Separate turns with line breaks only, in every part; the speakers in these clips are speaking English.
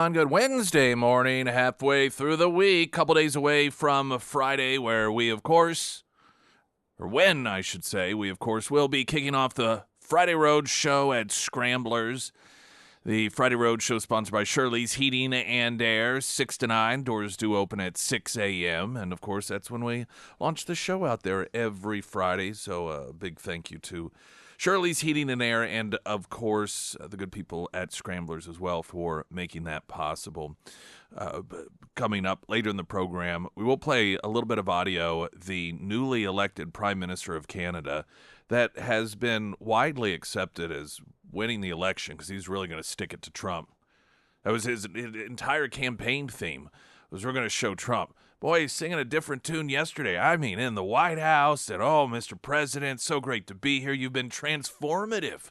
On good Wednesday morning, halfway through the week, couple days away from Friday, where we, of course, or when I should say, we, of course, will be kicking off the Friday Road Show at Scramblers. The Friday Road Show sponsored by Shirley's Heating and Air, 6 to 9. Doors do open at 6 a.m. And, of course, that's when we launch the show out there every Friday. So a big thank you to Shirley's Heating and Air and, of course, the good people at Scramblers as well for making that possible. Coming up later in the program, we will play a little bit of audio. The newly elected Prime Minister of Canada that has been widely accepted as winning the election because he's really going to stick it to Trump. That was his entire campaign theme, was we're going to show Trump. Boy, he's singing a different tune yesterday. I mean, in the White House, and oh, Mr. President, so great to be here. You've been transformative.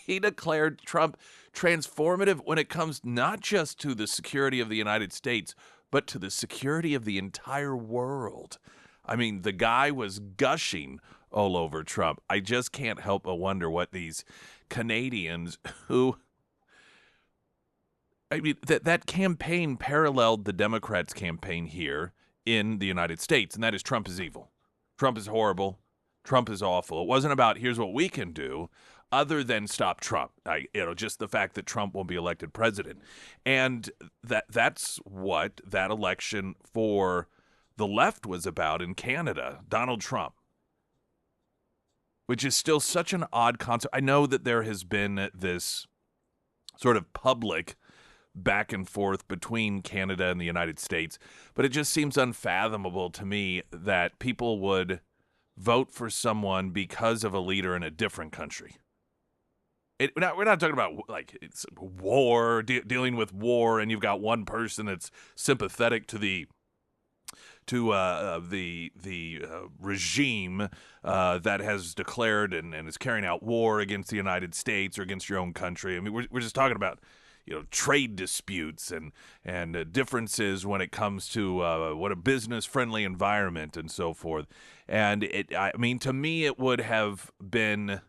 He declared Trump transformative when it comes not just to the security of the United States, but to the security of the entire world. I mean, the guy was gushing all over Trump. I just can't help but wonder what these Canadians who... I mean, that campaign paralleled the Democrats' campaign here in the United States, and that is Trump is evil. Trump is horrible. Trump is awful. It wasn't about here's what we can do other than stop Trump. Just the fact that Trump won't be elected president. And that's what that election for the left was about in Canada, Donald Trump, which is still such an odd concept. I know that there has been this sort of public back and forth between Canada and the United States, but it just seems unfathomable to me that people would vote for someone because of a leader in a different country. We're not talking about like it's war, dealing with war, and you've got one person that's sympathetic to the regime that has declared and is carrying out war against the United States or against your own country. I mean, we're just talking about trade disputes and differences when it comes to what a business-friendly environment and so forth. And to me, it would have been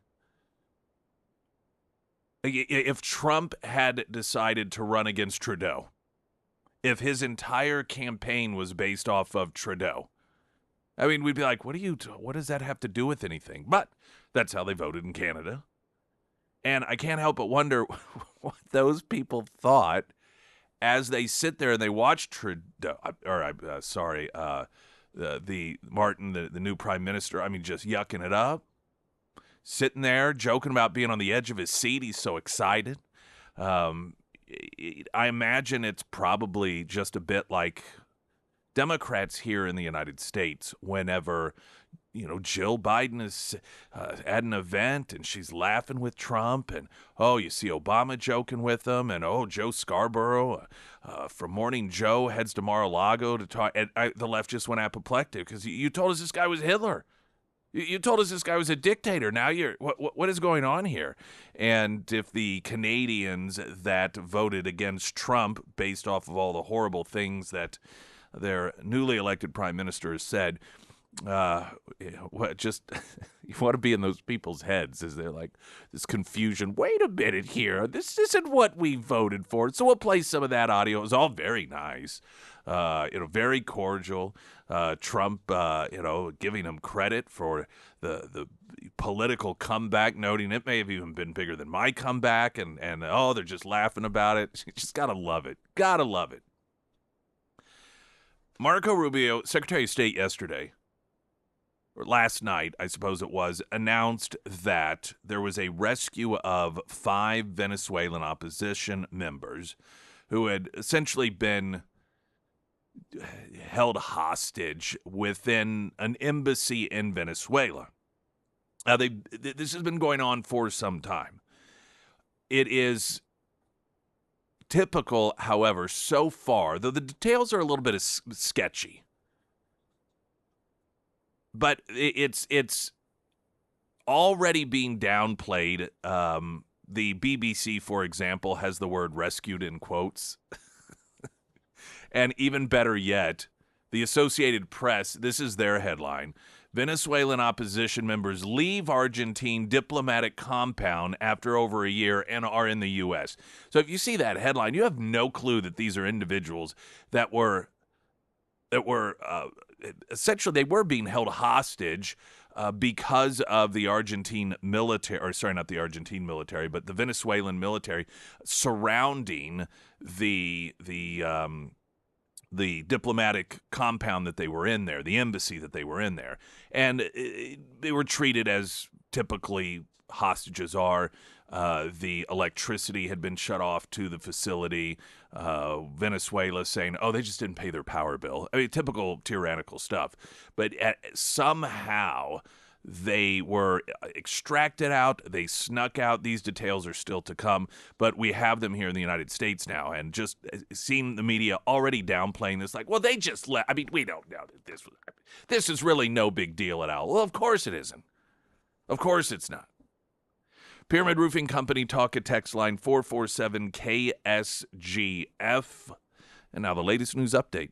if Trump had decided to run against Trudeau, if his entire campaign was based off of Trudeau. I mean, we'd be like, what does that have to do with anything? But that's how they voted in Canada. And I can't help but wonder what those people thought as they sit there and they watch Trudeau, Martin, the new prime minister, just yucking it up, sitting there, joking about being on the edge of his seat. He's so excited. I imagine it's probably just a bit like Democrats here in the United States whenever Jill Biden is at an event and she's laughing with Trump, and you see Obama joking with them, and Joe Scarborough from Morning Joe heads to Mar-a-Lago to talk. And the left just went apoplectic because you told us this guy was Hitler. You told us this guy was a dictator. Now what is going on here? And if the Canadians that voted against Trump based off of all the horrible things that their newly elected prime minister has said, you want to be in those people's heads as they're like this confusion. Wait a minute here. This isn't what we voted for. So we'll play some of that audio. It was all very nice, very cordial. Trump, giving him credit for the political comeback, noting it may have even been bigger than my comeback, and they're just laughing about it. You just gotta love it. Gotta love it. Marco Rubio, Secretary of State yesterday, or last night, I suppose it was, announced that there was a rescue of 5 Venezuelan opposition members who had essentially been held hostage within an embassy in Venezuela. This has been going on for some time. It is typical, however, so far, though the details are a little bit sketchy, but it's already being downplayed. The BBC, for example, has the word rescued in quotes. And even better yet, the Associated Press, this is their headline, Venezuelan opposition members leave Argentine diplomatic compound after over a year and are in the U.S. So if you see that headline, you have no clue that these are individuals that were essentially they were being held hostage because of the Argentine military, or sorry, not the Argentine military, but the Venezuelan military surrounding the diplomatic compound that they were in there, the embassy that they were in there. And they were treated as typically hostages are. The electricity had been shut off to the facility. Venezuela saying, oh, they just didn't pay their power bill. I mean, typical tyrannical stuff. But somehow they were extracted out. They snuck out. These details are still to come, but we have them here in the United States now. And just seeing the media already downplaying this, like, well, they just left. I mean, we don't know that this is really no big deal at all. Well, of course it isn't. Of course it's not. Pyramid Roofing Company talk at text line 447 KSGF. And now the latest news update.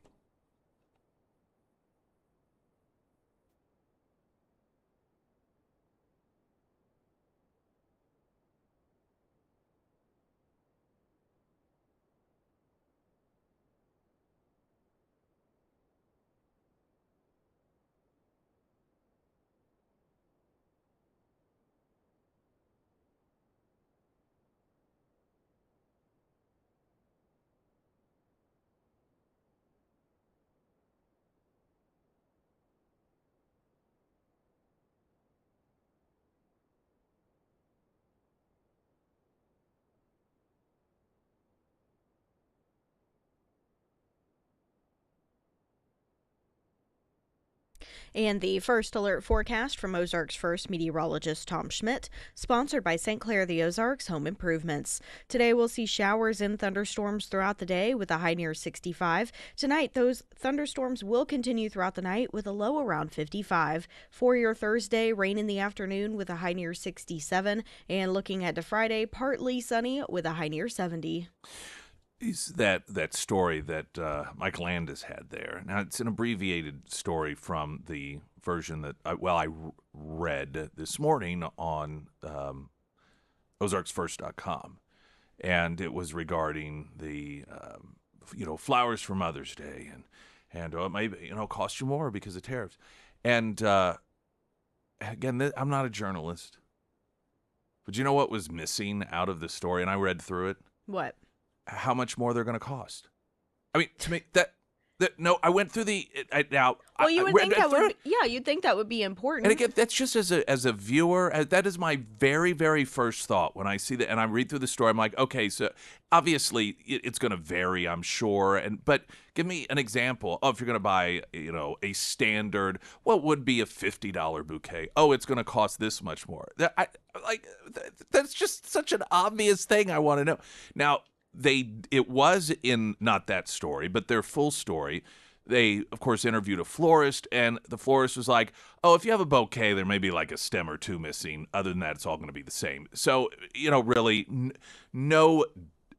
And the first alert forecast from Ozarks First meteorologist Tom Schmidt, sponsored by St. Clair the Ozarks Home Improvements. Today we'll see showers and thunderstorms throughout the day with a high near 65. Tonight, those thunderstorms will continue throughout the night with a low around 55. For your Thursday, rain in the afternoon with a high near 67. And looking ahead to Friday, partly sunny with a high near 70.
Is that story that Michael Landis had there. Now, it's an abbreviated story from the version that I read this morning on OzarksFirst.com, and it was regarding the flowers for Mother's Day, and it may cost you more because of tariffs. And again, I'm not a journalist, but you know what was missing out of the story, and I read through it.
What?
How much more they're going to cost. I mean, to me, that no, I went through now.
Well, you would think that would, you'd think that would be important.
And again, that's just as a viewer, that is my very, very first thought when I see that, and I read through the story. I'm like, okay, so obviously it's going to vary, I'm sure, but give me an example of if you're going to buy, a standard, what would be a $50 bouquet? Oh, it's going to cost this much more. That's just such an obvious thing I want to know. Now, it was in not that story, but their full story. They, of course, interviewed a florist, and the florist was like, oh, if you have a bouquet, there may be like a stem or two missing. Other than that, it's all going to be the same. So, really, no,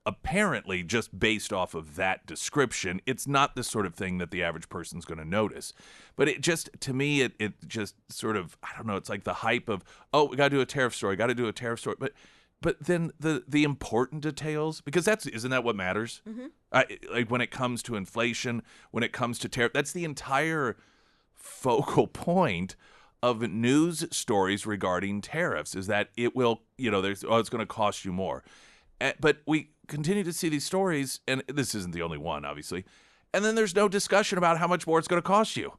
apparently, just based off of that description, it's not the sort of thing that the average person's going to notice. But it just, to me, it just sort of, I don't know, it's like the hype of, oh, we got to do a tariff story, But then the important details, because isn't that what matters?
Mm-hmm.
Like when it comes to inflation, when it comes to tariff, that's the entire focal point of news stories regarding tariffs, is that it will, it's going to cost you more. But we continue to see these stories, and this isn't the only one, obviously, and then there's no discussion about how much more it's going to cost you.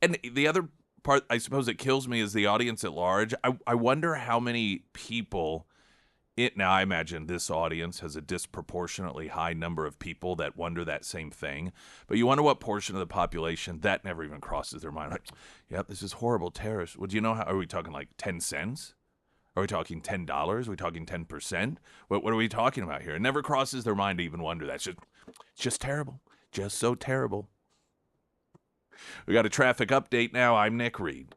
And the other part, I suppose, that kills me is the audience at large. I wonder how many people now I imagine this audience has a disproportionately high number of people that wonder that same thing. But you wonder what portion of the population that never even crosses their mind. Like, yeah, this is horrible tariffs. Well, do you know how? Are we talking like 10 cents? Are we talking $10? Are we talking 10%? What are we talking about here? It never crosses their mind to even wonder that. It's just terrible. Just so terrible. We got a traffic update now. I'm Nick Reed.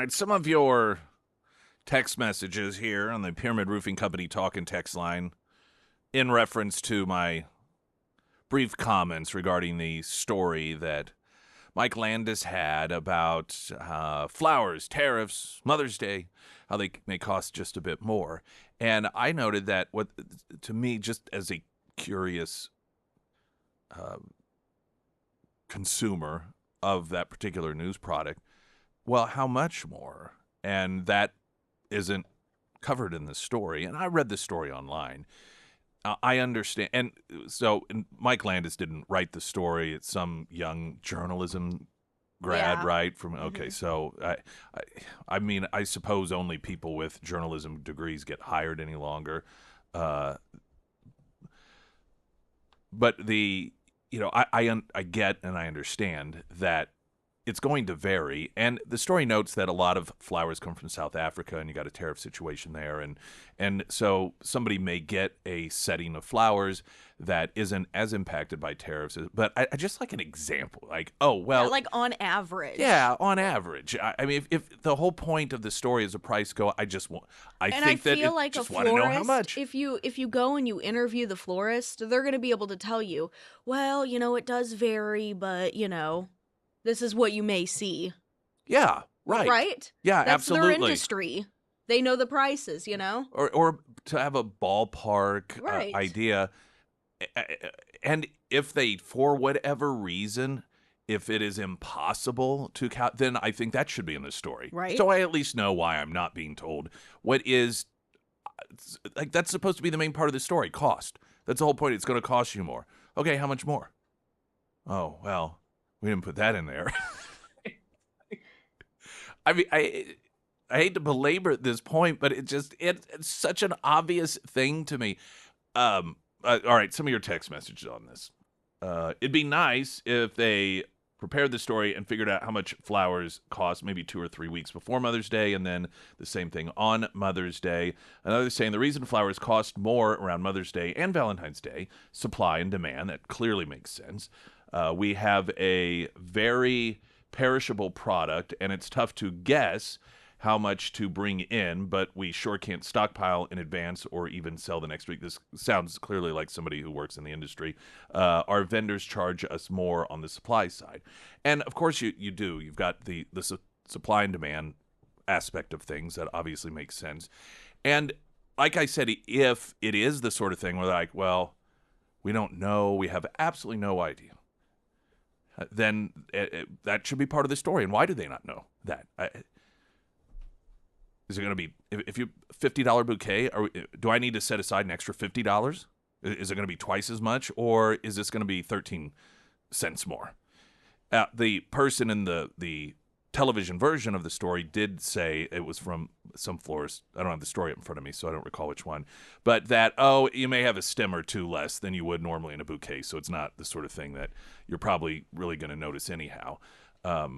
right, some of your text messages here on the Pyramid Roofing Company talk and text line in reference to my brief comments regarding the story that Mike Landis had about flowers, tariffs, Mother's Day, how they may cost just a bit more. And I noted that, what to me, just as a curious consumer of that particular news product, well, how much more? And that isn't covered in the story. And I read the story online. I understand. And Mike Landis didn't write the story. It's some young journalism grad,
Yeah.
right? So I mean, I suppose only people with journalism degrees get hired any longer. But I get and I understand that it's going to vary. And the story notes that a lot of flowers come from South Africa, and you got a tariff situation there. And so somebody may get a setting of flowers that isn't as impacted by tariffs. But I just like an example. Like, oh, well.
Yeah, like on average.
Yeah, on average. I mean, if the whole point of the story is a price go, I just want. I
And
think
I feel
that
like
just
a
want to know how
florist,
much.
if you go and you interview the florist, they're going to be able to tell you, well, it does vary, but, this is what you may see.
Yeah, right.
Right?
Yeah,
That's
absolutely.
their industry. They know the prices,
Or to have a ballpark
Right.
idea. And if they, for whatever reason, if it is impossible to count, then I think that should be in the story.
Right.
So I at least know why I'm not being told what is, like, that's supposed to be the main part of the story, cost. That's the whole point. It's going to cost you more. Okay, how much more? Oh, well, we didn't put that in there. I mean, I hate to belabor this point, but it's such an obvious thing to me. All right, some of your text messages on this. It'd be nice if they prepared the story and figured out how much flowers cost maybe 2 or 3 weeks before Mother's Day, and then the same thing on Mother's Day. Another saying the reason flowers cost more around Mother's Day and Valentine's Day, supply and demand. That clearly makes sense. We have a very perishable product, and it's tough to guess how much to bring in, but we sure can't stockpile in advance or even sell the next week. This sounds clearly like somebody who works in the industry. Our vendors charge us more on the supply side. And of course you do. You've got the supply and demand aspect of things that obviously makes sense. And like I said, if it is the sort of thing where they're like, well, we don't know, we have absolutely no idea, then that should be part of the story. And why do they not know that? Is it going to be, if you $50 bouquet, do I need to set aside an extra $50? Is it going to be twice as much, or is this going to be 13 cents more? The person in the television version of the story did say it was from some florist. I don't have the story up in front of me, so I don't recall which one. But that, you may have a stem or two less than you would normally in a bouquet, so it's not the sort of thing that you're probably really going to notice anyhow. The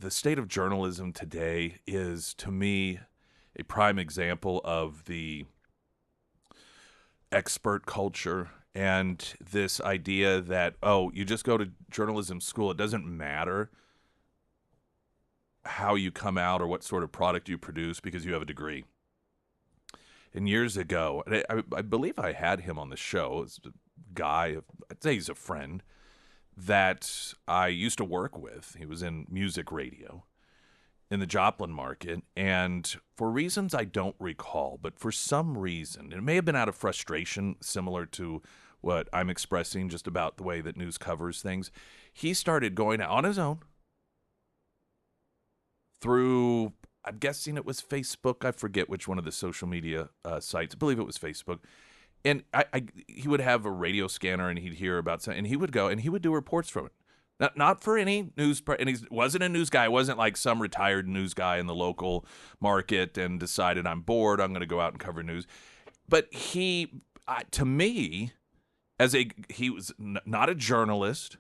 state of journalism today is, to me, a prime example of the expert culture and this idea that, you just go to journalism school. It doesn't matter how you come out or what sort of product you produce because you have a degree. And years ago, I believe I had him on the show. It's a guy, I'd say he's a friend, that I used to work with. He was in music radio in the Joplin market, and for reasons I don't recall, but for some reason, it may have been out of frustration, similar to what I'm expressing just about the way that news covers things, he started going out on his own through, I'm guessing it was Facebook. I forget which one of the social media sites. I believe it was Facebook. And he would have a radio scanner, and he'd hear about something, and he would go and he would do reports from it. Not for any news, and he wasn't a news guy. It wasn't like some retired news guy in the local market and decided, I'm bored, I'm going to go out and cover news. But he, to me, he was not a journalist,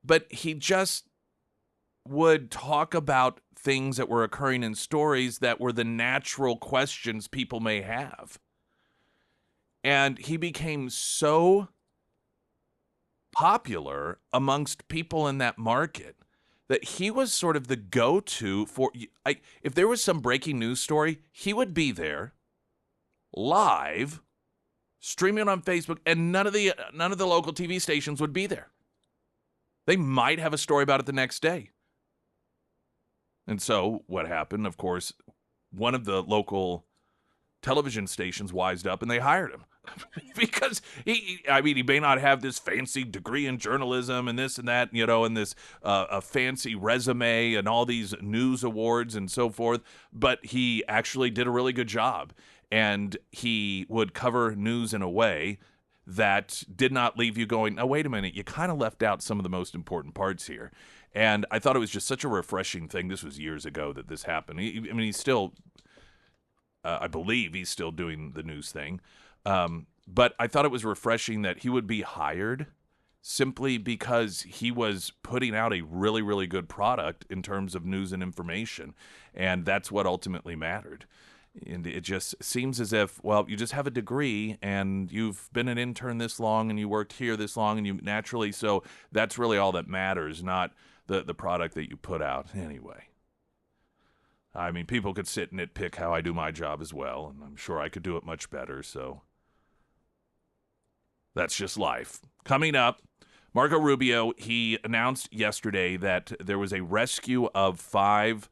but he just would talk about things that were occurring in stories that were the natural questions people may have. And he became so popular amongst people in that market that he was sort of the go-to for. If there was some breaking news story, he would be there live, streaming on Facebook, and none of the local TV stations would be there. They might have a story about it the next day. And so what happened, of course, one of the local television stations wised up and they hired him. Because he may not have this fancy degree in journalism and this and that, and this a fancy resume and all these news awards and so forth, but he actually did a really good job. And he would cover news in a way that did not leave you going, oh, wait a minute, you kind of left out some of the most important parts here. And I thought it was just such a refreshing thing. This was years ago that this happened. He's still, I believe he's still doing the news thing. But I thought it was refreshing that he would be hired simply because he was putting out a really, really good product in terms of news and information. And that's what ultimately mattered. And it just seems as if, well, you just have a degree and you've been an intern this long and you worked here this long and you naturally, so that's really all that matters, not the product that you put out anyway. I mean, people could sit and nitpick how I do my job as well, and I'm sure I could do it much better, so that's just life. Coming up, Marco Rubio, he announced yesterday that there was a rescue of 5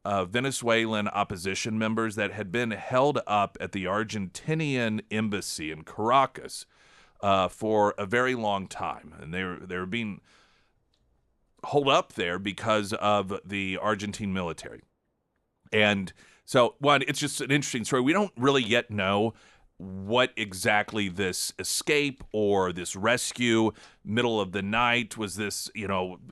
Venezuelan opposition members that had been held up at the Argentinian embassy in Caracas for a very long time. And they were being holed up there because of the Argentine military. And so, one, it's just an interesting story. We don't really yet know what exactly this escape or this rescue, middle of the night, was this,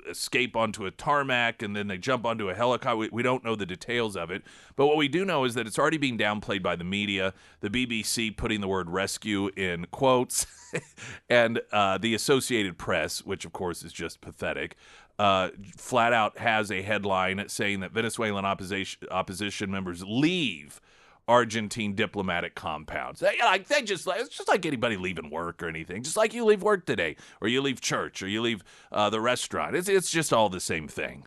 escape onto a tarmac and then they jump onto a helicopter. We don't know the details of it. But what we do know is that it's already being downplayed by the media, the BBC putting the word rescue in quotes, and the Associated Press, which of course is just pathetic, flat out has a headline saying that Venezuelan opposition members leave Argentine diplomatic compounds. It's just like anybody leaving work or anything. Just like you leave work today, or you leave church, or you leave the restaurant. It's just all the same thing.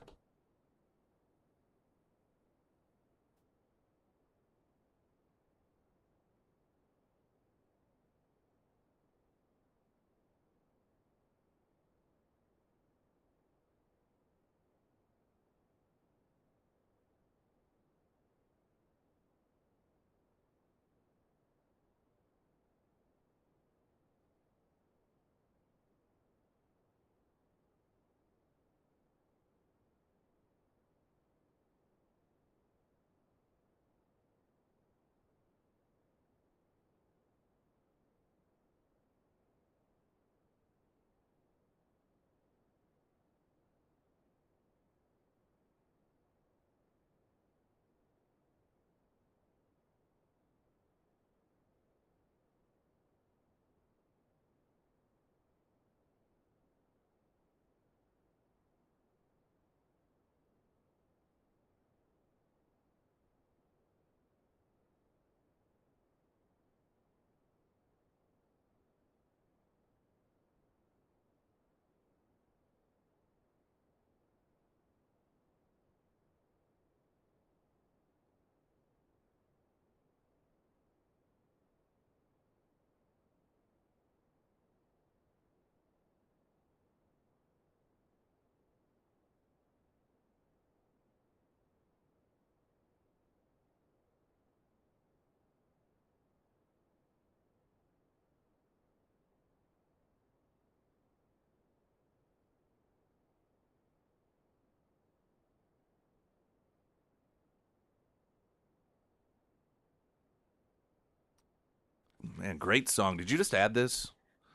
Man, great song. Did you just add this?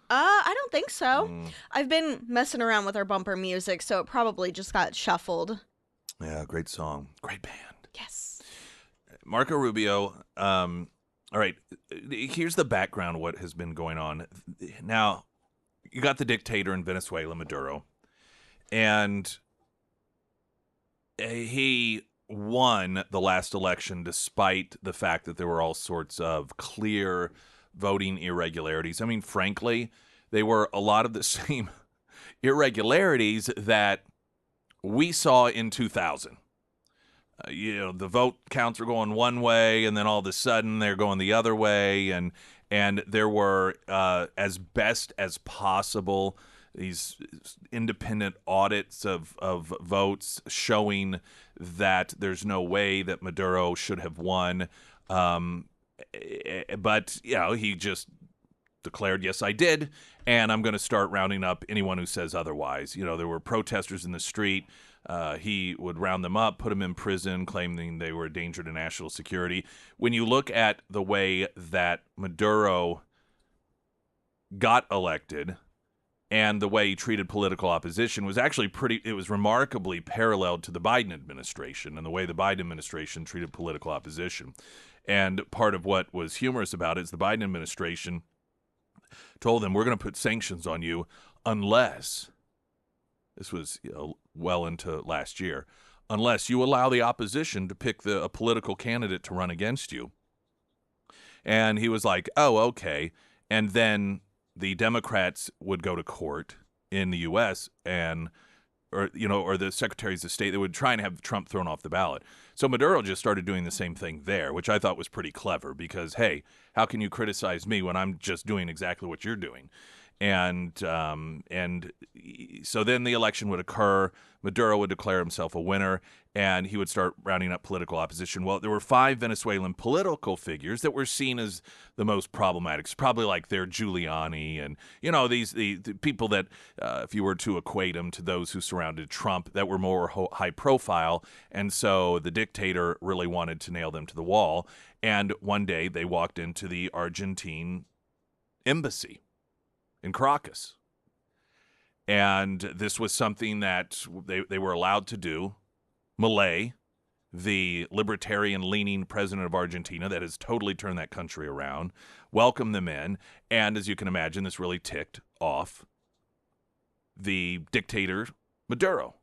I don't think so. I've been messing around with our bumper music, so it probably just got shuffled.
Yeah, great song. Great band.
Yes.
Marco Rubio. All right, here's the background of what has been going on. Now, you got the dictator in Venezuela, Maduro, and he won the last election despite the fact that there were all sorts of clear voting irregularities. I mean, frankly, they were a lot of the same irregularities that we saw in 2000. The vote counts were going one way, and then all of a sudden they're going the other way, and there were, as best as possible, these independent audits of votes showing that there's no way that Maduro should have won. But he just declared, yes, I did, and I'm going to start rounding up anyone who says otherwise. There were protesters in the street. He would round them up, put them in prison, claiming they were a danger to national security. When you look at the way that Maduro got elected and the way he treated political opposition was actually it was remarkably paralleled to the Biden administration and the way the Biden administration treated political opposition. And part of what was humorous about it is the Biden administration told them, we're going to put sanctions on you unless, this was well into last year, unless you allow the opposition to pick a political candidate to run against you. And he was like, oh, okay. And then the Democrats would go to court in the U.S. or the secretaries of state that would try and have Trump thrown off the ballot. So Maduro just started doing the same thing there, which I thought was pretty clever because, hey, how can you criticize me when I'm just doing exactly what you're doing? And so then the election would occur. Maduro would declare himself a winner, and he would start rounding up political opposition. Well, there were 5 Venezuelan political figures that were seen as the most problematic. It's probably like their Giuliani and, the people that, if you were to equate them to those who surrounded Trump, that were more high profile. And so the dictator really wanted to nail them to the wall. And one day they walked into the Argentine embassy in Caracas. And this was something that they were allowed to do. Milei, the libertarian-leaning president of Argentina that has totally turned that country around, welcomed them in. And as you can imagine, this really ticked off the dictator, Maduro.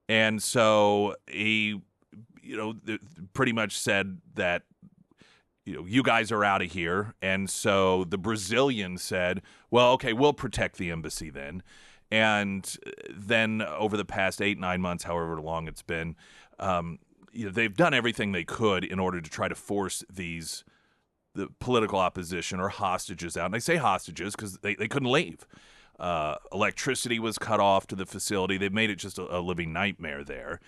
And so he, pretty much said that, you guys are out of here. And so the Brazilians said, well, okay, we'll protect the embassy then. And then over the past 8-9 months, however long it's been, they've done everything they could in order to try to force the political opposition or hostages out. And I say hostages because they couldn't leave. Electricity was cut off to the facility. They made it just a living nightmare there.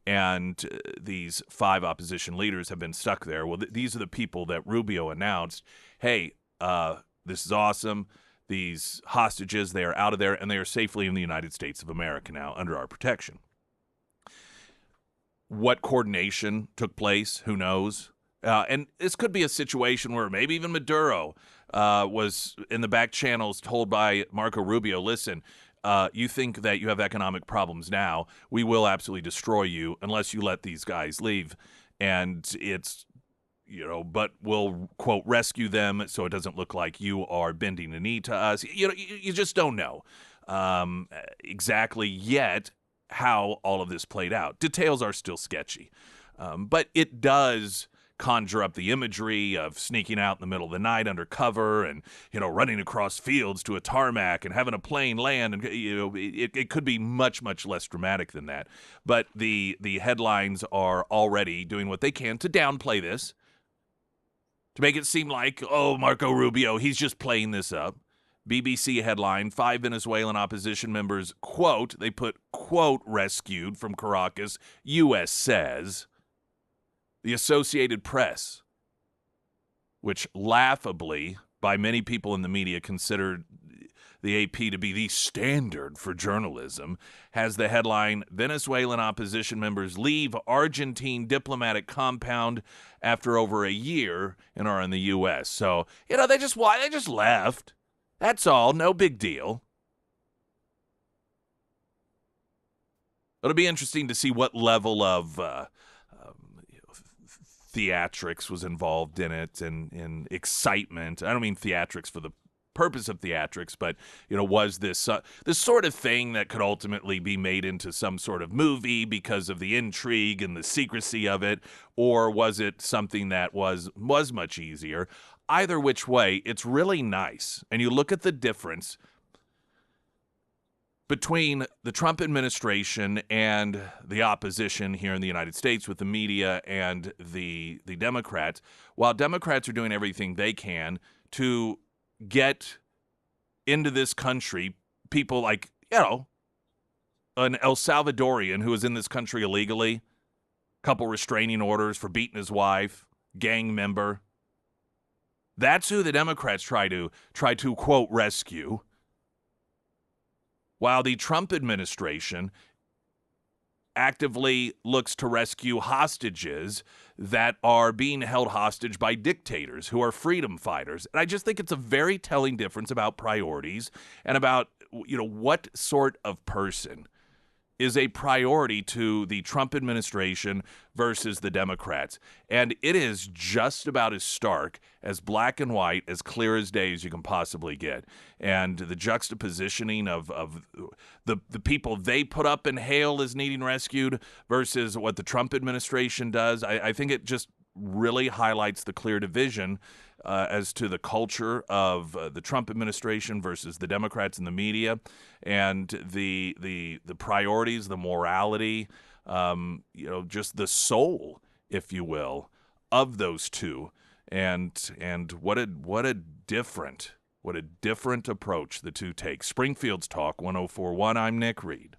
And these 5 opposition leaders have been stuck there. Well, these are the people that Rubio announced, hey, this is awesome. These hostages, they are out of there, and they are safely in the United States of America now under our protection. What coordination took place, who knows? And this could be a situation where maybe even Maduro was in the back channels told by Marco Rubio, listen, you think that you have economic problems now. We will absolutely destroy you unless you let these guys leave. And it's, but we'll, quote, rescue them so it doesn't look like you are bending the knee to us. You just don't know exactly yet how all of this played out. Details are still sketchy. But it does conjure up the imagery of sneaking out in the middle of the night under cover and, running across fields to a tarmac and having a plane land. And, it could be much, much less dramatic than that. But the headlines are already doing what they can to downplay this, to make it seem like, oh, Marco Rubio, he's just playing this up. BBC headline, 5 Venezuelan opposition members, quote, they put, quote, rescued from Caracas, U.S. says. The Associated Press, which laughably by many people in the media considered the AP to be the standard for journalism, has the headline, Venezuelan opposition members leave Argentine diplomatic compound after over a year and are in the U.S. So, they just left. That's all. No big deal. It'll be interesting to see what level of theatrics was involved in it and excitement. I don't mean theatrics for the purpose of theatrics, but, was this sort of thing that could ultimately be made into some sort of movie because of the intrigue and the secrecy of it, or was it something that was much easier? Either which way, it's really nice. And you look at the difference between the Trump administration and the opposition here in the United States with the media and the Democrats, while Democrats are doing everything they can to get into this country people like, an El Salvadorian who is in this country illegally, couple restraining orders for beating his wife, gang member. That's who the Democrats try to quote rescue. While the Trump administration actively looks to rescue hostages that are being held hostage by dictators who are freedom fighters. And I just think it's a very telling difference about priorities and about, what sort of person is a priority to the Trump administration versus the Democrats. And it is just about as stark, as black and white, as clear as day as you can possibly get. And the juxtapositioning of the people they put up and hail as needing rescued versus what the Trump administration does, I think it just really highlights the clear division as to the culture of the Trump administration versus the Democrats and the media, and the priorities, the morality, just the soul, if you will, of those two, and what a different approach the two take. Springfield's Talk 104.1. I'm Nick Reed.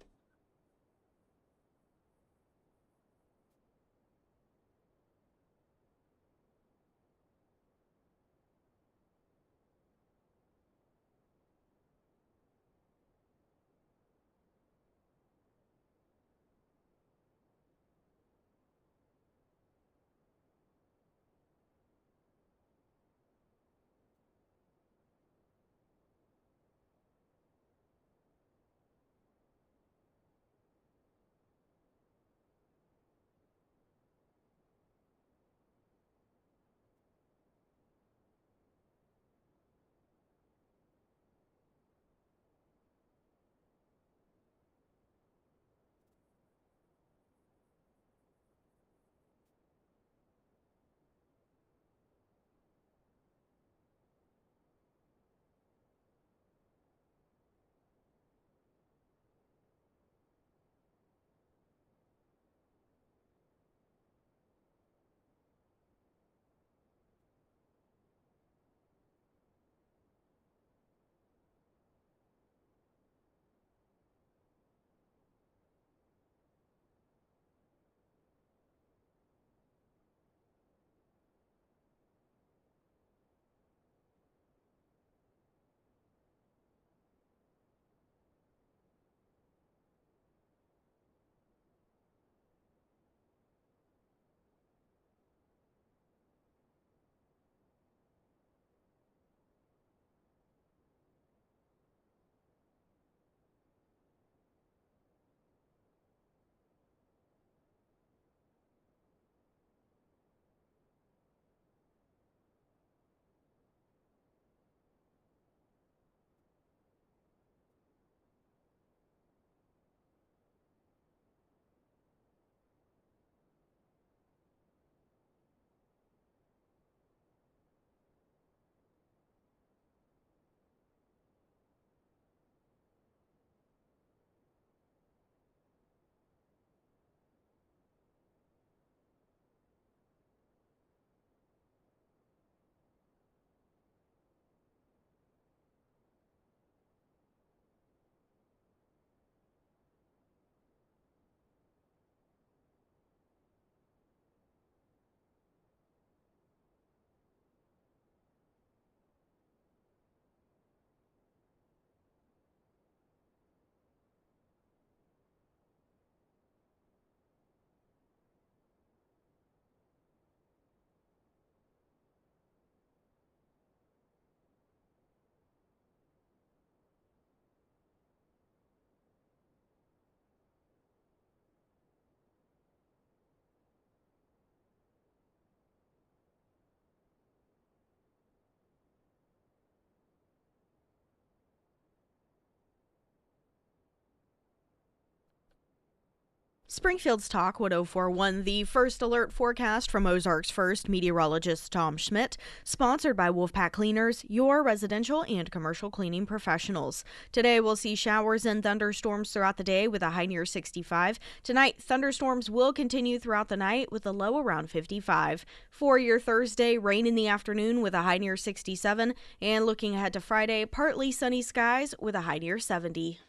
Springfield's Talk 1041, the first alert forecast from Ozarks First meteorologist Tom Schmidt, sponsored by Wolfpack Cleaners, your residential and commercial cleaning professionals. Today we'll see showers and thunderstorms throughout the day with a high near 65. Tonight, thunderstorms will continue throughout the night with a low around 55. For your Thursday, rain in the afternoon with a high near 67. And looking ahead to Friday, partly sunny skies with a high near 70.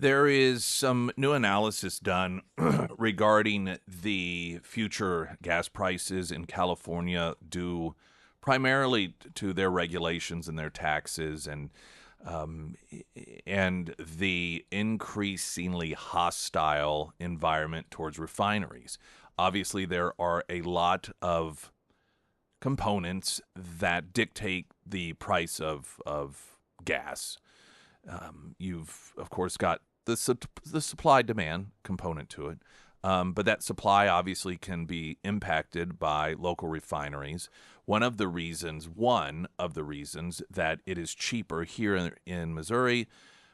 There is some new analysis done regarding the future gas prices in California due primarily to their regulations and their taxes and the increasingly hostile environment towards refineries. Obviously, there are a lot of components that dictate the price of gas. You've, of course, got the supply-demand component to it, but that supply obviously can be impacted by local refineries. One of the reasons that it is cheaper here in Missouri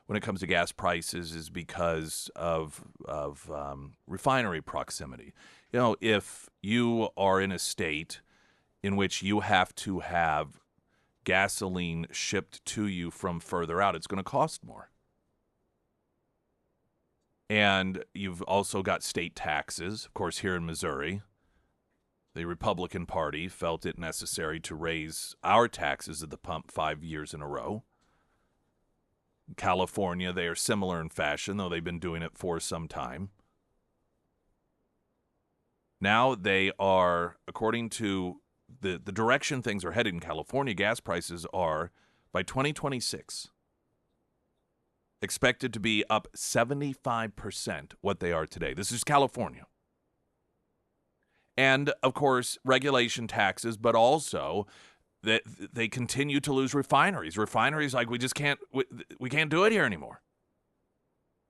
when it comes to gas prices is because of refinery proximity. You know, if you are in a state in which you have to have gasoline shipped to you from further out, it's going to cost more. And you've also got state taxes. Of course, here in Missouri, the Republican Party felt it necessary to raise our taxes at the pump 5 years in a row. In California, they are similar in fashion, though they've been doing it for some time. Now they are, according to the direction things are headed in California, gas prices are, by 2026, expected to be up 75% what they are today. This is California. And, of course, regulation taxes, but also that they continue to lose refineries. Refineries, like, we can't do it here anymore.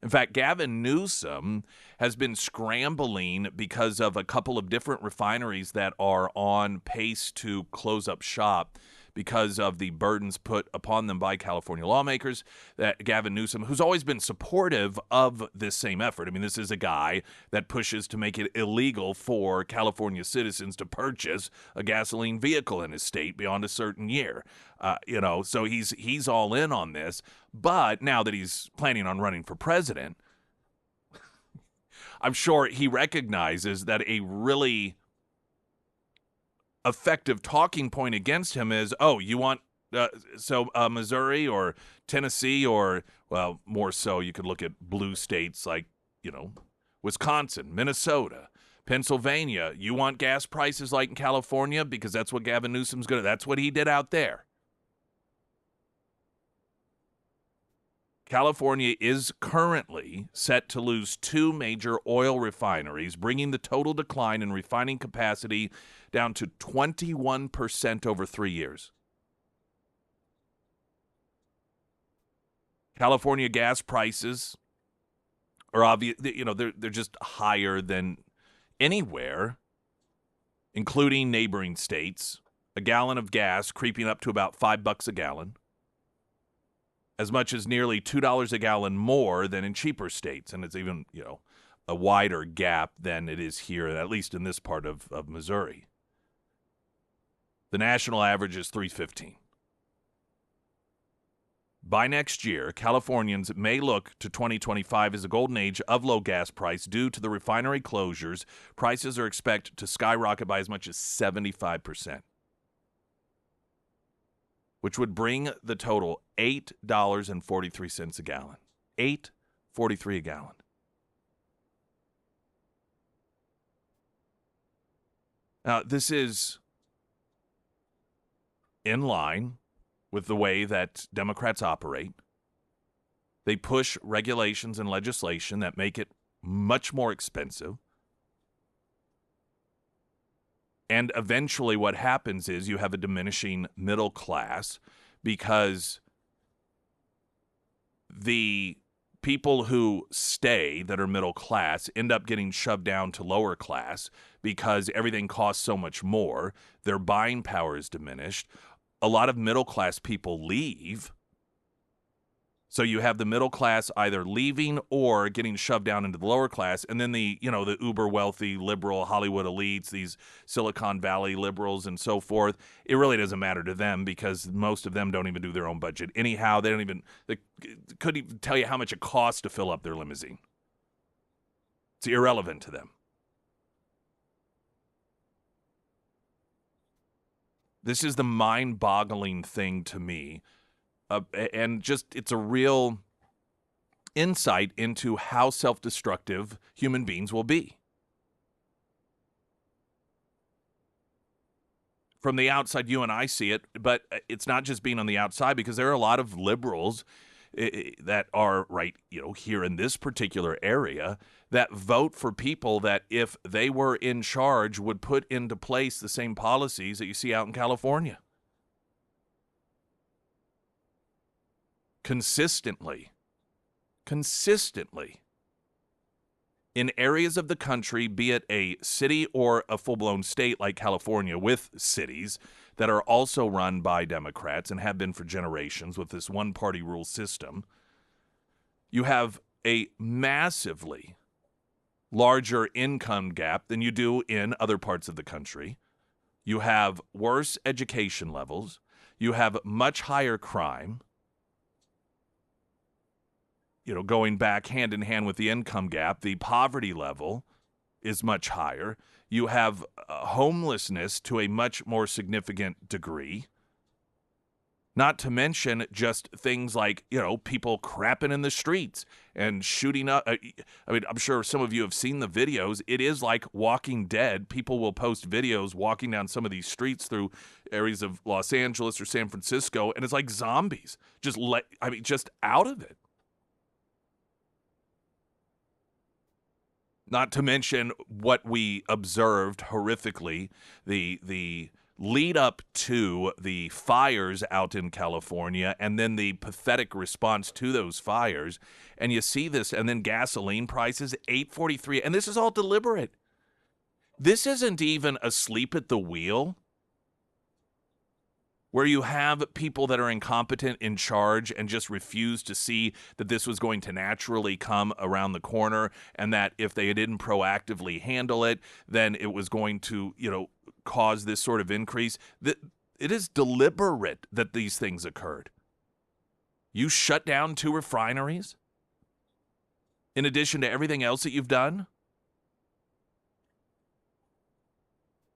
In fact, Gavin Newsom has been scrambling because of a couple of different refineries that are on pace to close up shop because of the burdens put upon them by California lawmakers. That Gavin Newsom, who's always been supportive of this same effort. I mean, this is a guy that pushes to make it illegal for California citizens to purchase a gasoline vehicle in his state beyond a certain year. So he's all in on this. But now that he's planning on running for president, I'm sure he recognizes that a really effective talking point against him is, oh, you want Missouri or Tennessee, or, well, more so you could look at blue states like, Wisconsin, Minnesota, Pennsylvania. You want gas prices like in California? Because that's what Gavin Newsom's that's what he did out there. California is currently set to lose 2 major oil refineries, bringing the total decline in refining capacity down to 21% over 3 years. California gas prices are obvious, they're just higher than anywhere, including neighboring states. A gallon of gas creeping up to about $5 a gallon. As much as nearly $2 a gallon more than in cheaper states. And it's even, a wider gap than it is here, at least in this part of Missouri. The national average is $3.15. By next year, Californians may look to 2025 as a golden age of low gas price due to the refinery closures. Prices are expected to skyrocket by as much as 75%. Which would bring the total $8.43 a gallon. $8.43 a gallon. Now, this is in line with the way that Democrats operate. They push regulations and legislation that make it much more expensive. And eventually what happens is you have a diminishing middle class because the people who stay that are middle class end up getting shoved down to lower class because everything costs so much more. Their buying power is diminished. A lot of middle class people leave. So you have the middle class either leaving or getting shoved down into the lower class, and then the uber wealthy liberal Hollywood elites, these Silicon Valley liberals and so forth. It really doesn't matter to them because most of them don't even do their own budget anyhow. They couldn't even tell you how much it costs to fill up their limousine. It's irrelevant to them. This is the mind-boggling thing to me. And just it's a real insight into how self-destructive human beings will be. From the outside, you and I see it, but it's not just being on the outside, because there are a lot of liberals that are right, here in this particular area that vote for people that, if they were in charge, would put into place the same policies that you see out in California. Consistently. In areas of the country, be it a city or a full-blown state like California, with cities that are also run by Democrats and have been for generations with this one-party rule system, you have a massively larger income gap than you do in other parts of the country. You have worse education levels. You have much higher crime. Going back hand in hand with the income gap, the poverty level is much higher. You have homelessness to a much more significant degree. Not to mention just things like, people crapping in the streets and shooting up. I'm sure some of you have seen the videos. It is like Walking Dead. People will post videos walking down some of these streets through areas of Los Angeles or San Francisco, and it's like zombies. Just out of it. Not to mention what we observed horrifically, the lead up to the fires out in California, and then the pathetic response to those fires. And you see this, and then gasoline prices, $8.43, and this is all deliberate. This isn't even asleep at the wheel, where you have people that are incompetent in charge and just refuse to see that this was going to naturally come around the corner, and that if they didn't proactively handle it, then it was going to, cause this sort of increase. It is deliberate that these things occurred. You shut down 2 refineries in addition to everything else that you've done.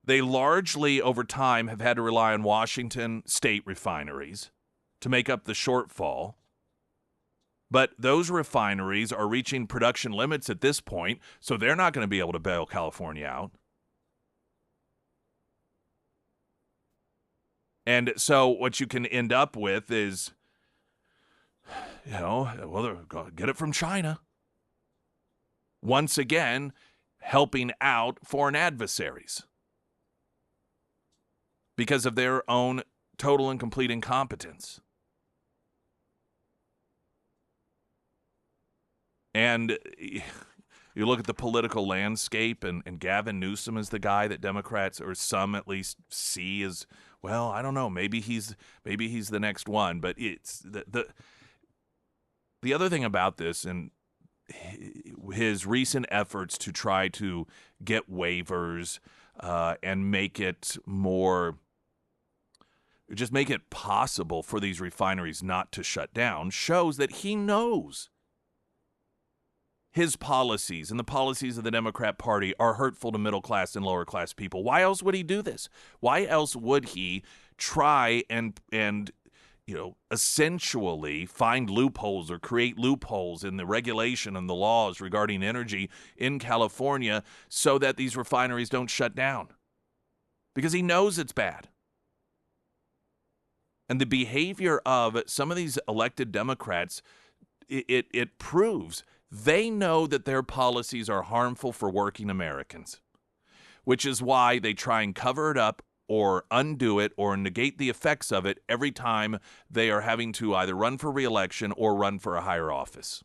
They largely, over time, have had to rely on Washington state refineries to make up the shortfall. But those refineries are reaching production limits at this point, so they're not going to be able to bail California out. And so what you can end up with is, they're going to get it from China. Once again, helping out foreign adversaries because of their own total and complete incompetence. And you look at the political landscape, and Gavin Newsom is the guy that Democrats, or some at least, see as, well, I don't know, maybe he's the next one. But it's the other thing about this, and his recent efforts to try to get waivers and make it possible for these refineries not to shut down, shows that he knows his policies and the policies of the Democrat Party are hurtful to middle class and lower class people. Why else would he do this? Why else would he try and essentially find loopholes or create loopholes in the regulation and the laws regarding energy in California so that these refineries don't shut down? Because he knows it's bad. And the behavior of some of these elected Democrats, it proves they know that their policies are harmful for working Americans, which is why they try and cover it up or undo it or negate the effects of it every time they are having to either run for re-election or run for a higher office.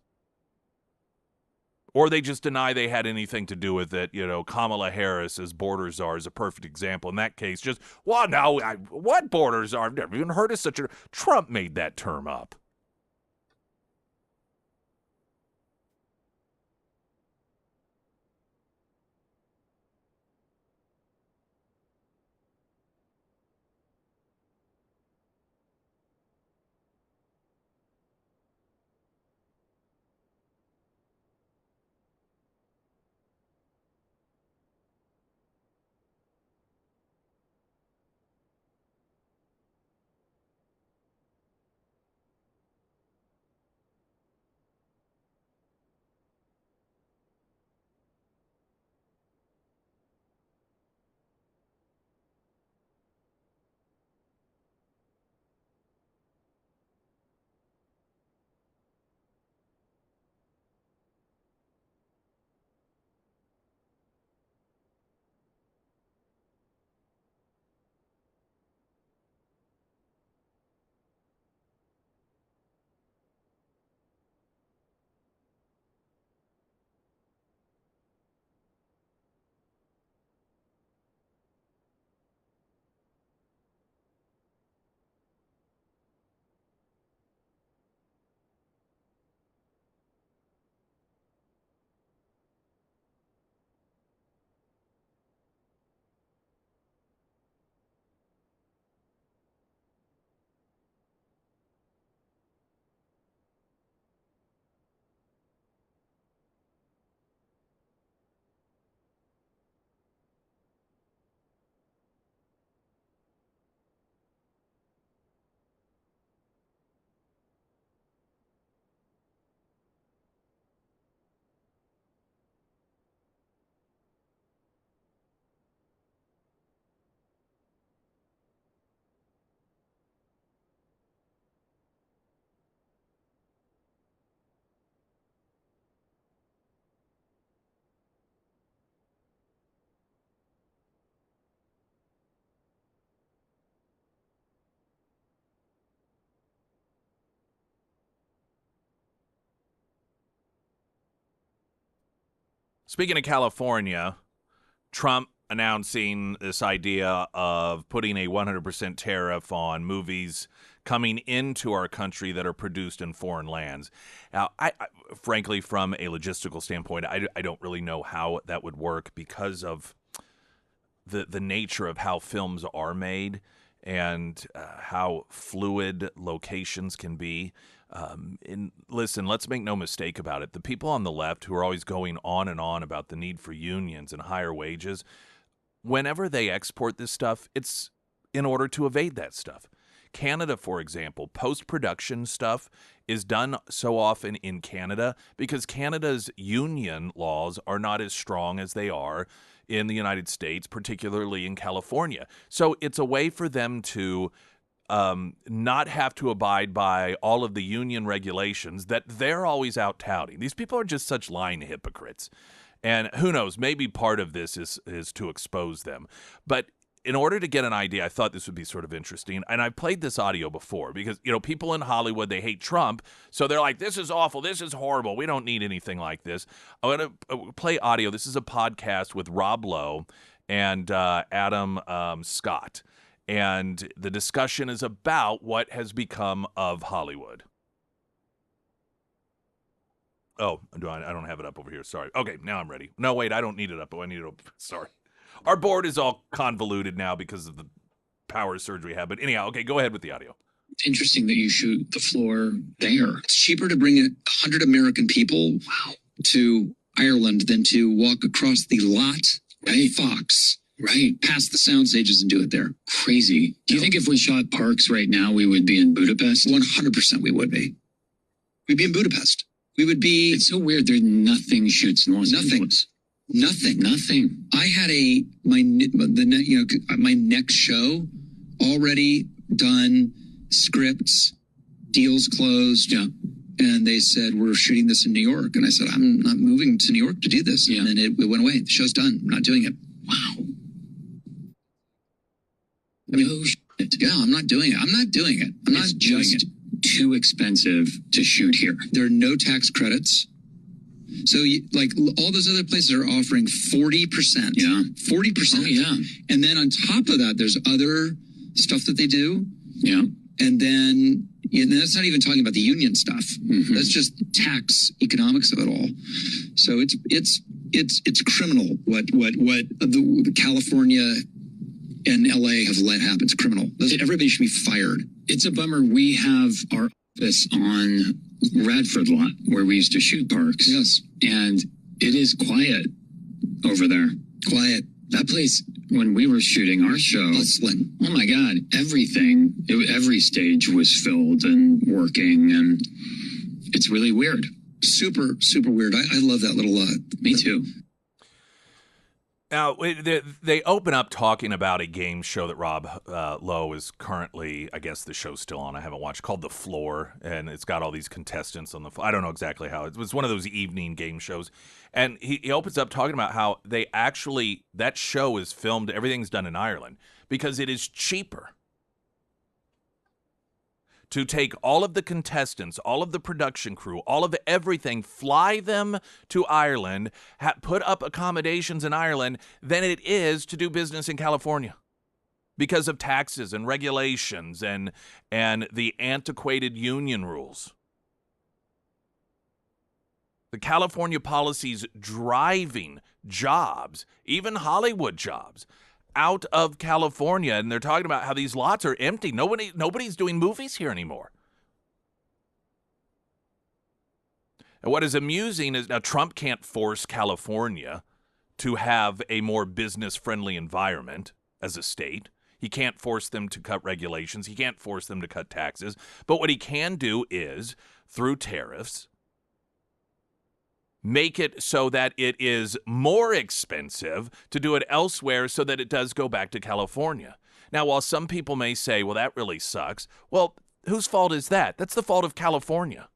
Or they just deny they had anything to do with it. Kamala Harris as border czar is a perfect example. In that case, what border czar? I've never even heard of such a... Trump made that term up. Speaking of California, Trump announcing this idea of putting a 100% tariff on movies coming into our country that are produced in foreign lands. Now, I frankly, from a logistical standpoint, I don't really know how that would work because of the nature of how films are made and how fluid locations can be. And listen, let's make no mistake about it. The people on the left who are always going on and on about the need for unions and higher wages, whenever they export this stuff, it's in order to evade that stuff. Canada, for example, post-production stuff is done so often in Canada because Canada's union laws are not as strong as they are in the United States, particularly in California. So it's a way for them to not have to abide by all of the union regulations that they're always out touting. These people are just such lying hypocrites. And who knows, maybe part of this is to expose them. But in order to get an idea, I thought this would be sort of interesting. And I've played this audio before because, people in Hollywood, they hate Trump. So they're like, this is awful. This is horrible. We don't need anything like this. I'm going to play audio. This is a podcast with Rob Lowe and Adam Scott. And the discussion is about what has become of Hollywood. Oh, I don't have it up over here. Sorry. Okay, now I'm ready. No, wait, I don't need it up. Oh, I need it up. Sorry. Our board is all convoluted now because of the power surge we have. But anyhow, okay, go ahead with the audio.
It's interesting that you shoot the floor there. It's cheaper to bring 100 American people to Ireland than to walk across the lot at Fox. Right. Past the sound stages and do it there. Crazy. Do you think if we shot Parks right now, we would be in Budapest? 100% we would be. We'd be in Budapest. We would be. It's so weird. There's nothing shoots in Los Angeles. Nothing. I had my next show already done, scripts, deals closed. Yeah. And they said, we're shooting this in New York. And I said, I'm not moving to New York to do this. Yeah. And then it went away. The show's done. I'm not doing it. Wow. No shit. Yeah, I'm not doing it. It's just too expensive to shoot here. There are no tax credits. So, all those other places are offering 40%. Yeah. 40%. Oh, yeah. And then on top of that, there's other stuff that they do. Yeah. And then, that's not even talking about the union stuff. Mm-hmm. That's just tax economics of it all. So it's criminal what the California and LA have let happen. It's criminal. Everybody should be fired. It's a bummer. We have our office on Radford lot where we used to shoot Parks. Yes. And it is quiet over there. Quiet. That place, when we were shooting our show, hustling. Oh my God, every stage was filled and working, and it's really weird. Super, super weird. I love that little lot. Me too.
Now, they open up talking about a game show that Rob Lowe is currently, I guess the show's still on, I haven't watched, called The Floor, and it's got all these contestants on the floor. I don't know exactly how. It was one of those evening game shows. And he opens up talking about how that show is filmed, everything's done in Ireland, because it is cheaper to take all of the contestants, all of the production crew, all of everything, fly them to Ireland, put up accommodations in Ireland, than it is to do business in California because of taxes and regulations and the antiquated union rules. The California policies driving jobs, even Hollywood jobs, out of California, and they're talking about how these lots are empty. Nobody's doing movies here anymore. And what is amusing is now Trump can't force California to have a more business-friendly environment as a state. He can't force them to cut regulations. He can't force them to cut taxes. But what he can do is, through tariffs, make it so that it is more expensive to do it elsewhere so that it does go back to California. Now, while some people may say, well, that really sucks, well, whose fault is that? That's the fault of California.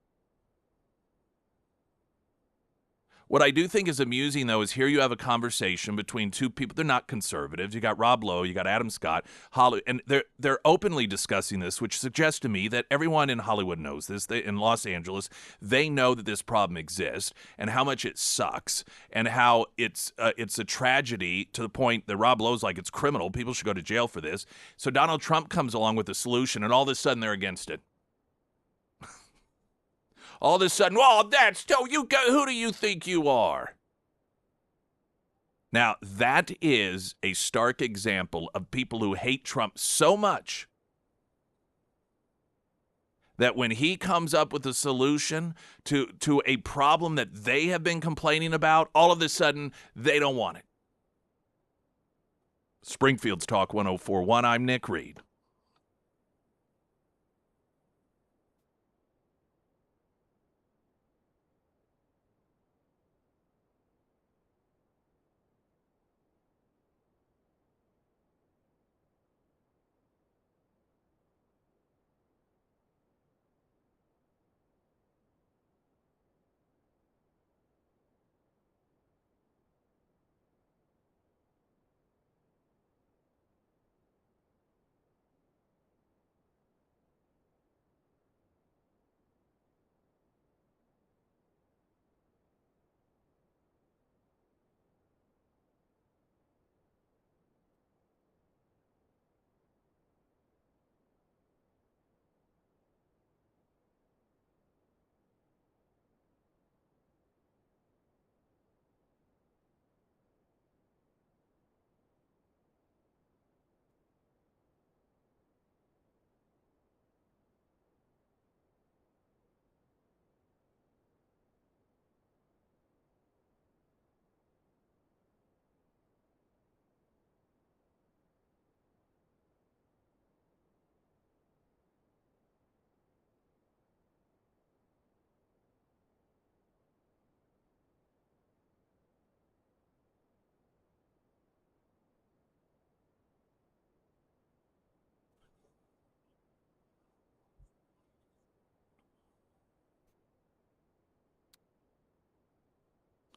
What I do think is amusing, though, is here you have a conversation between two people. They're not conservatives. You got Rob Lowe, you got Adam Scott, Hollywood, and they're openly discussing this, which suggests to me that everyone in Hollywood knows this. In Los Angeles, they know that this problem exists and how much it sucks and how it's a tragedy to the point that Rob Lowe's like it's criminal. People should go to jail for this. So Donald Trump comes along with a solution, and all of a sudden they're against it. All of a sudden, well, that's who do you think you are? Now, that is a stark example of people who hate Trump so much that when he comes up with a solution to a problem that they have been complaining about, all of a sudden, they don't want it. Springfield's Talk 104.1, I'm Nick Reed.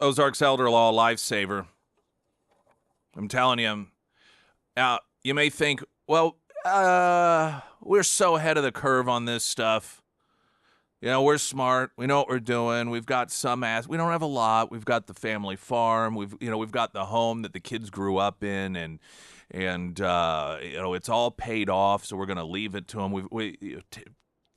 Ozarks Elder Law lifesaver. I'm telling you. Now, you may think, well, we're so ahead of the curve on this stuff. You know, we're smart. We know what we're doing. We've got we don't have a lot. We've got the family farm. We've got the home that the kids grew up in, and it's all paid off. So we're going to leave it to them.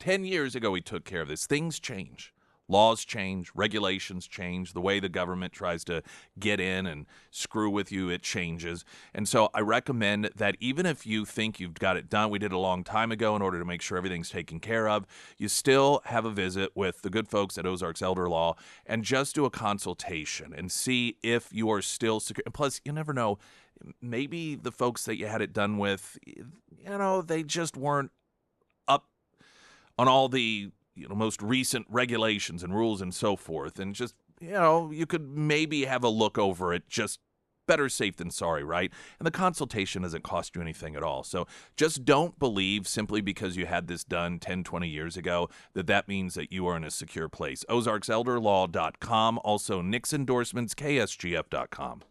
10 years ago, we took care of this. Things change. Laws change, regulations change, the way the government tries to get in and screw with you, it changes. And so I recommend that even if you think you've got it done, we did it a long time ago in order to make sure everything's taken care of, you still have a visit with the good folks at Ozarks Elder Law and just do a consultation and see if you are still secure. Plus, you never know, maybe the folks that you had it done with, they just weren't up on all the most recent regulations and rules and so forth. And just, you could maybe have a look over it. Just better safe than sorry, right? And the consultation doesn't cost you anything at all. So just don't believe simply because you had this done 10, 20 years ago that means that you are in a secure place. OzarksElderLaw.com. Also, Nick's endorsements, KSGF.com.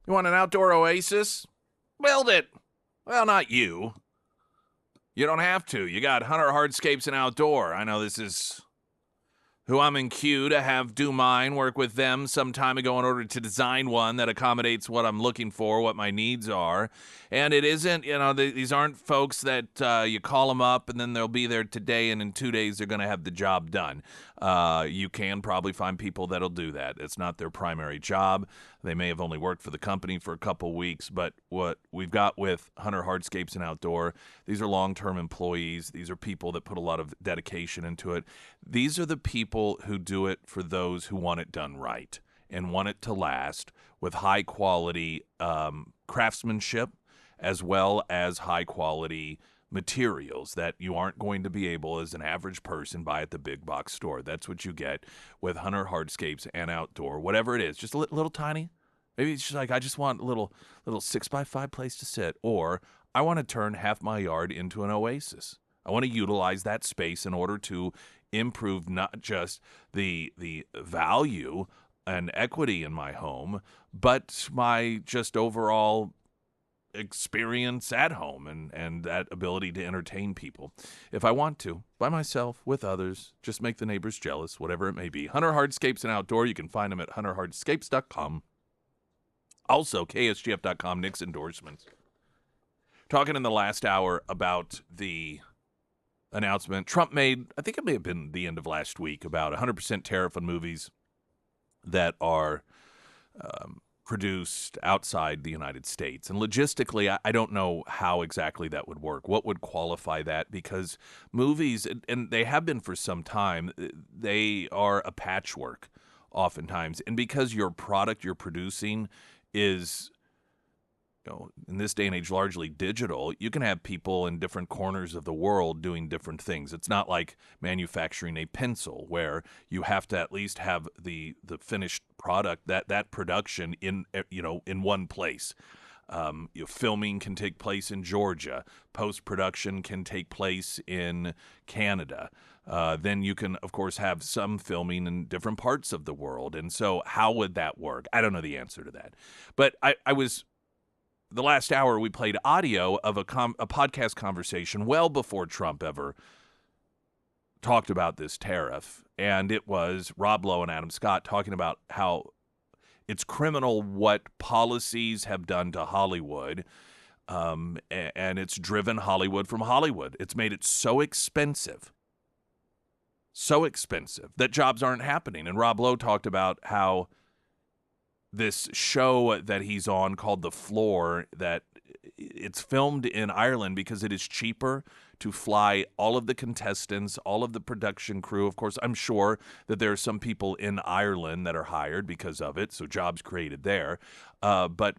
You want an outdoor oasis? Build it. Well, not you. You don't have to. You got Hunter Hardscapes and Outdoor. I know this is who I'm in queue to have do mine, work with them some time ago in order to design one that accommodates what I'm looking for, what my needs are. And it isn't, these aren't folks that you call them up and then they'll be there today and in 2 days they're going to have the job done. You can probably find people that'll do that. It's not their primary job. They may have only worked for the company for a couple weeks, but what we've got with Hunter Hardscapes and Outdoor, these are long-term employees. These are people that put a lot of dedication into it. These are the people who do it for those who want it done right and want it to last with high-quality craftsmanship as well as high-quality materials that you aren't going to be able as an average person buy at the big box store. That's what you get with Hunter Hardscapes and Outdoor, whatever it is, just a little tiny. Maybe it's just like, I just want a little 6x5 place to sit, or I want to turn half my yard into an oasis. I want to utilize that space in order to improve not just the value and equity in my home, but my just overall experience at home and that ability to entertain people. If I want to, by myself, with others, just make the neighbors jealous, whatever it may be. Hunter Hardscapes and Outdoor, you can find them at hunterhardscapes.com. Also, KSGF.com, Nick's endorsements. Talking in the last hour about the announcement Trump made, I think it may have been the end of last week, about 100% tariff on movies that are produced outside the United States. And logistically, I don't know how exactly that would work. What would qualify that? Because movies, and they have been for some time, they are a patchwork oftentimes. And because your product you're producing is, in this day and age, largely digital, you can have people in different corners of the world doing different things. It's not like manufacturing a pencil where you have to at least have the finished product, that production in one place. Filming can take place in Georgia. Post-production can take place in Canada. Then you can, of course, have some filming in different parts of the world. And so how would that work? I don't know the answer to that. But the last hour, we played audio of a podcast conversation well before Trump ever talked about this tariff. And it was Rob Lowe and Adam Scott talking about how it's criminal what policies have done to Hollywood. And it's driven Hollywood from Hollywood. It's made it so expensive that jobs aren't happening. And Rob Lowe talked about how this show that he's on called The Floor, that it's filmed in Ireland because it is cheaper to fly all of the contestants, all of the production crew. Of course, I'm sure that there are some people in Ireland that are hired because of it, so jobs created there. But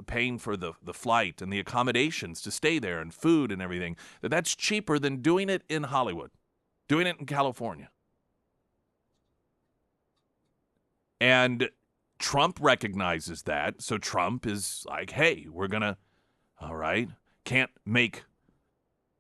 paying for the flight and the accommodations to stay there and food and everything, that's cheaper than doing it in Hollywood, doing it in California. And Trump recognizes that, so Trump is like, hey, can't make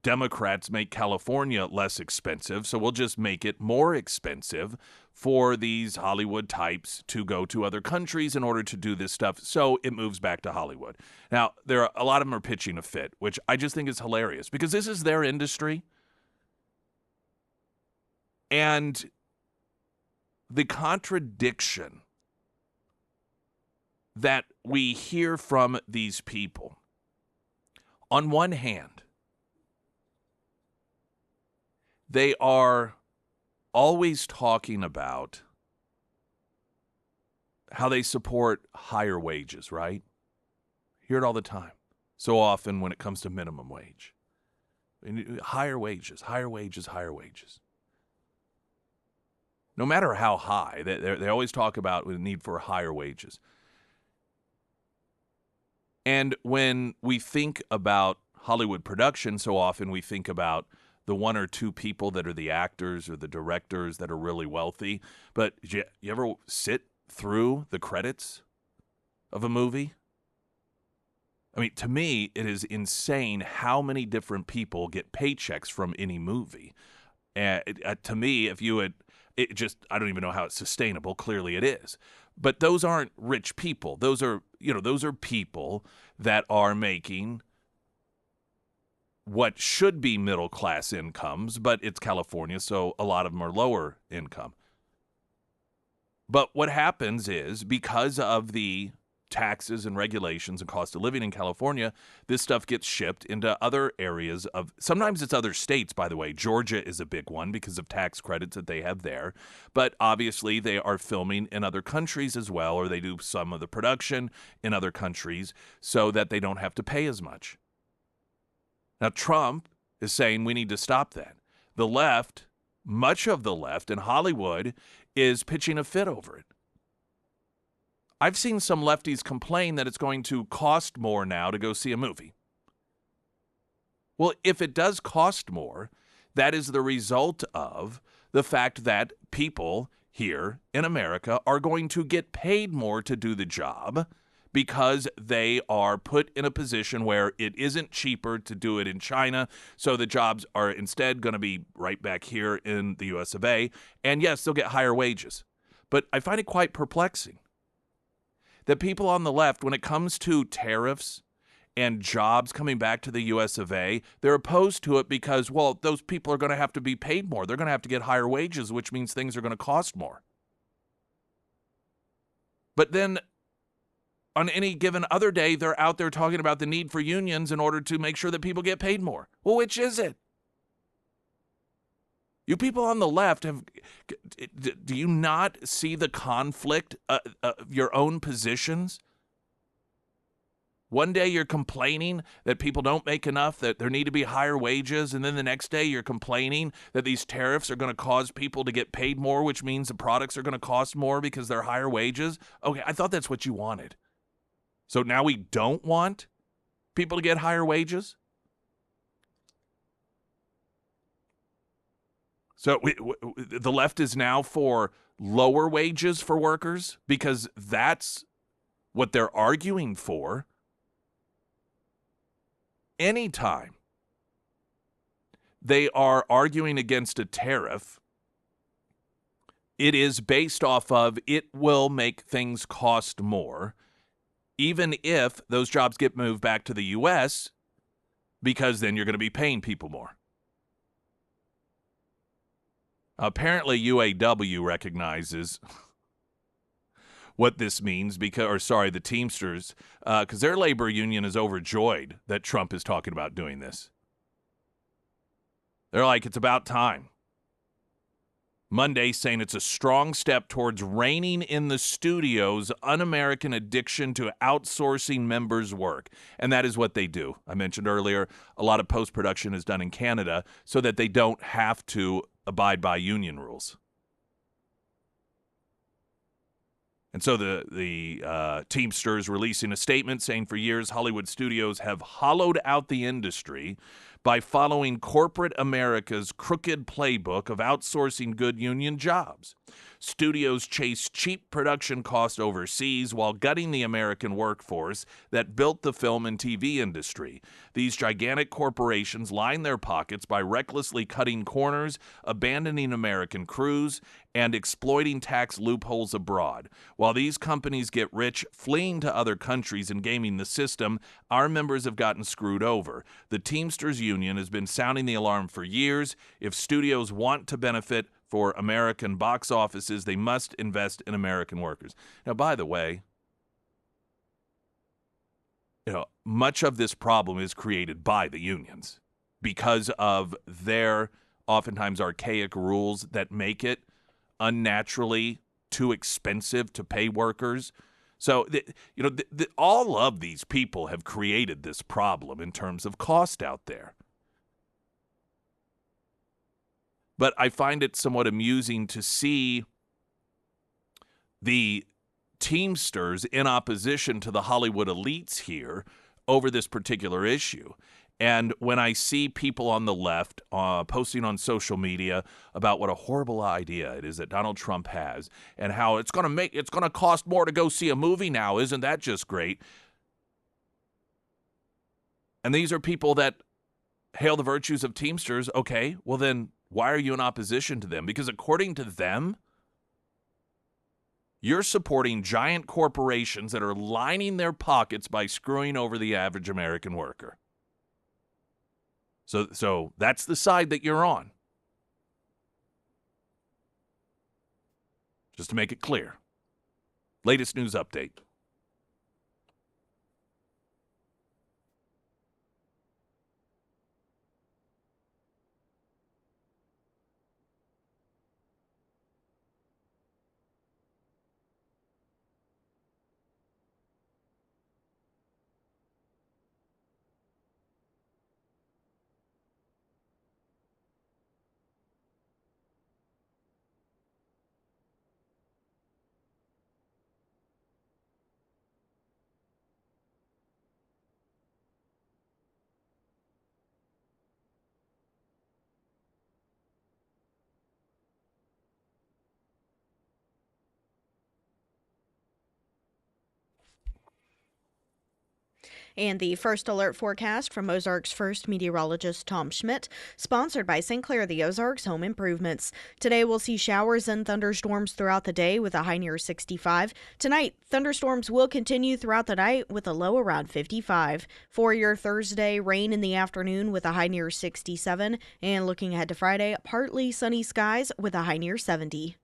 Democrats make California less expensive, so we'll just make it more expensive for these Hollywood types to go to other countries in order to do this stuff, so it moves back to Hollywood. Now, a lot of them are pitching a fit, which I just think is hilarious, because this is their industry, and the contradiction that we hear from these people. On one hand, they are always talking about how they support higher wages, right? Hear it all the time. So often when it comes to minimum wage. Higher wages, higher wages, higher wages. No matter how high, they always talk about the need for higher wages. And when we think about Hollywood production, so often we think about the one or two people that are the actors or the directors that are really wealthy. But you ever sit through the credits of a movie? I mean, to me, it is insane how many different people get paychecks from any movie. To me, I don't even know how it's sustainable. Clearly it is. But those aren't rich people. Those are people that are making what should be middle-class incomes, but it's California, so a lot of them are lower income. But what happens is, because of the taxes and regulations and cost of living in California, this stuff gets shipped into other areas of, sometimes it's other states, by the way. Georgia is a big one because of tax credits that they have there. But obviously they are filming in other countries as well, or they do some of the production in other countries so that they don't have to pay as much. Now, Trump is saying we need to stop that. The left, much of the left in Hollywood, is pitching a fit over it. I've seen some lefties complain that it's going to cost more now to go see a movie. Well, if it does cost more, that is the result of the fact that people here in America are going to get paid more to do the job because they are put in a position where it isn't cheaper to do it in China, so the jobs are instead going to be right back here in the US of A. And yes, they'll get higher wages. But I find it quite perplexing that people on the left, when it comes to tariffs and jobs coming back to the US of A, they're opposed to it because, well, those people are going to have to be paid more. They're going to have to get higher wages, which means things are going to cost more. But then on any given other day, they're out there talking about the need for unions in order to make sure that people get paid more. Well, which is it? You people on the left, do you not see the conflict of your own positions? One day you're complaining that people don't make enough, that there need to be higher wages, and then the next day you're complaining that these tariffs are going to cause people to get paid more, which means the products are going to cost more because they're higher wages. Okay, I thought that's what you wanted. So now we don't want people to get higher wages? So the left is now for lower wages for workers because that's what they're arguing for. Anytime they are arguing against a tariff, it is based off of it will make things cost more, even if those jobs get moved back to the U.S., because then you're going to be paying people more. Apparently, UAW recognizes what this means the Teamsters, because their labor union is overjoyed that Trump is talking about doing this. They're like, it's about time. Monday saying it's a strong step towards reining in the studio's un-American addiction to outsourcing members' work. And that is what they do. I mentioned earlier, a lot of post-production is done in Canada so that they don't have to abide by union rules. And so the Teamsters releasing a statement saying for years Hollywood studios have hollowed out the industry by following corporate America's crooked playbook of outsourcing good union jobs. Studios chase cheap production costs overseas while gutting the American workforce that built the film and TV industry. These gigantic corporations line their pockets by recklessly cutting corners, abandoning American crews, and exploiting tax loopholes abroad. While these companies get rich fleeing to other countries and gaming the system, our members have gotten screwed over. The Teamsters Union has been sounding the alarm for years. If studios want to benefit for American box offices, they must invest in American workers. Now, by the way, much of this problem is created by the unions because of their oftentimes archaic rules that make it unnaturally too expensive to pay workers. So, all of these people have created this problem in terms of cost out there. But I find it somewhat amusing to see the Teamsters in opposition to the Hollywood elites here over this particular issue. And when I see people on the left posting on social media about what a horrible idea it is that Donald Trump has and how it's going to cost more to go see a movie now, isn't that just great? And these are people that hail the virtues of Teamsters. Okay, well then why are you in opposition to them? Because according to them, You're supporting giant corporations that are lining their pockets by screwing over the average American worker. So that's the side that you're on. Just to make it clear. Latest news update.
And the first alert forecast from Ozarks First meteorologist Tom Schmidt, sponsored by St. Clair the Ozarks Home Improvements. Today we'll see showers and thunderstorms throughout the day with a high near 65. Tonight, thunderstorms will continue throughout the night with a low around 55. For your Thursday, rain in the afternoon with a high near 67. And looking ahead to Friday, partly sunny skies with a high near 70.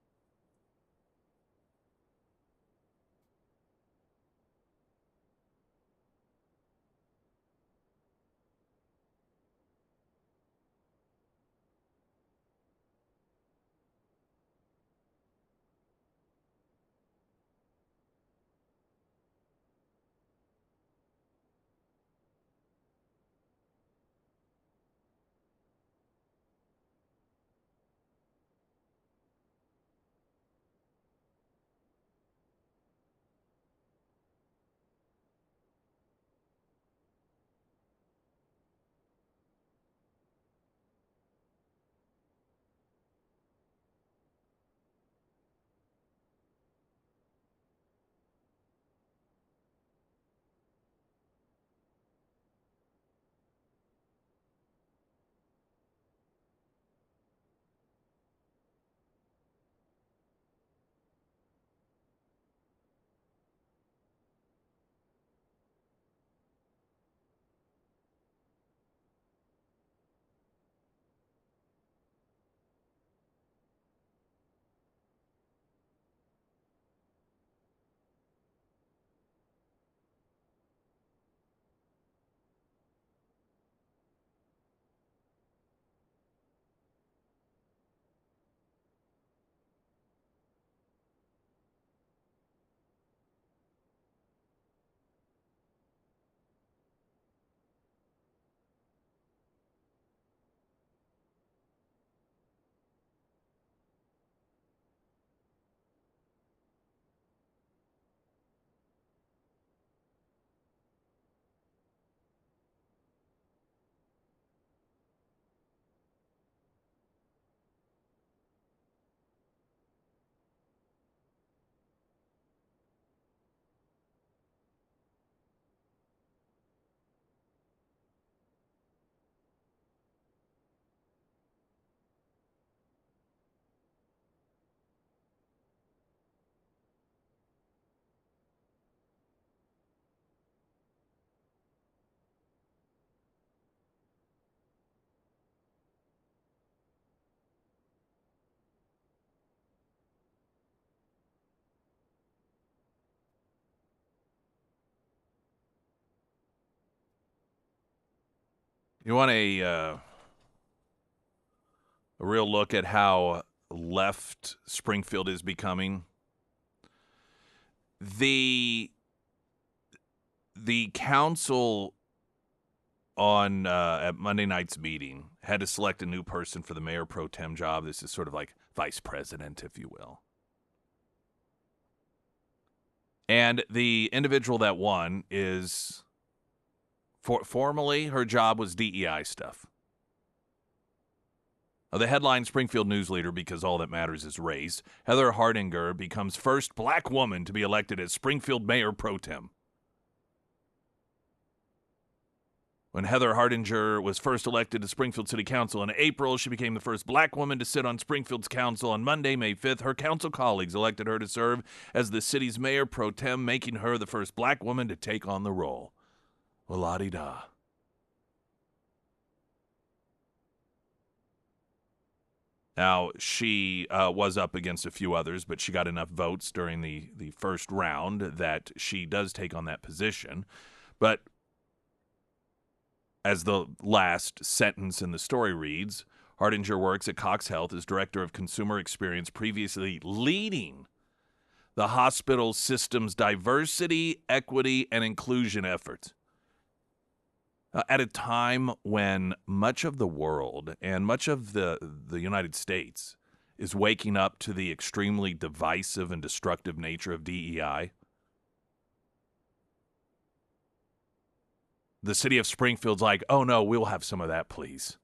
You want a real look at how left Springfield is becoming? The council on at Monday night's meeting had to select a new person for the mayor pro tem job. This is sort of like vice president, if you will. And the individual that won is formally her job was DEI stuff. The headline Springfield News Leader, because all that matters is race. Heather Hardinger becomes first black woman to be elected as Springfield mayor pro tem. When Heather Hardinger was first elected to Springfield City Council in April, she became the first black woman to sit on Springfield's council. On Monday, May 5th, her council colleagues elected her to serve as the city's mayor pro tem, making her the first black woman to take on the role. Well, la-di-da. Now, she was up against a few others, but she got enough votes during the first round that she does take on that position. But as the last sentence in the story reads, Hardinger works at Cox Health as Director of Consumer Experience, previously leading the hospital system's diversity, equity, and inclusion efforts. At a time when much of the world and much of the United States is waking up to the extremely divisive and destructive nature of DEI, the city of Springfield's like, oh no, we'll have some of that, please.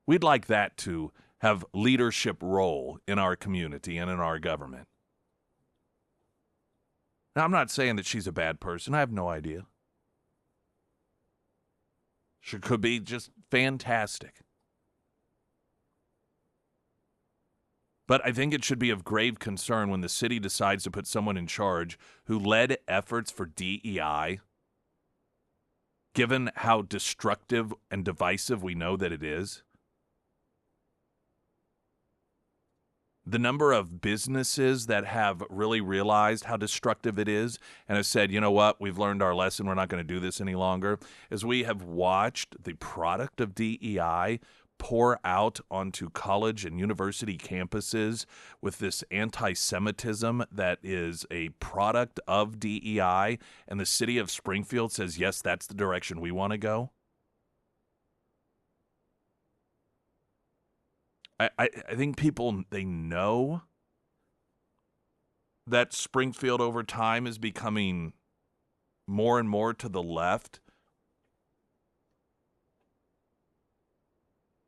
We'd like that to have leadership role in our community and in our government. Now, I'm not saying that she's a bad person. I have no idea. She could be just fantastic. But I think it should be of grave concern when the city decides to put someone in charge who led efforts for DEI, given how destructive and divisive we know that it is. The number of businesses that have really realized how destructive it is and have said, you know what, we've learned our lesson, we're not going to do this any longer, as we have watched the product of DEI pour out onto college and university campuses with this anti-Semitism that is a product of DEI, and the city of Springfield says, yes, that's the direction we want to go. I think people, they know that Springfield over time is becoming more and more to the left.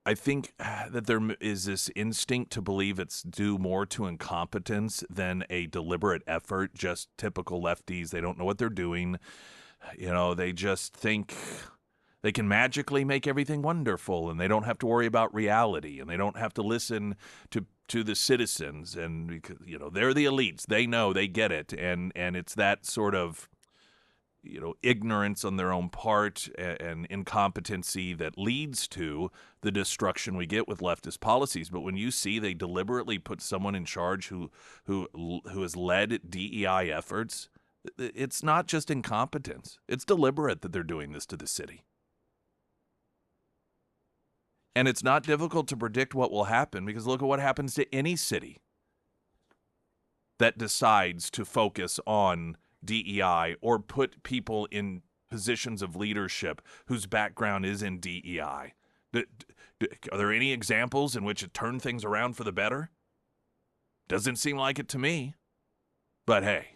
I think that there is this instinct to believe it's due more to incompetence than a deliberate effort. Just typical lefties. They don't know what they're doing. You know, they just think they can magically make everything wonderful, and they don't have to worry about reality, and they don't have to listen to the citizens. And because, you know, they're the elites. They know, they get it, and it's that sort of, you know, ignorance on their own part and incompetency that leads to the destruction we get with leftist policies. But when you see they deliberately put someone in charge who has led DEI efforts, it's not just incompetence. It's deliberate that they're doing this to the city. And it's not difficult to predict what will happen, because look at what happens to any city that decides to focus on DEI or put people in positions of leadership whose background is in DEI. Are there any examples in which it turned things around for the better? Doesn't seem like it to me. But hey,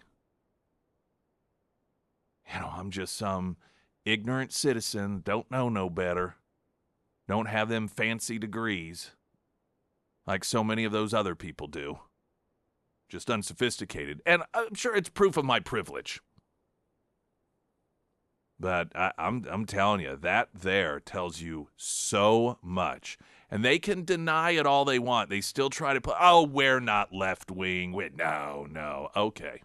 you know, I'm just some ignorant citizen, don't know no better. Don't have them fancy degrees like so many of those other people do. Just unsophisticated. And I'm sure it's proof of my privilege. But I'm telling you, that there tells you so much. And they can deny it all they want. They still try to put, oh, we're not left-wing. No. Okay.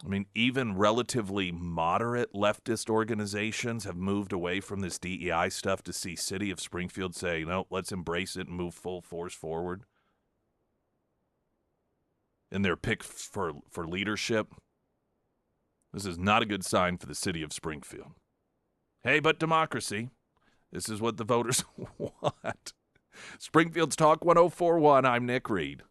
I mean, even relatively moderate leftist organizations have moved away from this DEI stuff to see City of Springfield say, no, let's embrace it and move full force forward in their pick for leadership. This is not a good sign for the City of Springfield. Hey, but democracy. This is what the voters want. Springfield's Talk 1041. I'm Nick Reed.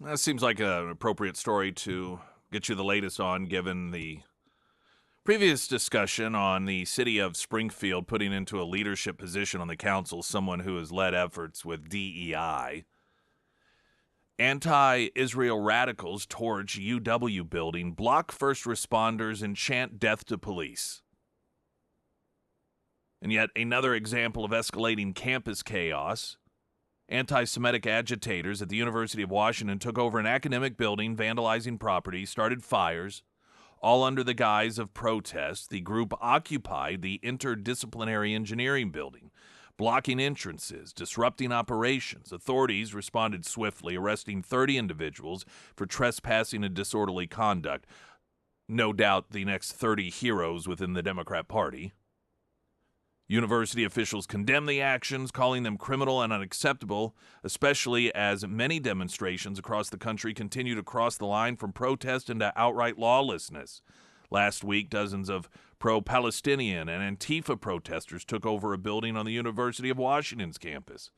That seems like an appropriate story to get you the latest on, given the previous discussion on the city of Springfield putting into a leadership position on the council someone who has led efforts with DEI. Anti-Israel radicals torch UW building, block first responders, and chant death to police. And yet another example of escalating campus chaos. Anti-Semitic agitators at the University of Washington took over an academic building, vandalizing property, started fires, all under the guise of protest. The group occupied the interdisciplinary engineering building, blocking entrances, disrupting operations. Authorities responded swiftly, arresting 30 individuals for trespassing and disorderly conduct. No doubt the next 30 heroes within the Democrat Party. University officials condemned the actions, calling them criminal and unacceptable, especially as many demonstrations across the country continue to cross the line from protest into outright lawlessness. Last week, dozens of pro-Palestinian and Antifa protesters took over a building on the University of Washington's campus.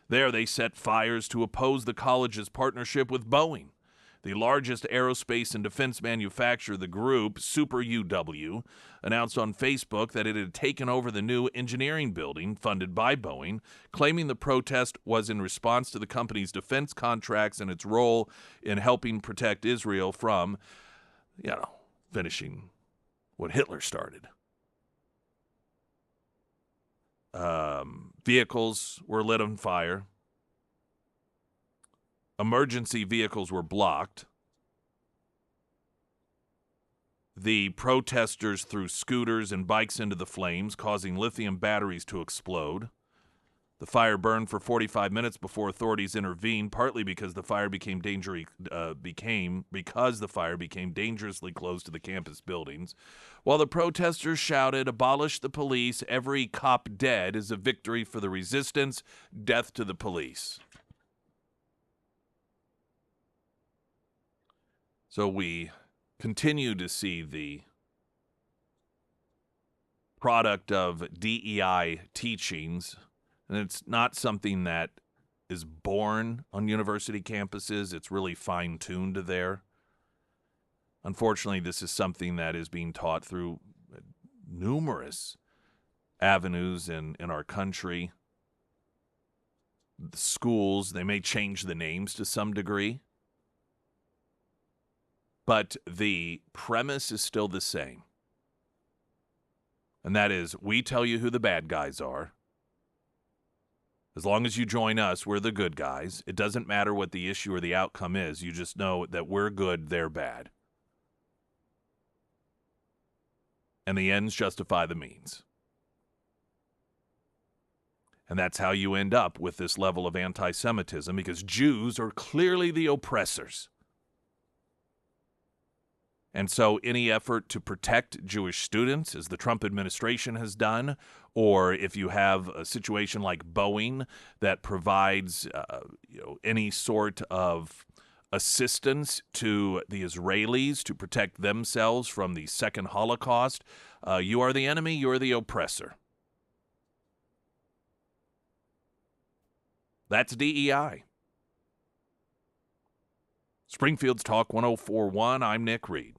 There, they set fires to oppose the college's partnership with Boeing. The largest aerospace and defense manufacturer, the group, Super UW, announced on Facebook that it had taken over the new engineering building funded by Boeing, claiming the protest was in response to the company's defense contracts and its role in helping protect Israel from, finishing what Hitler started. Vehicles were lit on fire. Emergency vehicles were blocked. The protesters threw scooters and bikes into the flames, causing lithium batteries to explode. The fire burned for 45 minutes before authorities intervened, partly because the fire became dangerously close to the campus buildings. While the protesters shouted, "Abolish the police, every cop dead is a victory for the resistance, death to the police." So we continue to see the product of DEI teachings, and it's not something that is born on university campuses. It's really fine-tuned there. Unfortunately, this is something that is being taught through numerous avenues in our country. The schools, they may change the names to some degree, but the premise is still the same. And that is, we tell you who the bad guys are. As long as you join us, we're the good guys. It doesn't matter what the issue or the outcome is. You just know that we're good, they're bad. And the ends justify the means. And that's how you end up with this level of anti-Semitism, because Jews are clearly the oppressors. And so any effort to protect Jewish students, as the Trump administration has done, or if you have a situation like Boeing that provides any sort of assistance to the Israelis to protect themselves from the second Holocaust, you are the enemy, you're the oppressor. That's DEI. Springfield's Talk 104.1, I'm Nick Reed.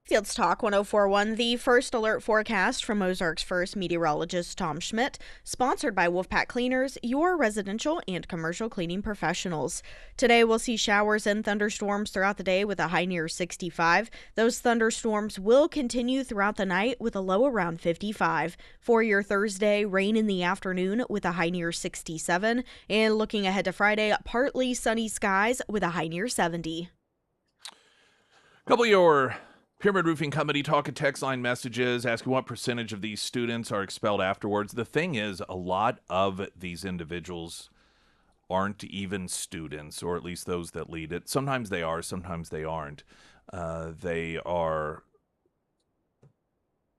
Fields Talk 1041, the first alert forecast from Ozarks First meteorologist Tom Schmidt, sponsored by Wolfpack Cleaners, your residential and commercial cleaning professionals. Today we'll see showers and thunderstorms throughout the day with a high near 65. Those thunderstorms will continue throughout the night with a low around 55. For your Thursday, rain in the afternoon with a high near 67. And looking ahead to Friday, partly sunny skies with a high near 70.
A couple of your Pyramid Roofing Company talk and text line messages asking what percentage of these students are expelled afterwards. The thing is, a lot of these individuals aren't even students, or at least those that lead it. Sometimes they are, sometimes they aren't. They are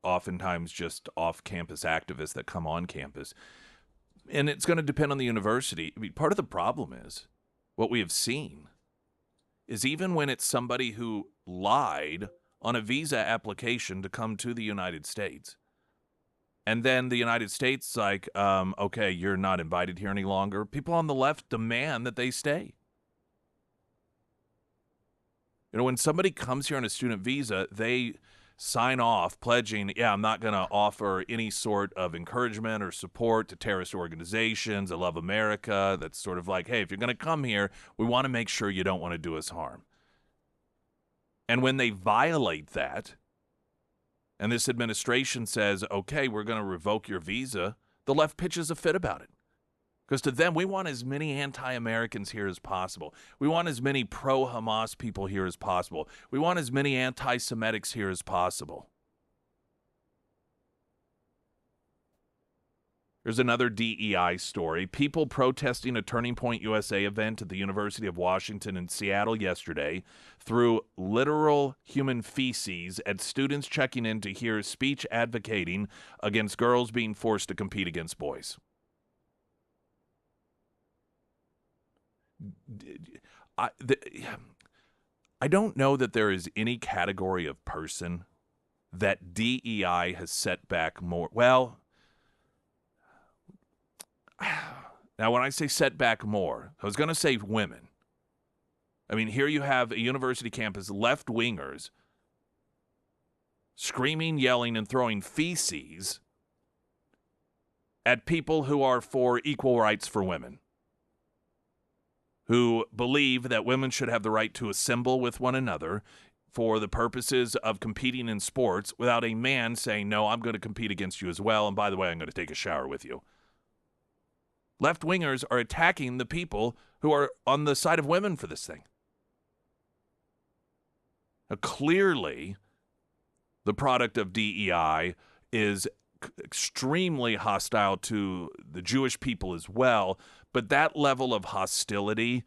oftentimes just off-campus activists that come on campus. And it's going to depend on the university. I mean, part of the problem is what we have seen is even when it's somebody who lied on a visa application to come to the United States, and then the United States like, okay, you're not invited here any longer, people on the left demand that they stay. You know, when somebody comes here on a student visa, they sign off pledging, yeah, I'm not going to offer any sort of encouragement or support to terrorist organizations. I love America. That's sort of like, hey, if you're going to come here, we want to make sure you don't want to do us harm. And when they violate that, and this administration says, okay, we're going to revoke your visa, the left pitches a fit about it. Because to them, we want as many anti-Americans here as possible. We want as many pro-Hamas people here as possible. We want as many anti-Semitics here as possible. There's another DEI story. People protesting a Turning Point USA event at the University of Washington in Seattle yesterday threw literal human feces at students checking in to hear speech advocating against girls being forced to compete against boys. I don't know that there is any category of person that DEI has set back more. Well, now when I say set back more, I was going to say women. I mean, here you have a university campus, left-wingers, screaming, yelling, and throwing feces at people who are for equal rights for women, who believe that women should have the right to assemble with one another for the purposes of competing in sports without a man saying, no, I'm going to compete against you as well, and by the way, I'm going to take a shower with you. Left-wingers are attacking the people who are on the side of women for this thing. Now, clearly, the product of DEI is extremely hostile to the Jewish people as well, but that level of hostility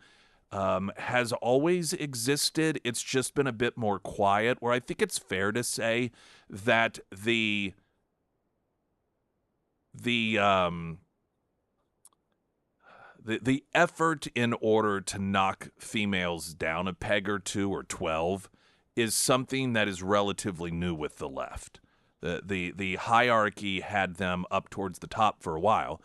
has always existed. It's just been a bit more quiet, where I think it's fair to say that the effort in order to knock females down a peg or 2 or 12 is something that is relatively new with the left. The hierarchy had them up towards the top for a while.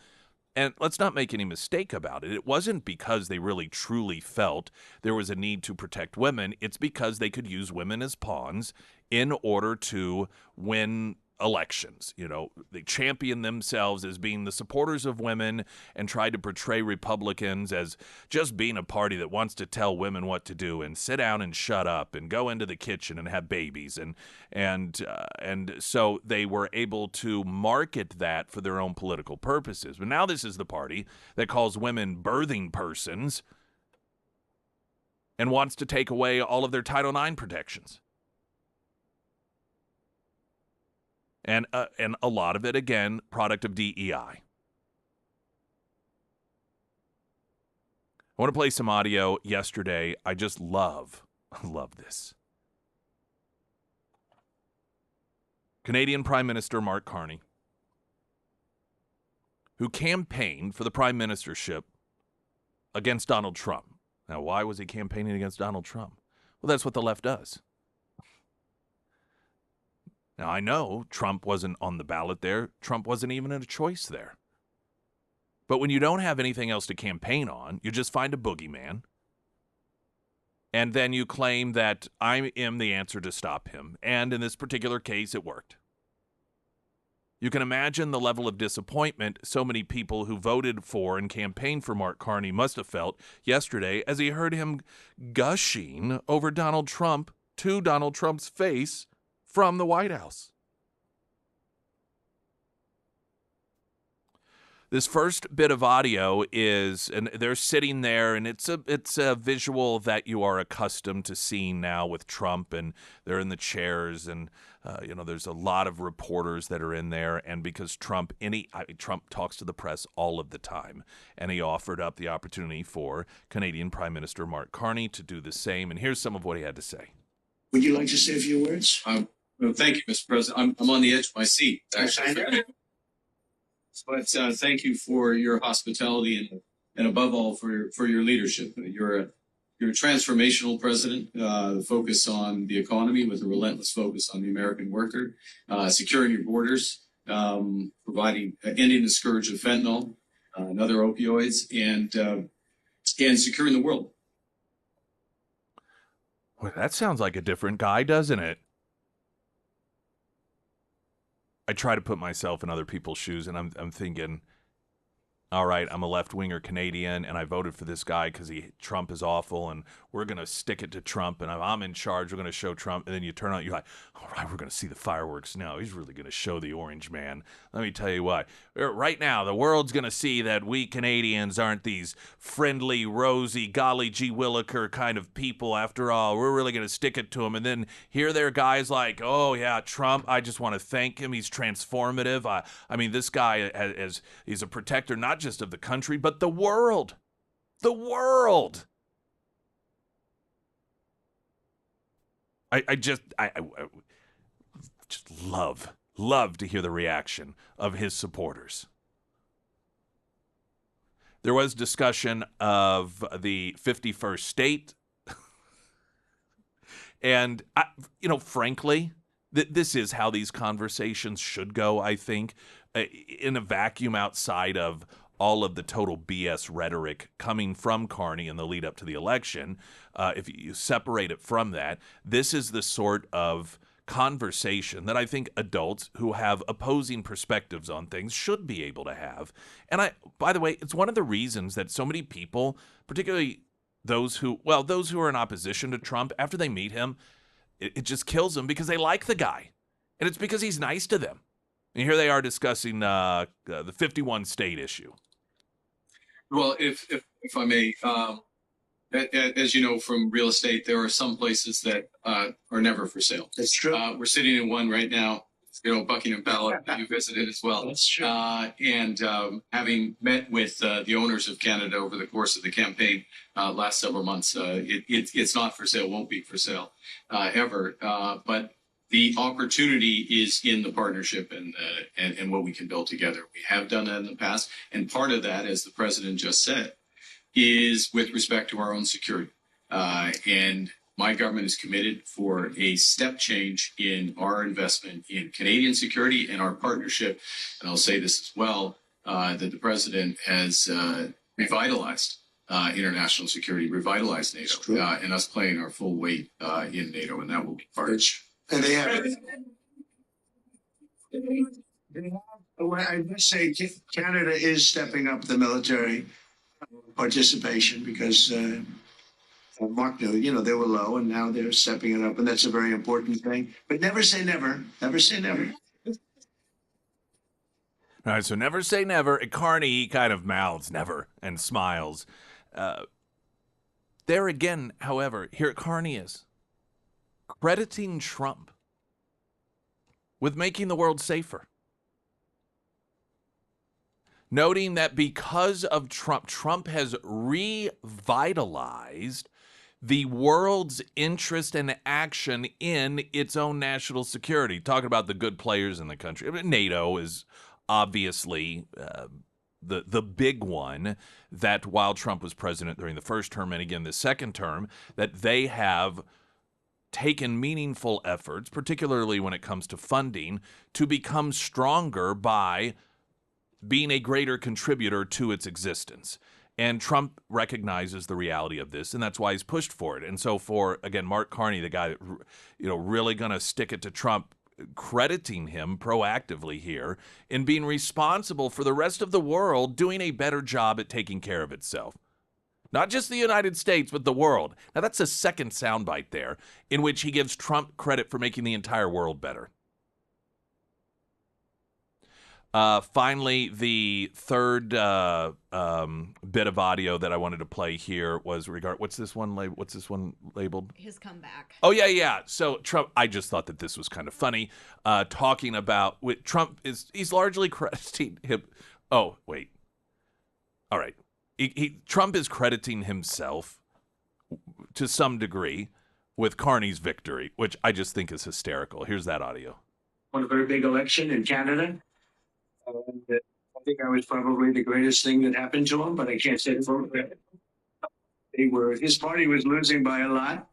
And let's not make any mistake about it. It wasn't because they really truly felt there was a need to protect women. It's because they could use women as pawns in order to win elections. You know, they championed themselves as being the supporters of women and tried to portray Republicans as just being a party that wants to tell women what to do and sit down and shut up and go into the kitchen and have babies. And so they were able to market that for their own political purposes. But now this is the party that calls women birthing persons and wants to take away all of their Title IX protections. And a lot of it, again, product of DEI. I want to play some audio yesterday. I just love this. Canadian Prime Minister Mark Carney, who campaigned for the prime ministership against Donald Trump. Now, why was he campaigning against Donald Trump? Well, that's what the left does. Now, I know Trump wasn't on the ballot there. Trump wasn't even a choice there. But when you don't have anything else to campaign on, you just find a boogeyman And then you claim that I am the answer to stop him. And in this particular case, it worked. You can imagine the level of disappointment so many people who voted for and campaigned for Mark Carney must have felt yesterday as he heard him gushing over Donald Trump to Donald Trump's face from the White House. This first bit of audio is, and they're sitting there, and it's a visual that you are accustomed to seeing now with Trump, and they're in the chairs, and there's a lot of reporters that are in there, and because Trump talks to the press all of the time, and he offered up the opportunity for Canadian Prime Minister Mark Carney to do the same, and here's some of what he had to say.
Would you like to say a few words?
Well, thank you, Mr. President. I'm on the edge of my seat, actually. But thank you for your hospitality and above all for your leadership. You're a transformational president, focus on the economy with a relentless focus on the American worker, securing your borders, ending the scourge of fentanyl and other opioids, and securing the world.
Well, that sounds like a different guy, doesn't it? I try to put myself in other people's shoes, and I'm thinking, all right, I'm a left-winger Canadian, and I voted for this guy because Trump is awful, and we're going to stick it to Trump, and I'm in charge, we're going to show Trump, and then you turn out, you're like, all right, we're going to see the fireworks now. He's really going to show the orange man. Let me tell you what, right now, the world's going to see that we Canadians aren't these friendly, rosy, golly gee williker kind of people after all. We're really going to stick it to him, and then here there are guys like, oh, yeah, Trump, I just want to thank him. He's transformative. I mean, this guy, he's a protector, not just of the country, but the world. The world. I just love to hear the reaction of his supporters. There was discussion of the 51st state. And, frankly, this is how these conversations should go, I think, in a vacuum outside of all of the total BS rhetoric coming from Carney in the lead up to the election. If you separate it from that, this is the sort of conversation that I think adults who have opposing perspectives on things should be able to have. And by the way, it's one of the reasons that so many people, particularly those who are in opposition to Trump, after they meet him, it just kills them because they like the guy. And it's because he's nice to them. And here they are discussing the 51 state issue.
Well, if I may, as you know from real estate, there are some places that are never for sale.
That's true.
We're sitting in one right now. Buckingham Palace, you visited as well.
That's true.
And having met with the owners of Canada over the course of the campaign last several months, it's not for sale, won't be for sale ever. But the opportunity is in the partnership and what we can build together. We have done that in the past. And part of that, as the president just said, is with respect to our own security. And my government is committed for a step change in our investment in Canadian security and our partnership. And I'll say this as well, that the president has revitalized international security, revitalized NATO, and us playing our full weight in NATO, and that will be part of it.
And they have. I must say, Canada is stepping up the military participation because Mark knew, they were low, and now they're stepping it up, and that's a very important thing. But never say never. Never say never.
All right, so never say never. And Carney, he kind of mouths never and smiles. There again, however, here Carney is crediting Trump with making the world safer. Noting that because of Trump has revitalized the world's interest and action in its own national security. Talking about the good players in the country. NATO is obviously the big one that while Trump was president during the first term and again the second term, that they have taken meaningful efforts, particularly when it comes to funding, to become stronger by being a greater contributor to its existence. And Trump recognizes the reality of this, and that's why he's pushed for it. And so for, again, Mark Carney, the guy that, really going to stick it to Trump, crediting him proactively here in being responsible for the rest of the world doing a better job at taking care of itself. Not just the United States, but the world. Now, that's a second soundbite there in which he gives Trump credit for making the entire world better. Finally, the third bit of audio that I wanted to play here was what's this one labeled?
His comeback.
Oh, yeah. So Trump, I just thought that this was kind of funny, talking about Trump he's largely crediting him. Oh, wait. All right. Trump is crediting himself to some degree with Carney's victory, which I just think is hysterical. Here's that audio.
Won a very big election in Canada. And I think I was probably the greatest thing that happened to him, but I can't say it for his party was losing by a lot,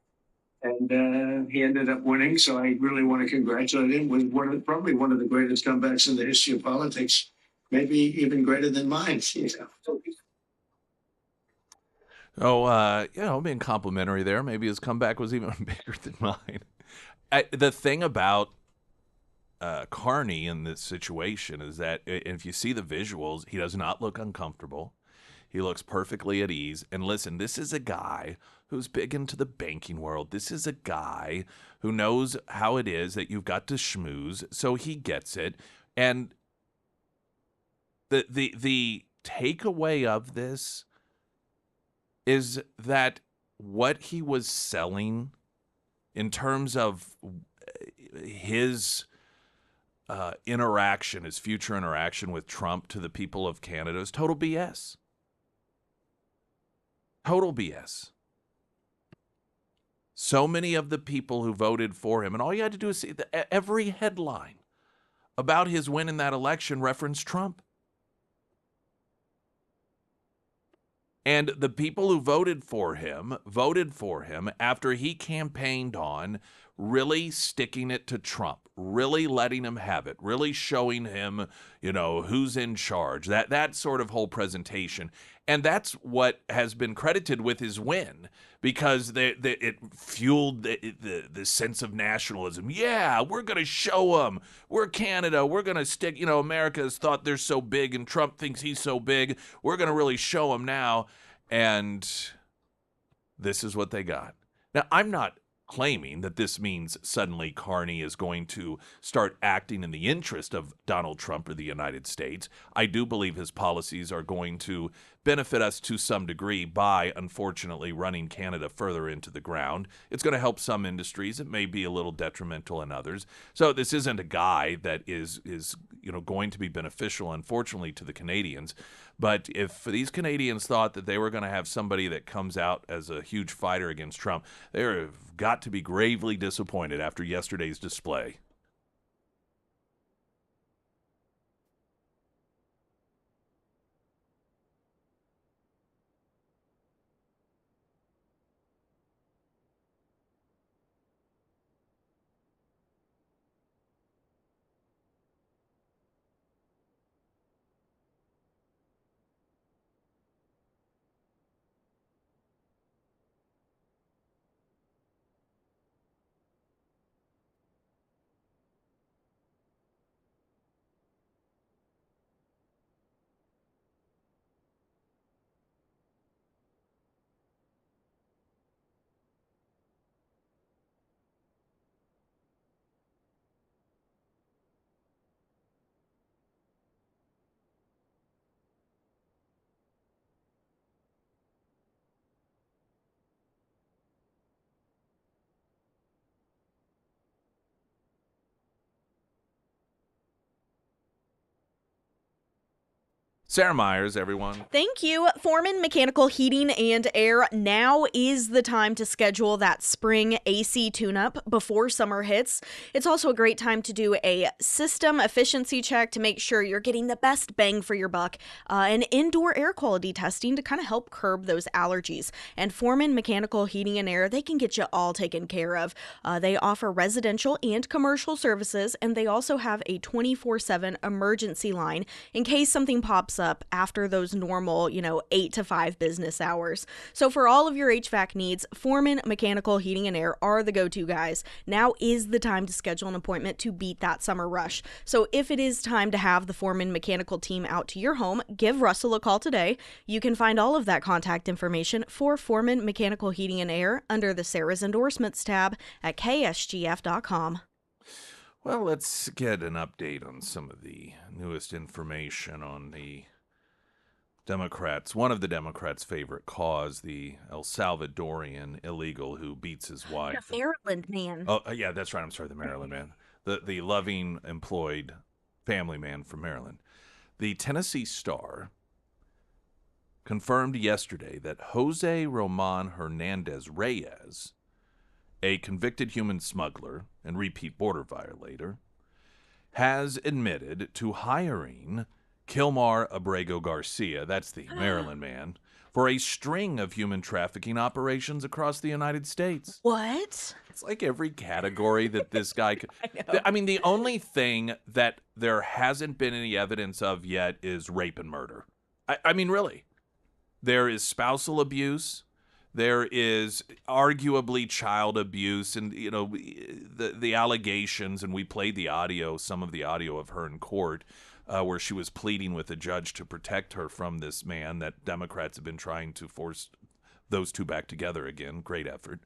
and he ended up winning. So I really want to congratulate him. It was probably one of the greatest comebacks in the history of politics, maybe even greater than mine.
Being complimentary there. Maybe his comeback was even bigger than mine. The thing about Carney in this situation is that if you see the visuals, he does not look uncomfortable. He looks perfectly at ease. And listen, this is a guy who's big into the banking world. This is a guy who knows how it is that you've got to schmooze, so he gets it. And the takeaway of this is that what he was selling in terms of his his future interaction with Trump to the people of Canada is total BS. Total BS. So many of the people who voted for him, and all you had to do is see every headline about his win in that election referenced Trump. And the people who voted for him after he campaigned on really sticking it to Trump, really letting him have it, really showing him, who's in charge, that sort of whole presentation. And that's what has been credited with his win, because it fueled the sense of nationalism. Yeah, we're going to show them. We're Canada. We're going to stick, America has thought they're so big and Trump thinks he's so big. We're going to really show them now. And this is what they got. Now, I'm not claiming that this means suddenly Carney is going to start acting in the interest of Donald Trump or the United States. I do believe his policies are going to benefit us to some degree by, unfortunately, running Canada further into the ground. It's going to help some industries. It may be a little detrimental in others. So this isn't a guy that is going to be beneficial, unfortunately, to the Canadians. But if these Canadians thought that they were going to have somebody that comes out as a huge fighter against Trump, they've got to be gravely disappointed after yesterday's display. Sarah Myers, everyone.
Thank you. Foreman Mechanical Heating and Air. Now is the time to schedule that spring AC tune-up before summer hits. It's also a great time to do a system efficiency check to make sure you're getting the best bang for your buck, and indoor air quality testing to kind of help curb those allergies. And Foreman Mechanical Heating and Air, they can get you all taken care of. They offer residential and commercial services, and they also have a 24/7 emergency line in case something pops up up after those normal, 8 to 5 business hours. So for all of your HVAC needs, Foreman Mechanical Heating and Air are the go-to guys. Now is the time to schedule an appointment to beat that summer rush. So if it is time to have the Foreman Mechanical team out to your home, give Russell a call today. You can find all of that contact information for Foreman Mechanical Heating and Air under the Sarah's Endorsements tab at ksgf.com.
Well, let's get an update on some of the newest information on the Democrats, one of the Democrats' favorite cause, the El Salvadorian illegal who beats his wife.
The Maryland man.
Oh, yeah, that's right. I'm sorry, the Maryland man. The loving, employed family man from Maryland. The Tennessee Star confirmed yesterday that Jose Roman Hernandez Reyes, a convicted human smuggler and repeat border violator, has admitted to hiring Kilmar Abrego Garcia, that's the Maryland man, for a string of human trafficking operations across the United States.
What?
It's like every category that this guy could. I mean, the only thing that there hasn't been any evidence of yet is rape and murder. I mean, really. There is spousal abuse. There is arguably child abuse, and the allegations. And we played the audio, some of the audio of her in court, where she was pleading with a judge to protect her from this man that Democrats have been trying to force those two back together again. Great effort.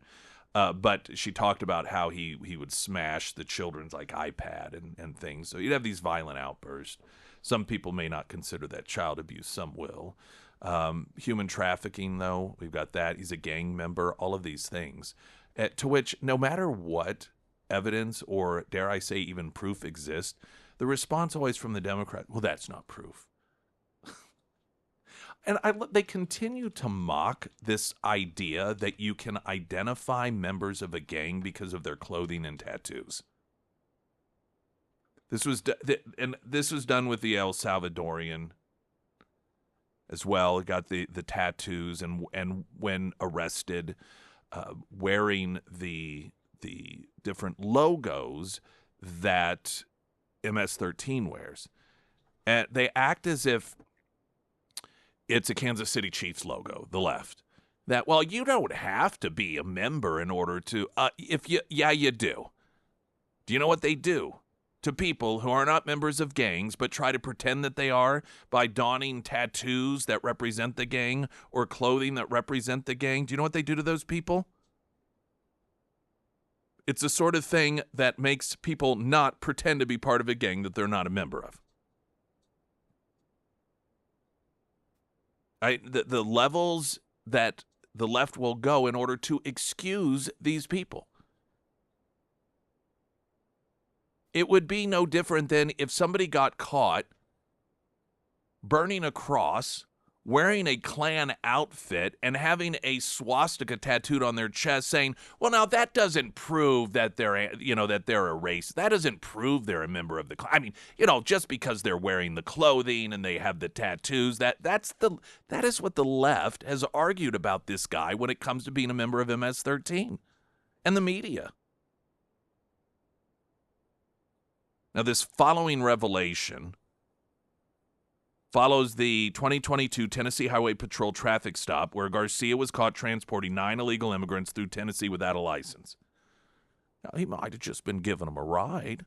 But she talked about how he would smash the children's iPad and things. So you'd have these violent outbursts. Some people may not consider that child abuse. Some will. Human trafficking, though, we've got that. He's a gang member, all of these things. To which, no matter what evidence or, dare I say, even proof exists, the response always from the Democrat, well, that's not proof. And they continue to mock this idea that you can identify members of a gang because of their clothing and tattoos. This was done with the El Salvadorian as well. It got the tattoos and when arrested, wearing the different logos that MS-13 wears. And they act as if it's a Kansas City Chiefs logo, the left. That, well, you don't have to be a member in order to, you do. Do you know what they do to people who are not members of gangs but try to pretend that they are by donning tattoos that represent the gang or clothing that represent the gang? Do you know what they do to those people? It's the sort of thing that makes people not pretend to be part of a gang that they're not a member of. The levels that the left will go in order to excuse these people. It would be no different than if somebody got caught burning a cross, wearing a Klan outfit, and having a swastika tattooed on their chest saying, well, now that doesn't prove that they're a race. That doesn't prove they're a member of the Klan. I mean, just because they're wearing the clothing and they have the tattoos, that is what the left has argued about this guy when it comes to being a member of MS-13 and the media. Now, this following revelation follows the 2022 Tennessee Highway Patrol traffic stop where Garcia was caught transporting 9 illegal immigrants through Tennessee without a license. Now, he might have just been giving them a ride.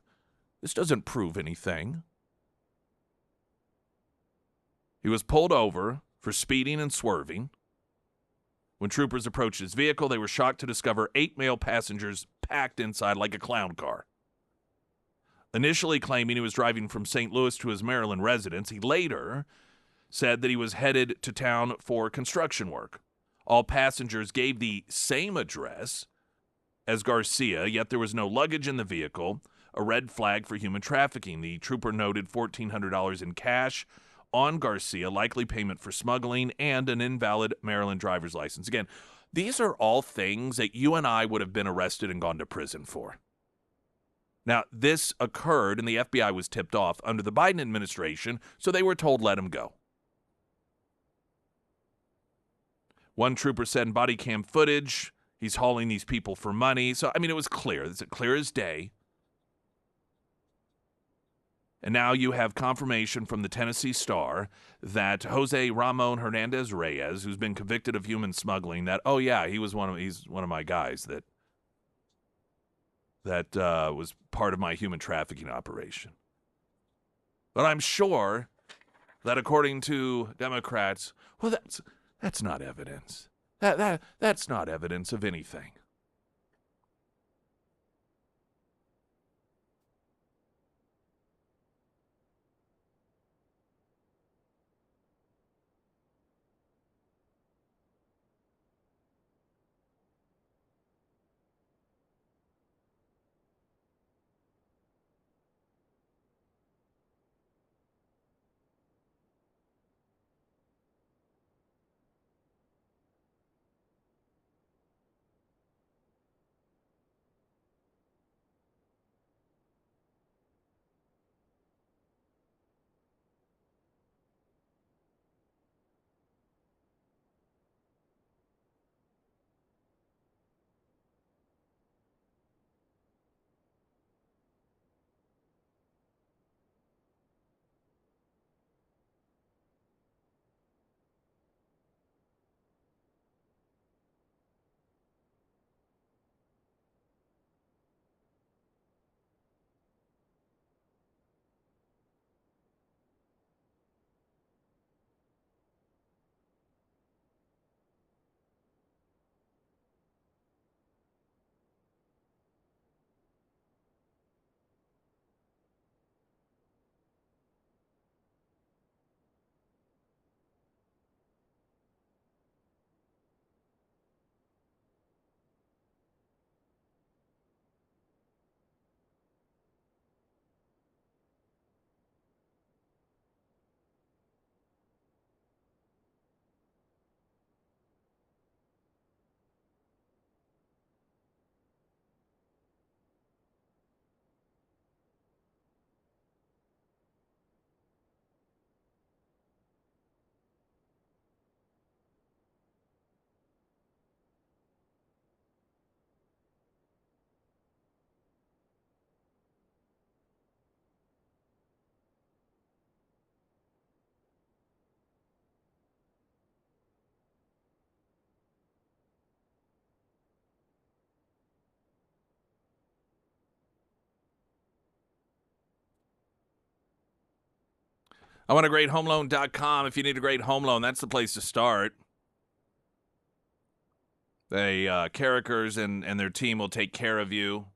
This doesn't prove anything. He was pulled over for speeding and swerving. When troopers approached his vehicle, they were shocked to discover 8 male passengers packed inside like a clown car. Initially claiming he was driving from St. Louis to his Maryland residence, he later said that he was headed to town for construction work. All passengers gave the same address as Garcia, yet there was no luggage in the vehicle, a red flag for human trafficking. The trooper noted $1,400 in cash on Garcia, likely payment for smuggling, and an invalid Maryland driver's license. Again, these are all things that you and I would have been arrested and gone to prison for. Now, this occurred, and the FBI was tipped off under the Biden administration, so they were told, let him go. One trooper said in body cam footage, he's hauling these people for money. So, I mean, it was clear. It's clear as day. And now you have confirmation from the Tennessee Star that Jose Ramon Hernandez Reyes, who's been convicted of human smuggling, that, oh yeah, he's one of my guys that was part of my human trafficking operation. But I'm sure that according to Democrats, well, that's not evidence. That's not evidence of anything. I want a great homeloan.com. If you need a great home loan, that's the place to start. They, Carrickers and their team will take care of you.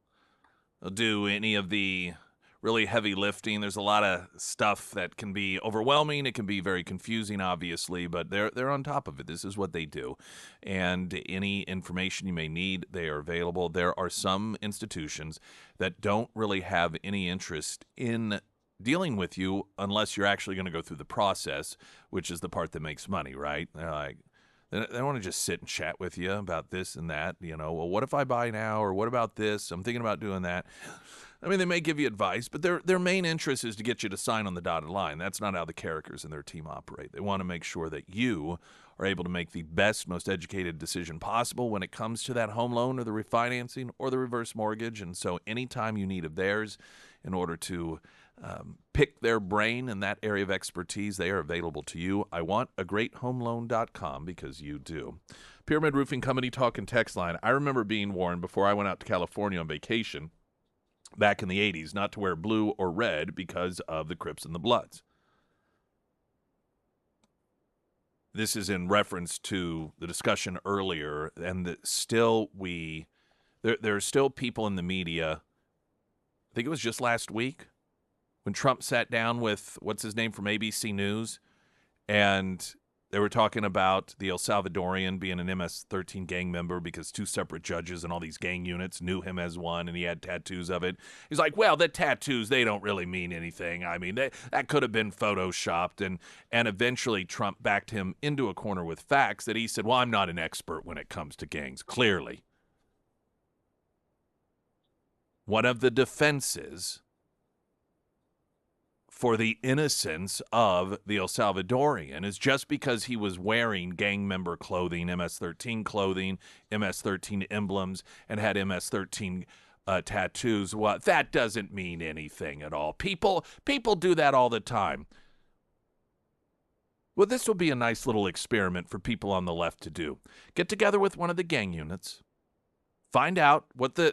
They'll do any of the really heavy lifting. There's a lot of stuff that can be overwhelming. It can be very confusing, obviously, but they're on top of it. This is what they do. And any information you may need, they are available. There are some institutions that don't really have any interest in dealing with you unless you're actually going to go through the process, which is the part that makes money, right? They're like, they don't want to just sit and chat with you about this and that. Well, what if I buy now? Or what about this? I'm thinking about doing that. I mean, they may give you advice, but their main interest is to get you to sign on the dotted line. That's not how the Carrickers and their team operate. They want to make sure that you are able to make the best, most educated decision possible when it comes to that home loan or the refinancing or the reverse mortgage. And so anytime you need of theirs in order to pick their brain in that area of expertise, they are available to you. I want a great homeloan.com because you do. Pyramid Roofing Company talk and text line. I remember being warned before I went out to California on vacation back in the 80s not to wear blue or red because of the Crips and the Bloods. This is in reference to the discussion earlier, and that still there are still people in the media. I think it was just last week when Trump sat down with, what's his name from ABC News, and they were talking about the El Salvadorian being an MS-13 gang member because two separate judges and all these gang units knew him as one, and he had tattoos of it. He's like, well, the tattoos, they don't really mean anything. I mean, that could have been photoshopped, and eventually Trump backed him into a corner with facts that he said, well, I'm not an expert when it comes to gangs, clearly. One of the defenses for the innocence of the El Salvadorian is just because he was wearing gang member clothing, MS-13 clothing, MS-13 emblems, and had MS-13 tattoos. Well, that doesn't mean anything at all. People do that all the time. Well, this will be a nice little experiment for people on the left to do. Get together with one of the gang units. Find out what the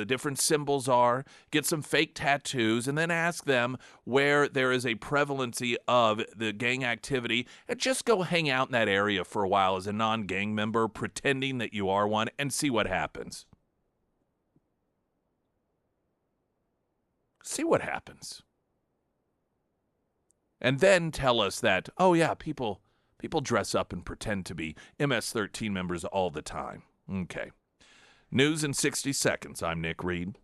different symbols are, get some fake tattoos, and then ask them where there is a prevalency of the gang activity, and just go hang out in that area for a while as a non-gang member, pretending that you are one, and see what happens. See what happens. And then tell us that, oh yeah, people dress up and pretend to be MS-13 members all the time. Okay. News in 60 seconds. I'm Nick Reed.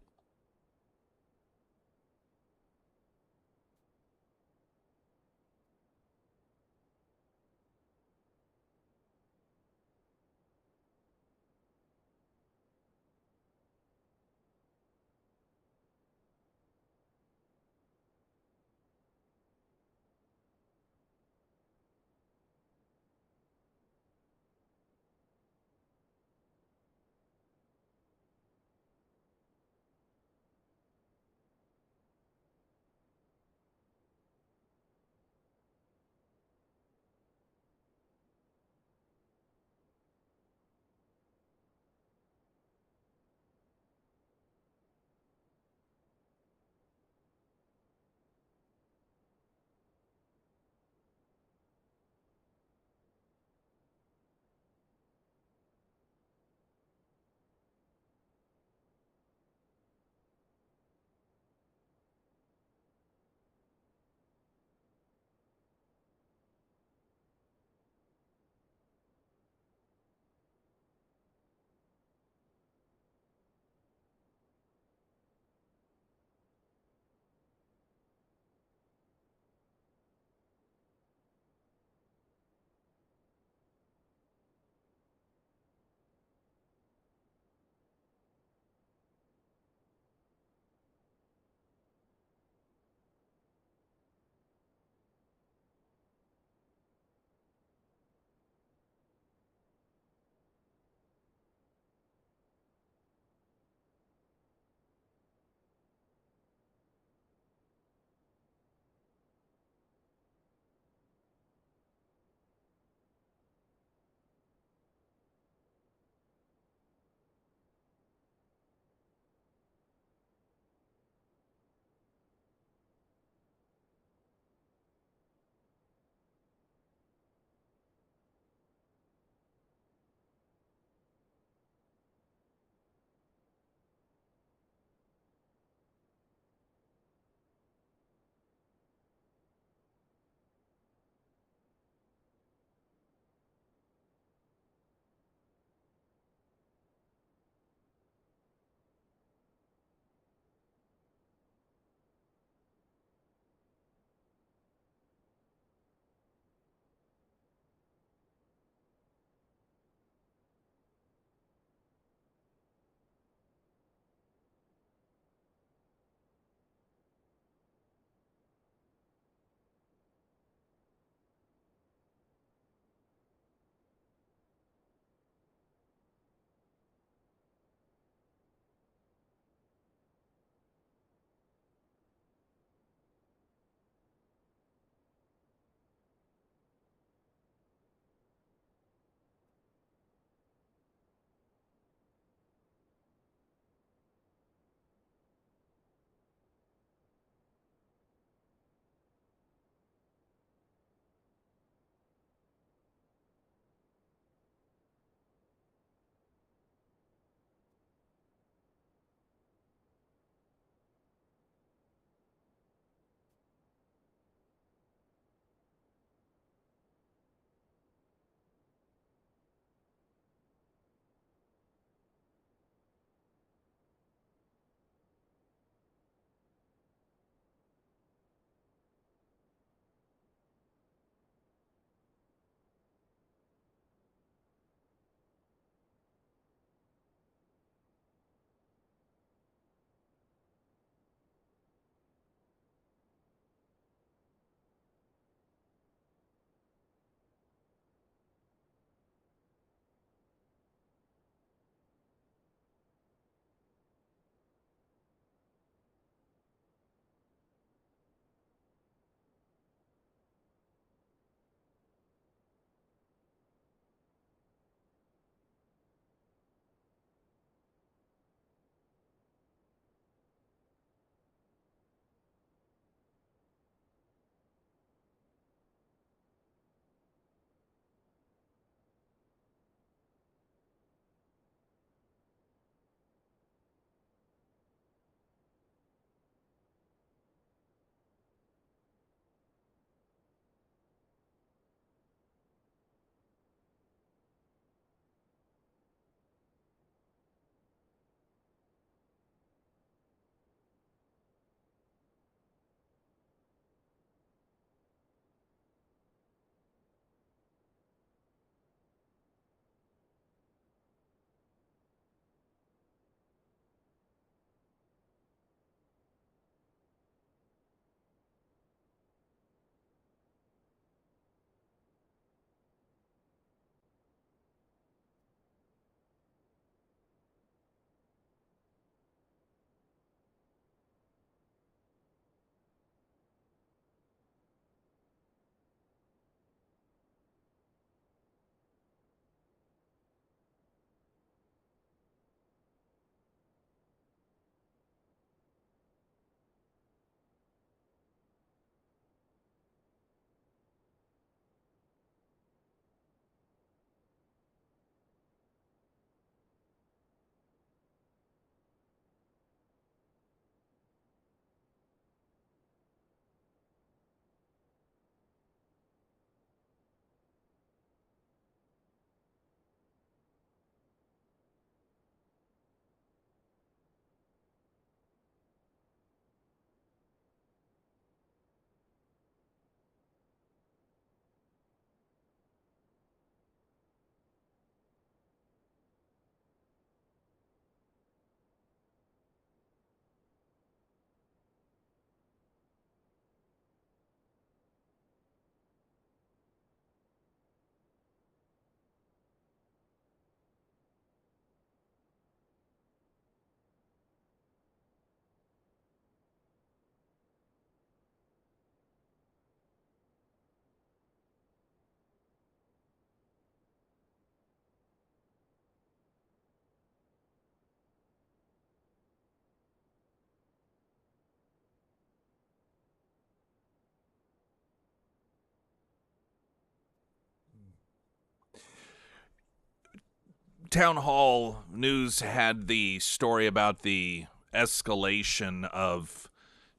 Town Hall News had the story about the escalation of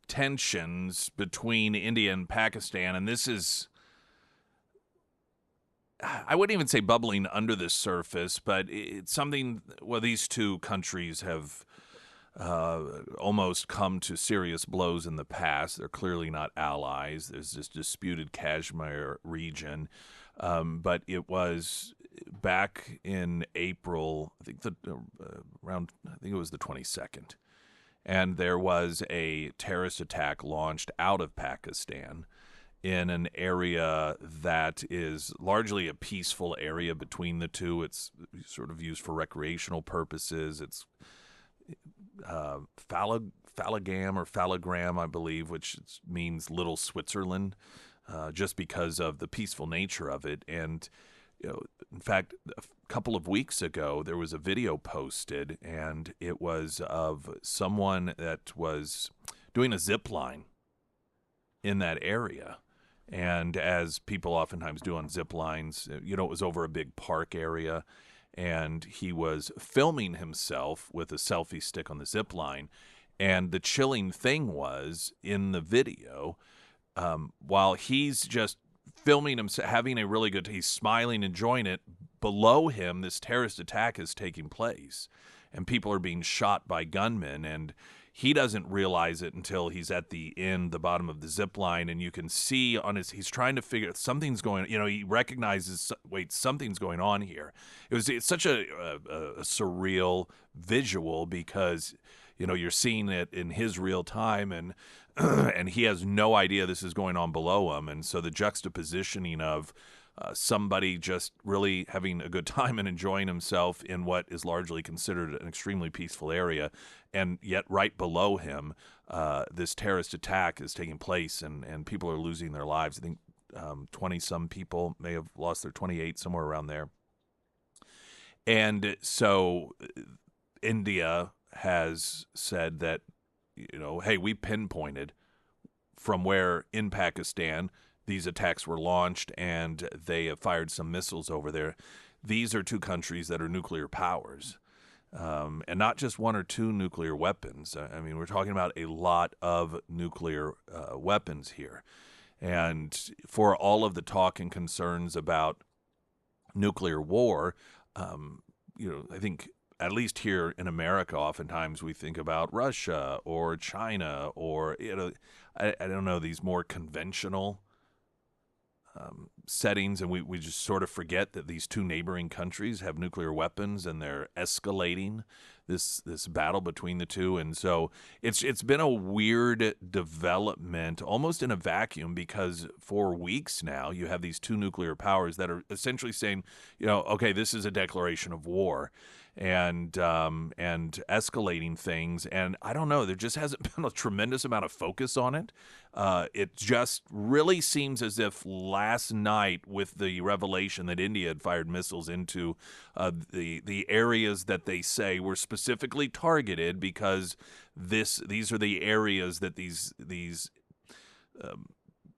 tensions between India and Pakistan, and this is, I wouldn't even say bubbling under the surface, but it's something, well, these two countries have almost come to serious blows in the past. They're clearly not allies. There's this disputed Kashmir region, but it was back in April, I think I think it was the 22nd, and there was a terrorist attack launched out of Pakistan in an area that is largely a peaceful area between the two. It's sort of used for recreational purposes. It's Phalagram, I believe, which means Little Switzerland, just because of the peaceful nature of it. And in fact, a couple of weeks ago, there was a video posted, and it was of someone that was doing a zip line in that area. And as people oftentimes do on zip lines, it was over a big park area, and he was filming himself with a selfie stick on the zip line. And the chilling thing was, in the video, while he's just filming himself, having a really good, he's smiling, enjoying it, below him, this terrorist attack is taking place, and people are being shot by gunmen, and he doesn't realize it until he's at the bottom of the zip line, and you can see he's trying to figure something's going. He recognizes, wait, something's going on here. It's such a surreal visual because you're seeing it in his real time, and and he has no idea this is going on below him, and so the juxtapositioning of somebody just really having a good time and enjoying himself in what is largely considered an extremely peaceful area, and yet right below him, this terrorist attack is taking place, and people are losing their lives. I think 20-some people may have lost their 28, somewhere around there. And so India has said that, hey, we pinpointed from where in Pakistan these attacks were launched, and they have fired some missiles over there. These are two countries that are nuclear powers, and not just one or two nuclear weapons. I mean, we're talking about a lot of nuclear weapons here. And for all of the talk and concerns about nuclear war, I think at least here in America, oftentimes we think about Russia or China or, I don't know, these more conventional settings, and we just sort of forget that these two neighboring countries have nuclear weapons, and they're escalating this battle between the two. And so it's been a weird development, almost in a vacuum, because for weeks now you have these two nuclear powers that are essentially saying, okay, this is a declaration of war, and escalating things. And I don't know, there just hasn't been a tremendous amount of focus on it. It just really seems as if last night, with the revelation that India had fired missiles into the areas that they say were specifically targeted, because these are the areas that these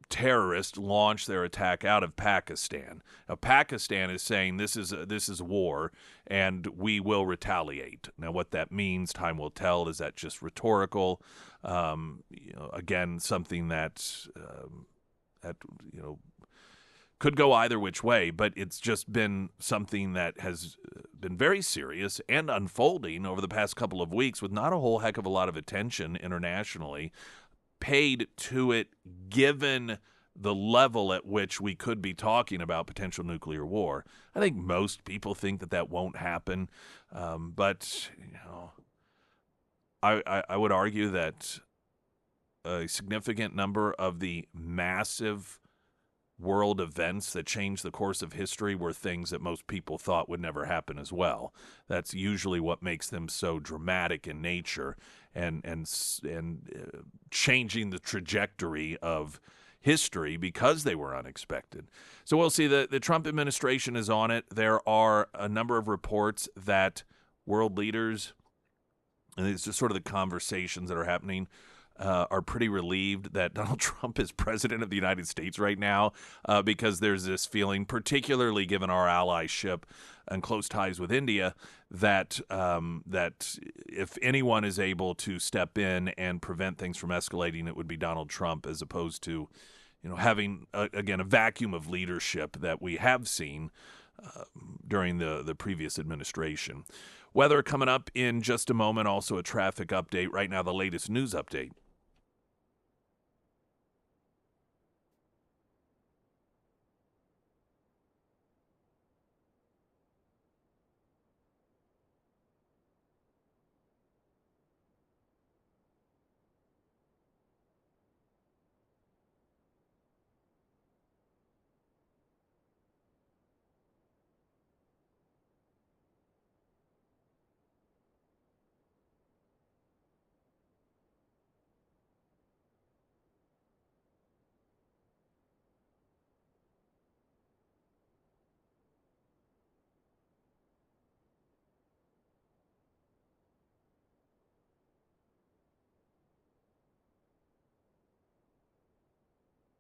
terrorists launched their attack out of Pakistan. Now, Pakistan is saying this is war, and we will retaliate. Now, what that means, time will tell. Is that just rhetorical? Again, something that could go either which way, but it's just been something that has been very serious and unfolding over the past couple of weeks, with not a whole heck of a lot of attention internationally paid to it, given the level at which we could be talking about potential nuclear war. I think most people think that won't happen, but I would argue that a significant number of the massive world events that changed the course of history were things that most people thought would never happen as well. That's usually what makes them so dramatic in nature and changing the trajectory of history, because they were unexpected. So we'll see. The Trump administration is on it. There are a number of reports that world leaders, and it's just sort of the conversations that are happening, are pretty relieved that Donald Trump is president of the United States right now, because there's this feeling, particularly given our allyship and close ties with India, that that if anyone is able to step in and prevent things from escalating, it would be Donald Trump, as opposed to, having again a vacuum of leadership that we have seen during the previous administration. Weather coming up in just a moment. Also a traffic update. Right now, the latest news update.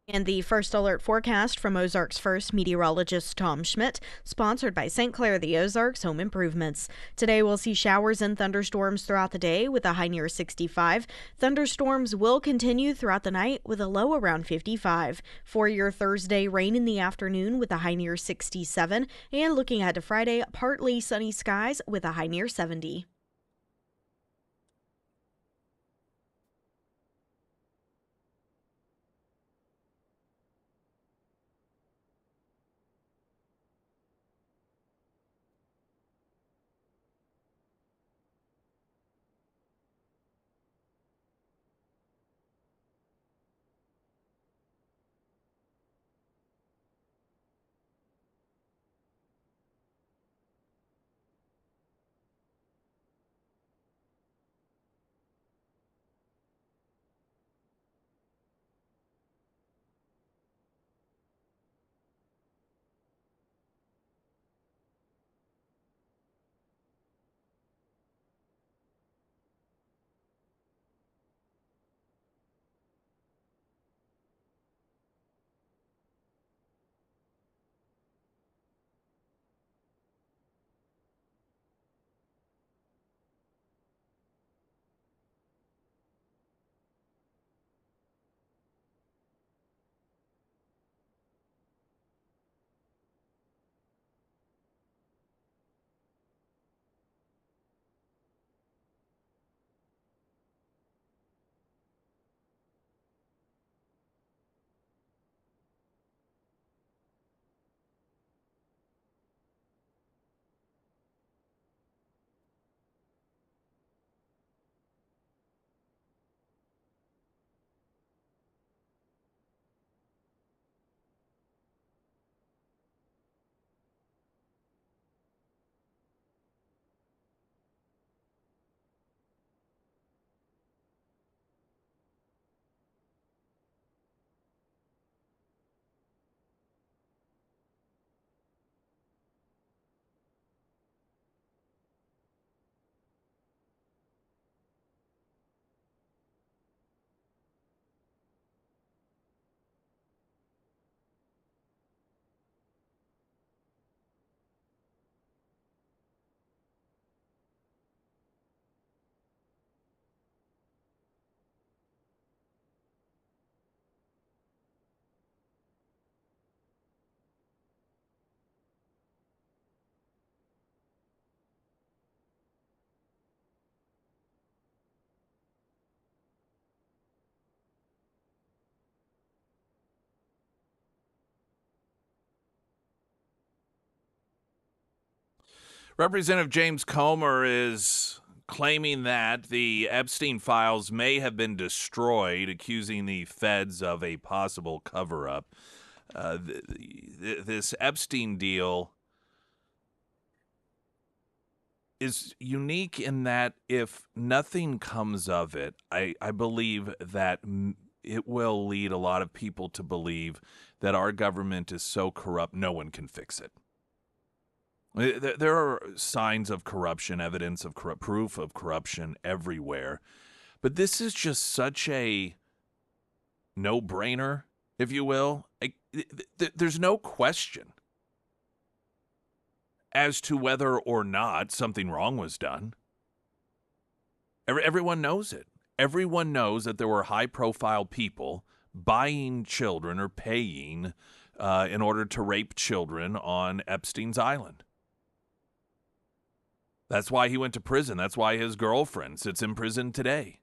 And the first alert forecast from Ozarks First meteorologist Tom Schmidt, sponsored by St. Clair the Ozarks Home Improvements. Today we'll see showers and thunderstorms throughout the day with a high near 65. Thunderstorms will continue throughout the night with a low around 55. For your Thursday, rain in the afternoon with a high near 67. And looking ahead to Friday, partly sunny skies with a high near 70.
Representative James Comer is claiming that the Epstein files may have been destroyed, accusing the feds of a possible cover up. This Epstein deal is unique in that if nothing comes of it, I believe that it will lead a lot of people to believe that our government is so corrupt no one can fix it. There are signs of corruption, evidence of proof of corruption everywhere. But this is just such a no-brainer, if you will. There's no question as to whether or not something wrong was done. Everyone knows it. Everyone knows that there were high-profile people buying children or paying in order to rape children on Epstein's Island. That's why he went to prison. That's why his girlfriend sits in prison today.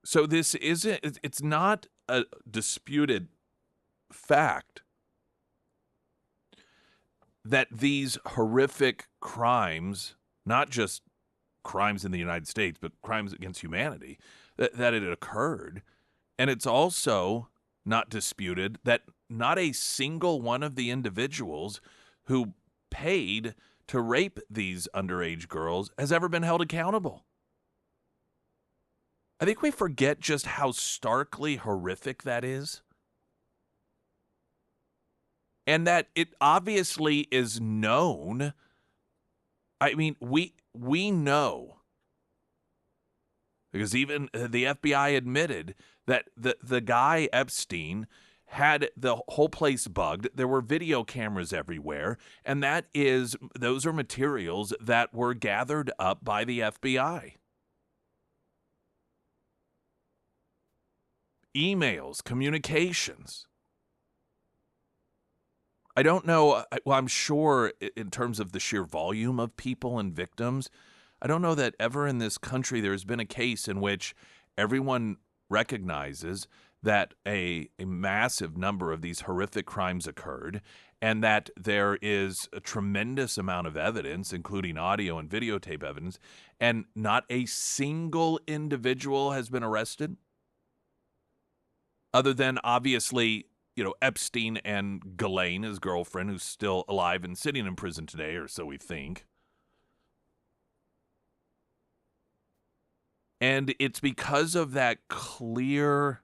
So this isn't, it's not a disputed fact that these horrific crimes, not just crimes in the United States, but crimes against humanity, that it occurred. And it's also not disputed that not a single one of the individuals who paid to rape these underage girls has ever been held accountable. I think we forget just how starkly horrific that is. And that it obviously is known. I mean, we know, because even the FBI admitted that the guy Epstein had the whole place bugged. There were video cameras everywhere, and those are materials that were gathered up by the FBI. Emails, communications. I don't know. Well, I'm sure in terms of the sheer volume of people and victims, I don't know that ever in this country there's been a case in which everyone recognizes that a massive number of these horrific crimes occurred and that there is a tremendous amount of evidence, including audio and videotape evidence, and not a single individual has been arrested, other than obviously, Epstein and Ghislaine, his girlfriend, who's still alive and sitting in prison today, or so we think. And it's because of that clear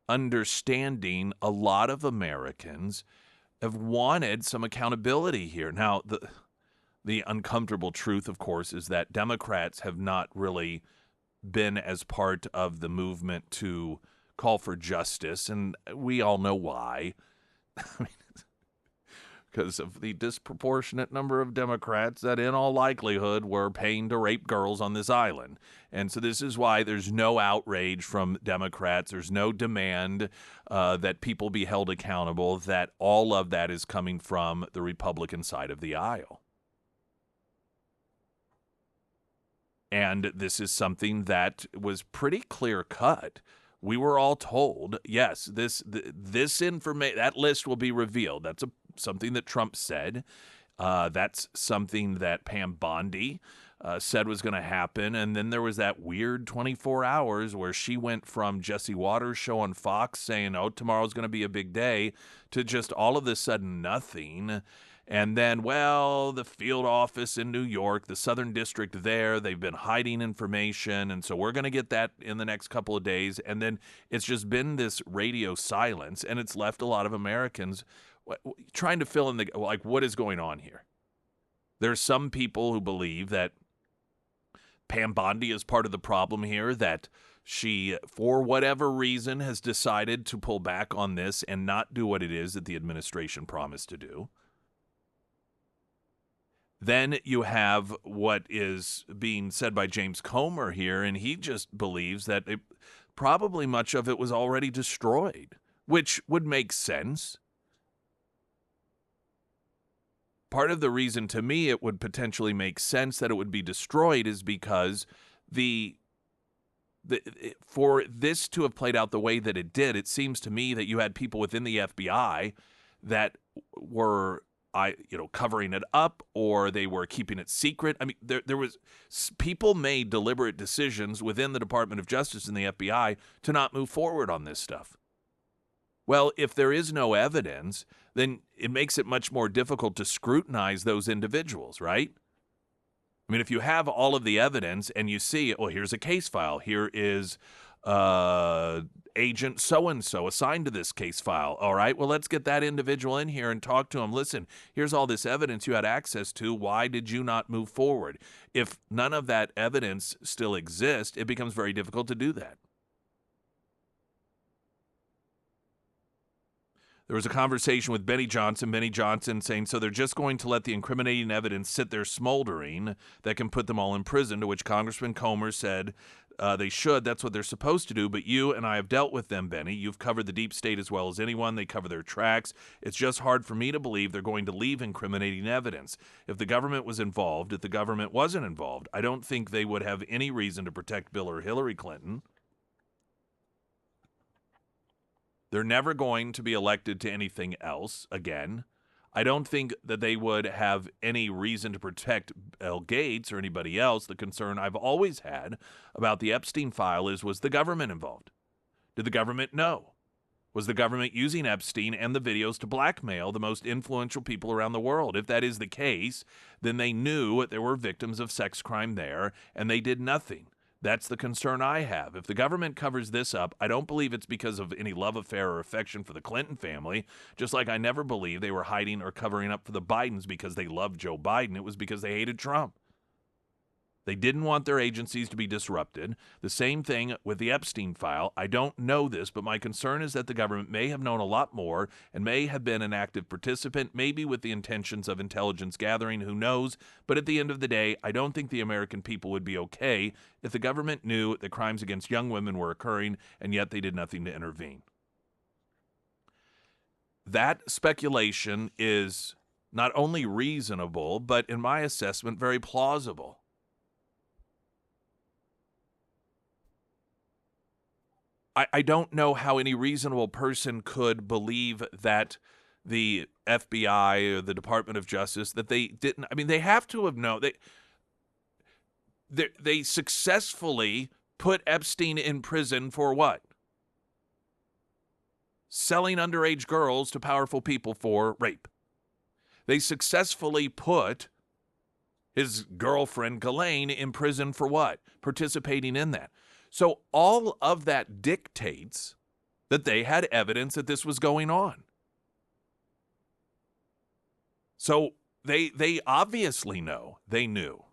understanding a lot of Americans have wanted some accountability here. Now, the uncomfortable truth, of course, is that Democrats have not really been as part of the movement to call for justice, and we all know why. Because of the disproportionate number of Democrats that in all likelihood were paying to rape girls on this island. And so this is why there's no outrage from Democrats. There's no demand that people be held accountable, that all of that is coming from the Republican side of the aisle. And this is something that was pretty clear cut. We were all told, yes, this information, that list will be revealed. That's something that Trump said. That's something that Pam Bondi said was going to happen. And then there was that weird 24 hours where she went from Jesse Waters' show on Fox saying, oh, tomorrow's going to be a big day, to just all of a sudden nothing. And then, well, the field office in New York, the Southern District there, they've been hiding information. And so we're going to get that in the next couple of days. And then it's just been this radio silence, and it's left a lot of Americans trying to fill in what is going on here. There's some people who believe that Pam Bondi is part of the problem here, that she, for whatever reason, has decided to pull back on this and not do what it is that the administration promised to do. Then you have what is being said by James Comer here, and he just believes that probably much of it was already destroyed, which would make sense. Part of the reason to me it would potentially make sense that it would be destroyed is because for this to have played out the way that it did, it seems to me that you had people within the FBI that were covering it up, or they were keeping it secret. I mean, there was people made deliberate decisions within the Department of Justice and the FBI to not move forward on this stuff. Well, if there is no evidence, then it makes it much more difficult to scrutinize those individuals, right? I mean, if you have all of the evidence and you see, oh, here's a case file, here is agent so-and-so assigned to this case file. All right, well, let's get that individual in here and talk to him. Listen, here's all this evidence you had access to. Why did you not move forward? If none of that evidence still exists, it becomes very difficult to do that. There was a conversation with Benny Johnson saying, so they're just going to let the incriminating evidence sit there smoldering that can put them all in prison, to which Congressman Comer said they should. That's what they're supposed to do. But you and I have dealt with them, Benny. You've covered the deep state as well as anyone. They cover their tracks. It's just hard for me to believe they're going to leave incriminating evidence. If the government was involved, if the government wasn't involved, I don't think they would have any reason to protect Bill or Hillary Clinton. They're never going to be elected to anything else again. I don't think that they would have any reason to protect Bill Gates or anybody else. The concern I've always had about the Epstein file is, was the government involved? Did the government know? Was the government using Epstein and the videos to blackmail the most influential people around the world? If that is the case, then they knew there were victims of sex crime there, and they did nothing. That's the concern I have. If the government covers this up, I don't believe it's because of any love affair or affection for the Clinton family, just like I never believed they were hiding or covering up for the Bidens because they loved Joe Biden. It was because they hated Trump. They didn't want their agencies to be disrupted. The same thing with the Epstein file. I don't know this, but my concern is that the government may have known a lot more and may have been an active participant, maybe with the intentions of intelligence gathering, who knows? But at the end of the day, I don't think the American people would be okay if the government knew that crimes against young women were occurring and yet they did nothing to intervene. That speculation is not only reasonable, but in my assessment, very plausible. I don't know how any reasonable person could believe that the FBI or the Department of Justice, that they didn't. I mean, they have to have known. They successfully put Epstein in prison for what? Selling underage girls to powerful people for rape. They successfully put his girlfriend, Ghislaine, in prison for what? Participating in that. So all of that dictates that they had evidence that this was going on. So they obviously know. They knew.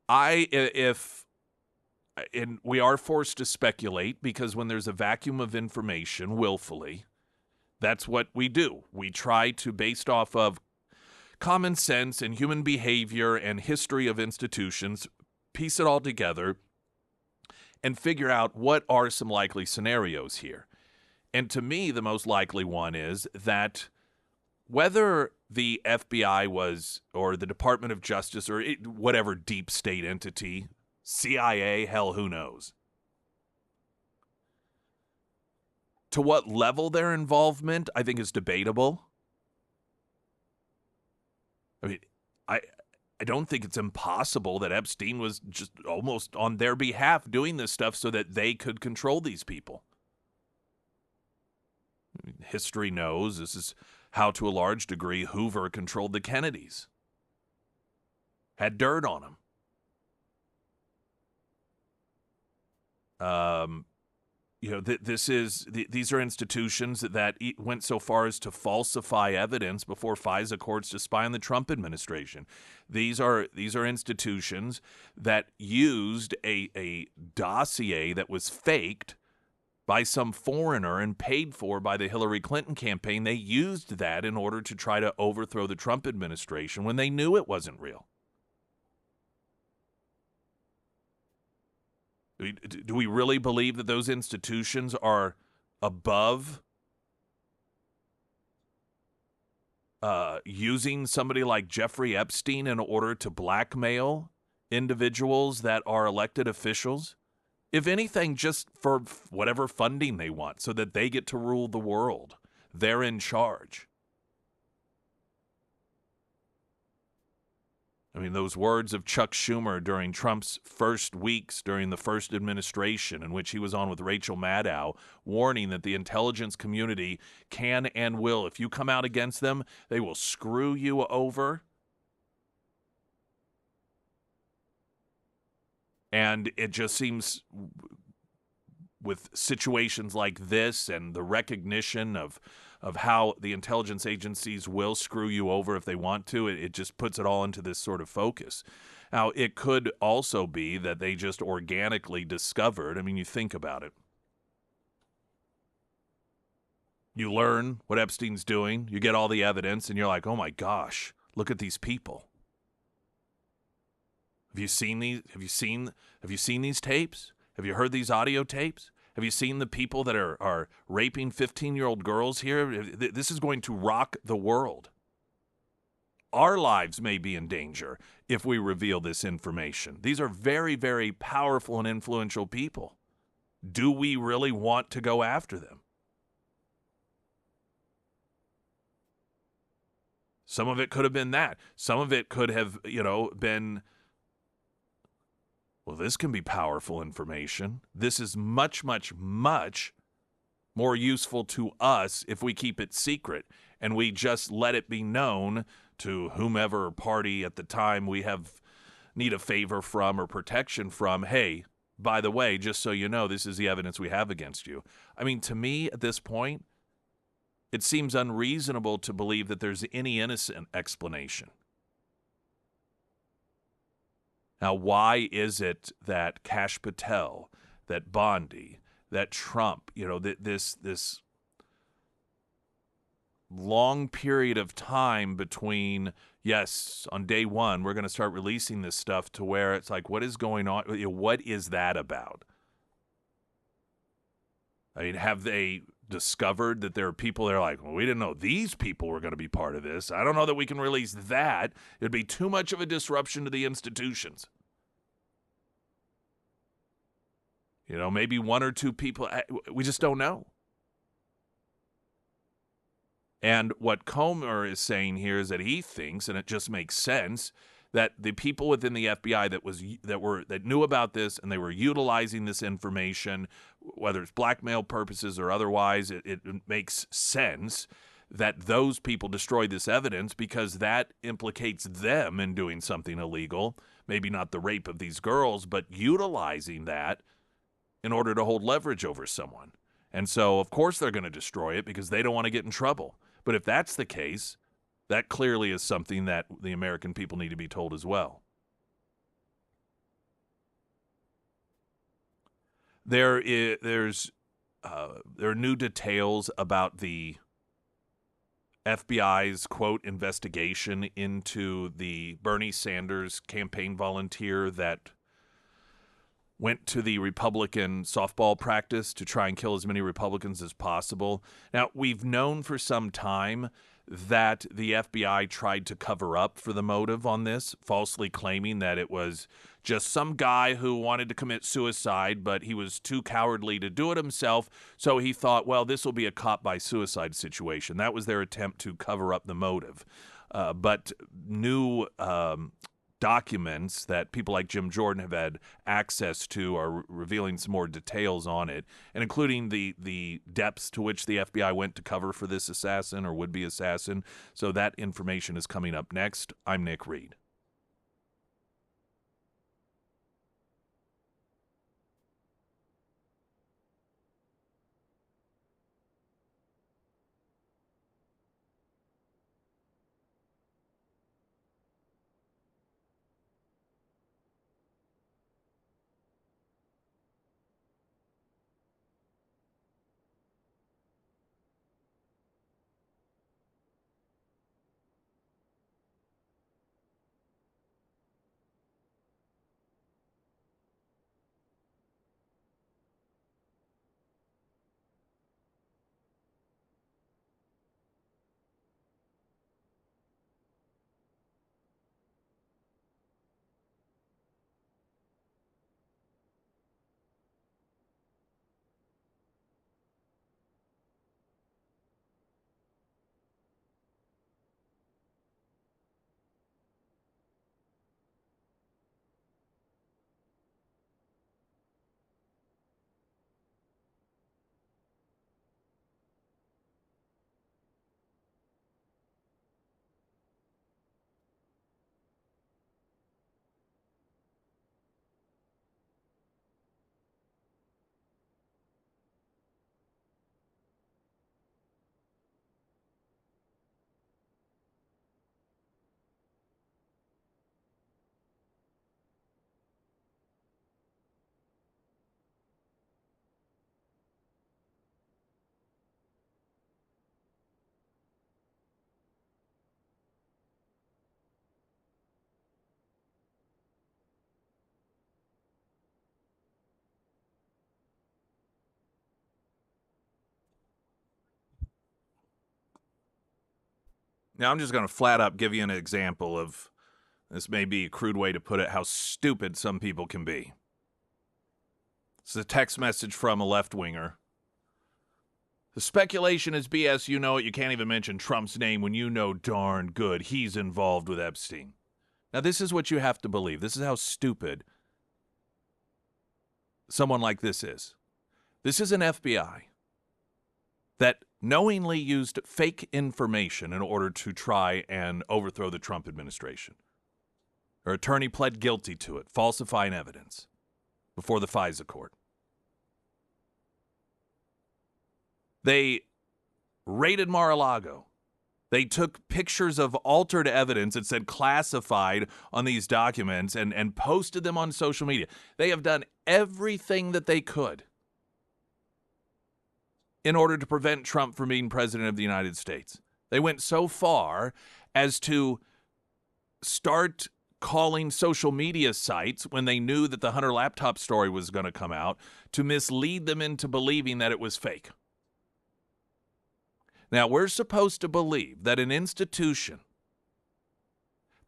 And we are forced to speculate because when there's a vacuum of information willfully, that's what we do. We try to, based off of common sense and human behavior and history of institutions, piece it all together and figure out what are some likely scenarios here. And to me, the most likely one is that whether the FBI was, or the Department of Justice, or whatever deep state entity, CIA, hell, who knows, to what level their involvement, I think, is debatable. I mean, I don't think it's impossible that Epstein was just almost on their behalf doing this stuff so that they could control these people. I mean, history knows this is how, to a large degree, Hoover controlled the Kennedys. Had dirt on them. These are institutions that went so far as to falsify evidence before FISA courts to spy on the Trump administration. These are institutions that used a dossier that was faked by some foreigner and paid for by the Hillary Clinton campaign. They used that in order to try to overthrow the Trump administration when they knew it wasn't real. Do we really believe that those institutions are above using somebody like Jeffrey Epstein in order to blackmail individuals that are elected officials? If anything, just for whatever funding they want so that they get to rule the world. They're in charge. I mean, those words of Chuck Schumer during Trump's first weeks during the first administration, in which he was on with Rachel Maddow, warning that the intelligence community can and will, if you come out against them, they will screw you over. And it just seems with situations like this and the recognition of how the intelligence agencies will screw you over if they want to, it just puts it all into this sort of focus. Now, it could also be that they just organically discovered, I mean, you think about it. You learn what Epstein's doing, you get all the evidence, and you're like, oh my gosh, look at these people. Have you seen these? Have you seen these tapes? Have you heard these audio tapes? Have you seen the people that are raping 15-year-old girls here? This is going to rock the world. Our lives may be in danger if we reveal this information. These are very, very powerful and influential people. Do we really want to go after them? Some of it could have been that. Some of it could have, been, well, this can be powerful information. This is much, much, much more useful to us if we keep it secret and we just let it be known to whomever party at the time we need a favor from or protection from. Hey, by the way, just so you know, this is the evidence we have against you. I mean, to me at this point, it seems unreasonable to believe that there's any innocent explanation. Now, why is it that Kash Patel, that Bondi, that Trump, this long period of time between, yes, on day one, we're going to start releasing this stuff to where it's like, what is going on? What is that about? I mean, have they discovered that there are people that are like, well, we didn't know these people were going to be part of this. I don't know that we can release that. It'd be too much of a disruption to the institutions. Maybe one or two people, we just don't know. And what Comer is saying here is that he thinks, and it just makes sense, that the people within the FBI that knew about this and they were utilizing this information, whether it's blackmail purposes or otherwise, it makes sense that those people destroyed this evidence because that implicates them in doing something illegal. Maybe not the rape of these girls, but utilizing that in order to hold leverage over someone. And so, of course, they're going to destroy it because they don't want to get in trouble. But if that's the case, that clearly is something that the American people need to be told as well. There are new details about the FBI's, quote, investigation into the Bernie Sanders campaign volunteer that went to the Republican softball practice to try and kill as many Republicans as possible. Now, we've known for some time that the FBI tried to cover up for the motive on this, falsely claiming that it was just some guy who wanted to commit suicide, but he was too cowardly to do it himself, so he thought, well, this will be a cop-by-suicide situation. That was their attempt to cover up the motive. But new documents that people like Jim Jordan have had access to are revealing some more details on it, and including the depths to which the FBI went to cover for this assassin or would-be assassin. So that information is coming up next. I'm Nick Reed. Now, I'm just going to flat up give you an example of, this may be a crude way to put it, how stupid some people can be. It's a text message from a left-winger. The speculation is BS. You know it. You can't even mention Trump's name when you know darn good he's involved with Epstein. Now, this is what you have to believe. This is how stupid someone like this is. This is an FBI that knowingly used fake information in order to try and overthrow the Trump administration. Her attorney pled guilty to it, falsifying evidence before the FISA court. They raided Mar-a-Lago. They took pictures of altered evidence that said classified on these documents and posted them on social media. They have done everything that they could in order to prevent Trump from being president of the United States. They went so far as to start calling social media sites when they knew that the Hunter laptop story was going to come out to mislead them into believing that it was fake. Now, we're supposed to believe that an institution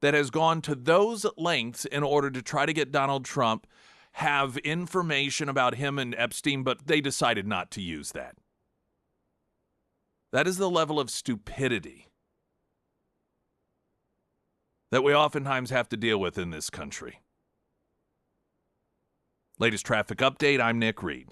that has gone to those lengths in order to try to get Donald Trump have information about him and Epstein, but they decided not to use that. That is the level of stupidity that we oftentimes have to deal with in this country. Latest traffic update, I'm Nick Reed.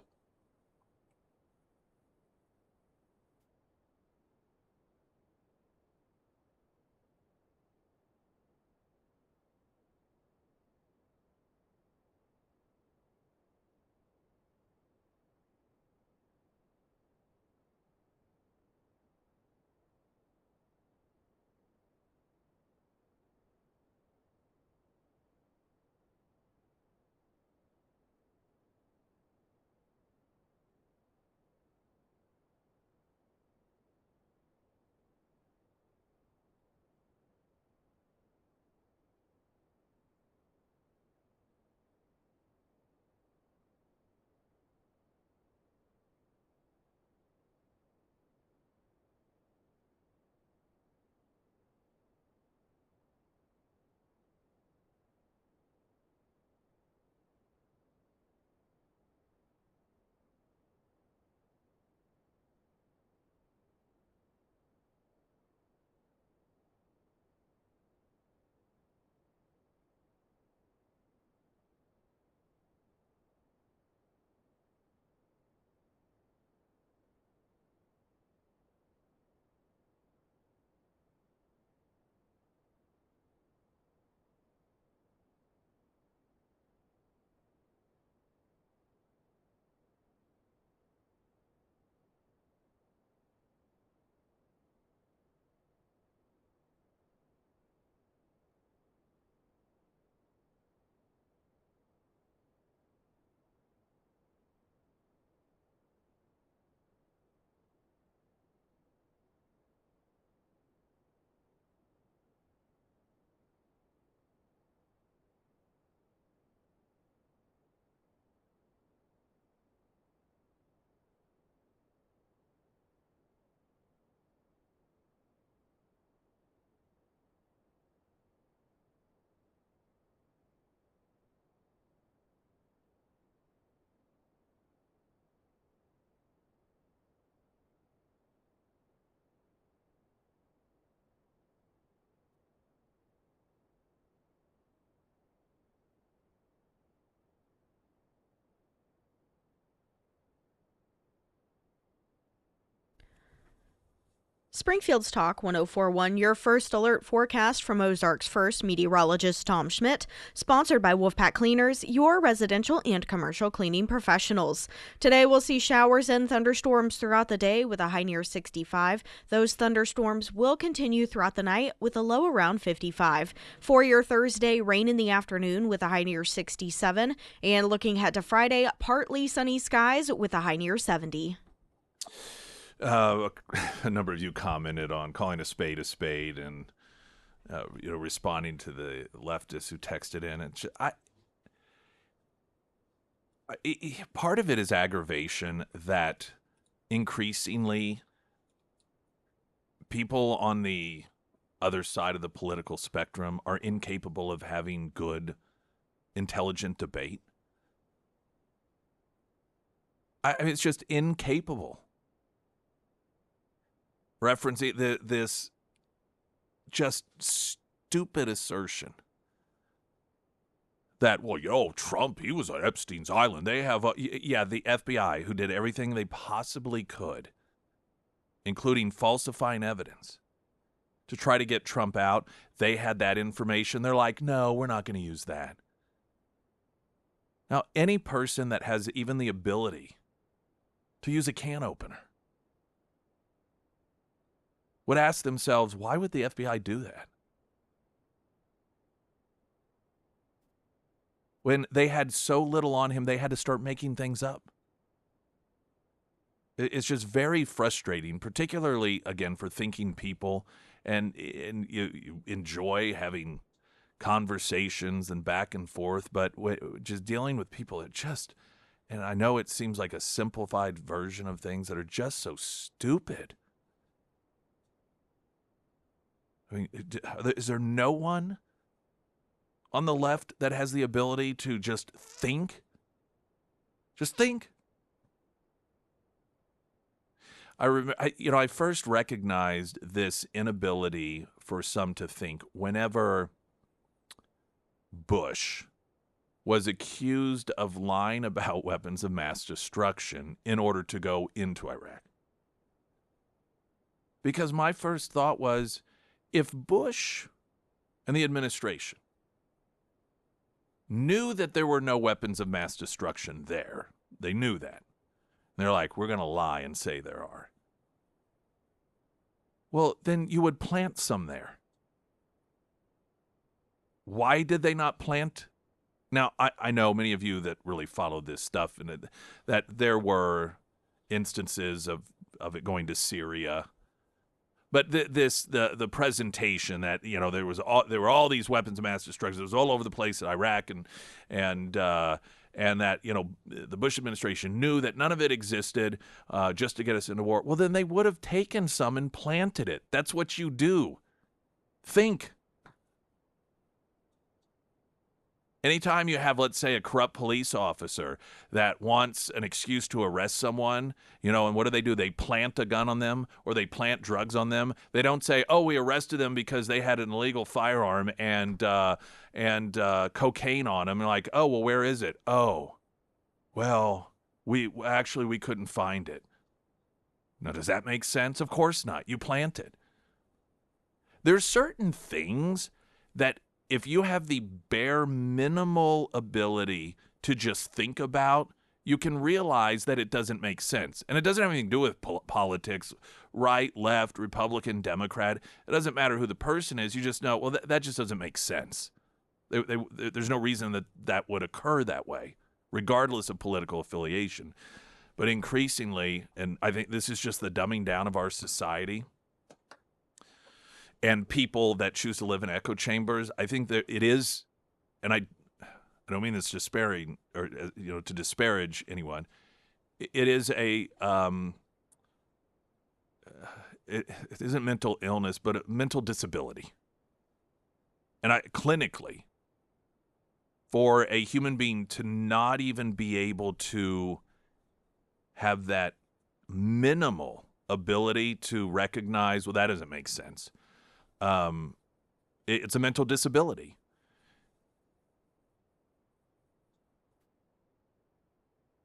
Springfield's Talk 1041, your first alert forecast from Ozarks First meteorologist Tom Schmidt, sponsored by Wolfpack Cleaners, your residential and commercial cleaning professionals. Today we'll see showers and thunderstorms throughout the day with a high near 65. Those thunderstorms will continue throughout the night with a low around 55. For your Thursday, rain in the afternoon with a high near 67. And looking ahead to Friday, partly sunny skies with a high near 70.
A number of you commented on calling a spade and responding to the leftists who texted in. And part of it is aggravation that increasingly people on the other side of the political spectrum are incapable of having good, intelligent debate. I mean, it's just incapable. Referencing this just stupid assertion that, well, Trump, he was on Epstein's Island. They have, the FBI, who did everything they possibly could, including falsifying evidence, to try to get Trump out. They had that information. They're like, no, we're not going to use that. Now, any person that has even the ability to use a can opener would ask themselves, why would the FBI do that? When they had so little on him, they had to start making things up. It's just very frustrating, particularly, again, for thinking people, and you enjoy having conversations and back and forth, but just dealing with people that just, and I know it seems like a simplified version of things that are just so stupid. I mean, is there no one on the left that has the ability to just think? Just think. I first recognized this inability for some to think whenever Bush was accused of lying about weapons of mass destruction in order to go into Iraq. Because my first thought was, if Bush and the administration knew that there were no weapons of mass destruction there, they knew that. They're like, we're going to lie and say there are. Well, then you would plant some there. Why did they not plant? Now, I know many of you that really follow this stuff, and that there were instances of it going to Syria. But the presentation that, there were all these weapons of mass destruction. It was all over the place in Iraq, and that, the Bush administration knew that none of it existed just to get us into war. Well, then they would have taken some and planted it. That's what you do. Think. Anytime you have, let's say, a corrupt police officer that wants an excuse to arrest someone, and what do? They plant a gun on them, or they plant drugs on them. They don't say, oh, we arrested them because they had an illegal firearm and cocaine on them. And like, oh, well, where is it? Oh, well, we couldn't find it. Now, does that make sense? Of course not. You plant it. There's certain things that, if you have the bare minimal ability to just think about, you can realize that it doesn't make sense. And it doesn't have anything to do with politics, right, left, Republican, Democrat. It doesn't matter who the person is. You just know, well, that just doesn't make sense. There's no reason that would occur that way, regardless of political affiliation. But increasingly, and I think this is just the dumbing down of our society, and people that choose to live in echo chambers, I think that it is, and I don't mean this disparaging or to disparage anyone. It is it isn't mental illness, but a mental disability. And clinically, for a human being to not even be able to have that minimal ability to recognize, well, that doesn't make sense. It's a mental disability.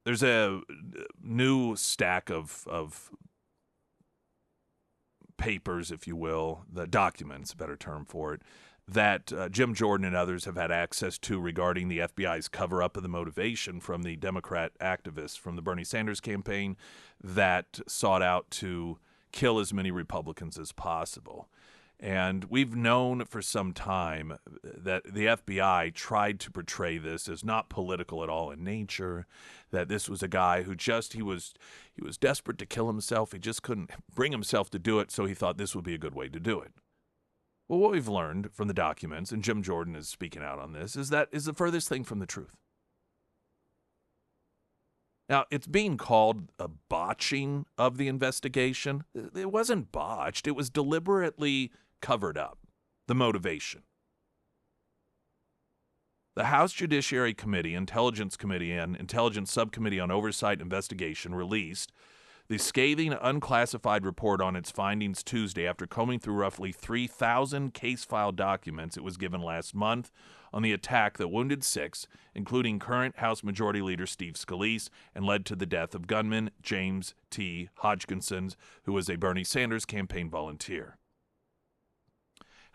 There's a new stack of papers, if you will, the documents, a better term for it, that Jim Jordan and others have had access to regarding the FBI's cover-up of the motivation from the Democrat activists from the Bernie Sanders campaign that sought out to kill as many Republicans as possible. And we've known for some time that the FBI tried to portray this as not political at all in nature, that this was a guy who he was desperate to kill himself. He just couldn't bring himself to do it, so he thought this would be a good way to do it. Well, what we've learned from the documents, and Jim Jordan is speaking out on this, is that is the furthest thing from the truth. Now, it's being called a botching of the investigation. It wasn't botched. It was deliberately covered up. the motivation. The House Judiciary Committee, Intelligence Committee, and Intelligence Subcommittee on Oversight and Investigation released the scathing unclassified report on its findings Tuesday after combing through roughly 3,000 case file documents it was given last month on the attack that wounded 6, including current House Majority Leader Steve Scalise, and led to the death of gunman James T. Hodgkinson, who was a Bernie Sanders campaign volunteer.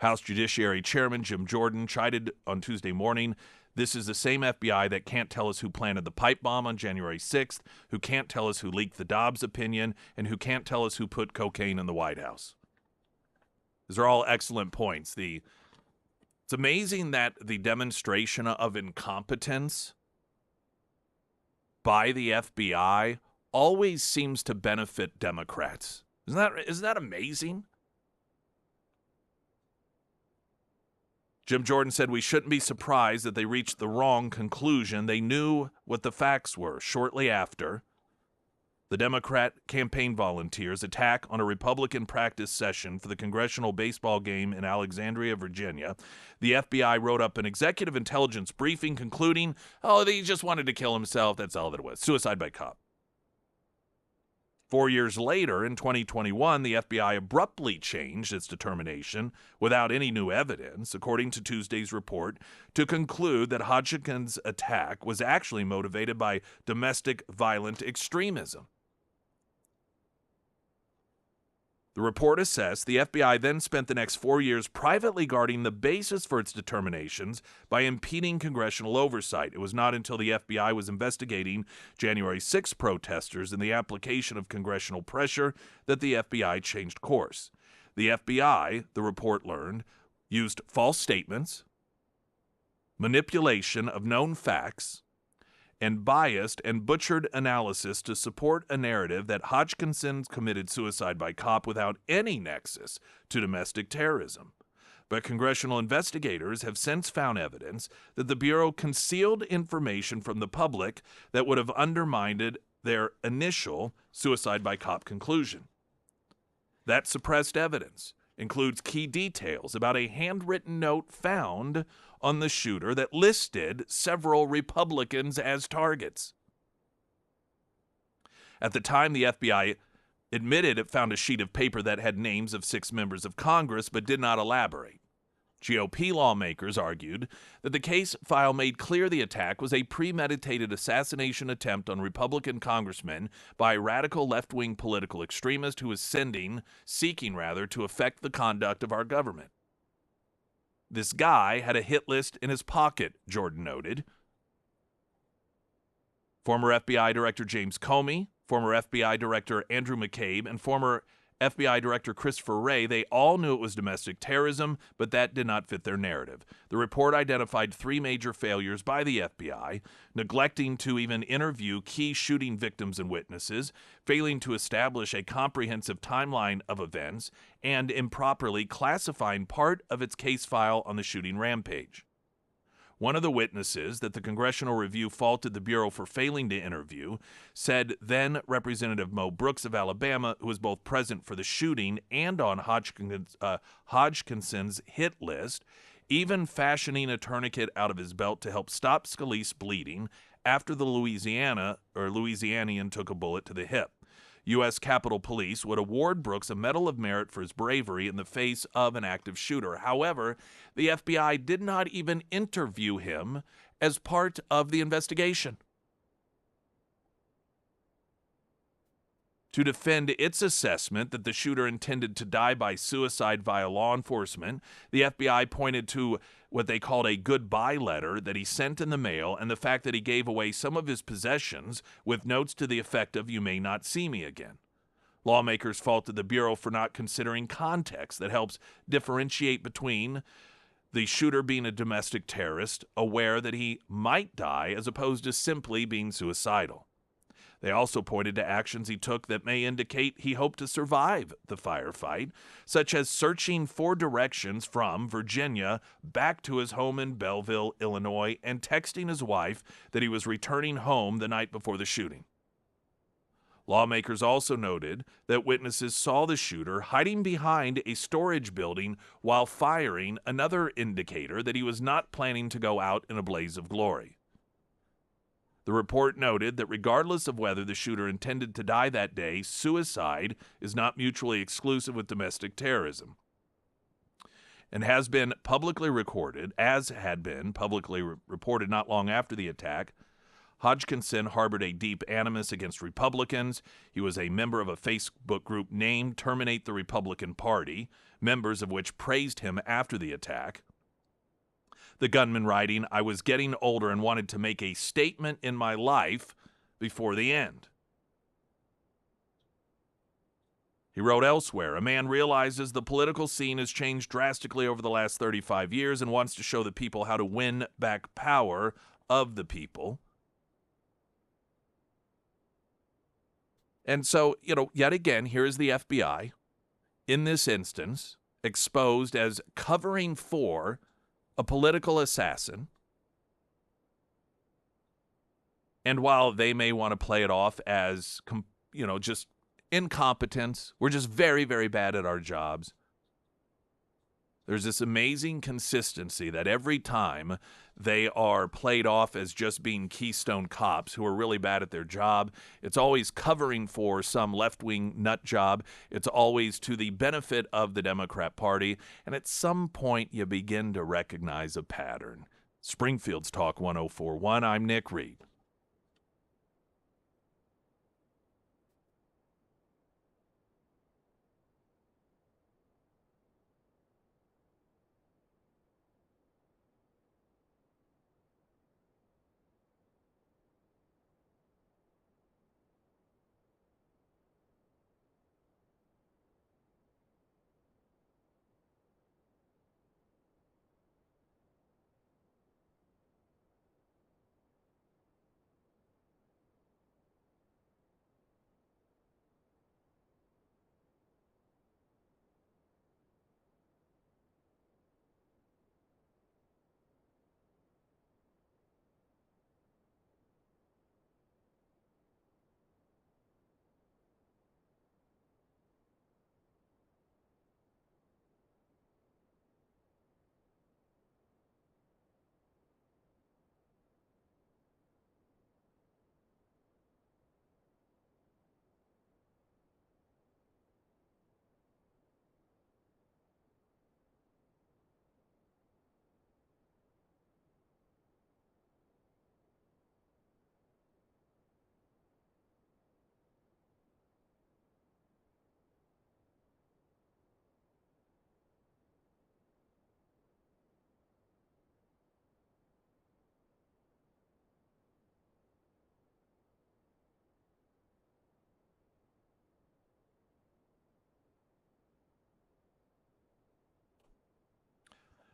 House Judiciary Chairman Jim Jordan chided on Tuesday morning, "This is the same FBI that can't tell us who planted the pipe bomb on January 6th, who can't tell us who leaked the Dobbs opinion, and who can't tell us who put cocaine in the White House." These are all excellent points. It's amazing that the demonstration of incompetence by the FBI always seems to benefit Democrats. Isn't that amazing? Jim Jordan said we shouldn't be surprised that they reached the wrong conclusion. They knew what the facts were. Shortly after the Democrat campaign volunteers' attack on a Republican practice session for the congressional baseball game in Alexandria, Virginia, the FBI wrote up an executive intelligence briefing concluding, he just wanted to kill himself. That's all that it was. Suicide by cop. 4 years later, in 2021, the FBI abruptly changed its determination without any new evidence, according to Tuesday's report, to conclude that Hodgkin's attack was actually motivated by domestic violent extremism. The report assessed the FBI then spent the next 4 years privately guarding the basis for its determinations by impeding congressional oversight. It was not until the FBI was investigating January 6 protesters and the application of congressional pressure that the FBI changed course. The FBI, the report learned, used false statements, manipulation of known facts, and biased and butchered analysis to support a narrative that Hodgkinson committed suicide by cop without any nexus to domestic terrorism. But congressional investigators have since found evidence that the Bureau concealed information from the public that would have undermined their initial suicide by cop conclusion. That suppressed evidence includes key details about a handwritten note found on the shooter that listed several Republicans as targets. At the time, the FBI admitted it found a sheet of paper that had names of 6 members of Congress but did not elaborate. GOP lawmakers argued that the case file made clear the attack was a premeditated assassination attempt on Republican congressmen by a radical left-wing political extremist who was seeking to affect the conduct of our government. This guy had a hit list in his pocket, Jordan noted. Former FBI Director James Comey, former FBI Director Andrew McCabe, and former FBI Director Christopher Wray, they all knew it was domestic terrorism, but that did not fit their narrative. The report identified 3 major failures by the FBI: neglecting to even interview key shooting victims and witnesses, failing to establish a comprehensive timeline of events, and improperly classifying part of its case file on the shooting rampage. One of the witnesses that the Congressional Review faulted the Bureau for failing to interview said then Representative Mo Brooks of Alabama, who was both present for the shooting and on Hodgkinson's hit list, even fashioning a tourniquet out of his belt to help stop Scalise bleeding after the Louisianian took a bullet to the hip. U.S. Capitol Police would award Brooks a Medal of Merit for his bravery in the face of an active shooter. However, the FBI did not even interview him as part of the investigation. To defend its assessment that the shooter intended to die by suicide via law enforcement, the FBI pointed to what they called a goodbye letter that he sent in the mail and the fact that he gave away some of his possessions with notes to the effect of, "You may not see me again." Lawmakers faulted the Bureau for not considering context that helps differentiate between the shooter being a domestic terrorist, aware that he might die, as opposed to simply being suicidal. They also pointed to actions he took that may indicate he hoped to survive the firefight, such as searching for directions from Virginia back to his home in Belleville, Illinois, and texting his wife that he was returning home the night before the shooting. Lawmakers also noted that witnesses saw the shooter hiding behind a storage building while firing, another indicator that he was not planning to go out in a blaze of glory. The report noted that regardless of whether the shooter intended to die that day, suicide is not mutually exclusive with domestic terrorism, and has been publicly recorded, as had been publicly reported not long after the attack. Hodgkinson harbored a deep animus against Republicans. He was a member of a Facebook group named Terminate the Republican Party, members of which praised him after the attack. The gunman writing, "I was getting older and wanted to make a statement in my life before the end." He wrote elsewhere, "A man realizes the political scene has changed drastically over the last 35 years and wants to show the people how to win back power of the people." And so, yet again, here is the FBI, in this instance, exposed as covering for a political assassin. And while they may want to play it off as, just incompetence, we're just very, very bad at our jobs, there's this amazing consistency that every time they are played off as just being Keystone cops who are really bad at their job, it's always covering for some left-wing nut job. It's always to the benefit of the Democrat Party. And at some point, you begin to recognize a pattern. Springfield's Talk 104.1. I'm Nick Reed.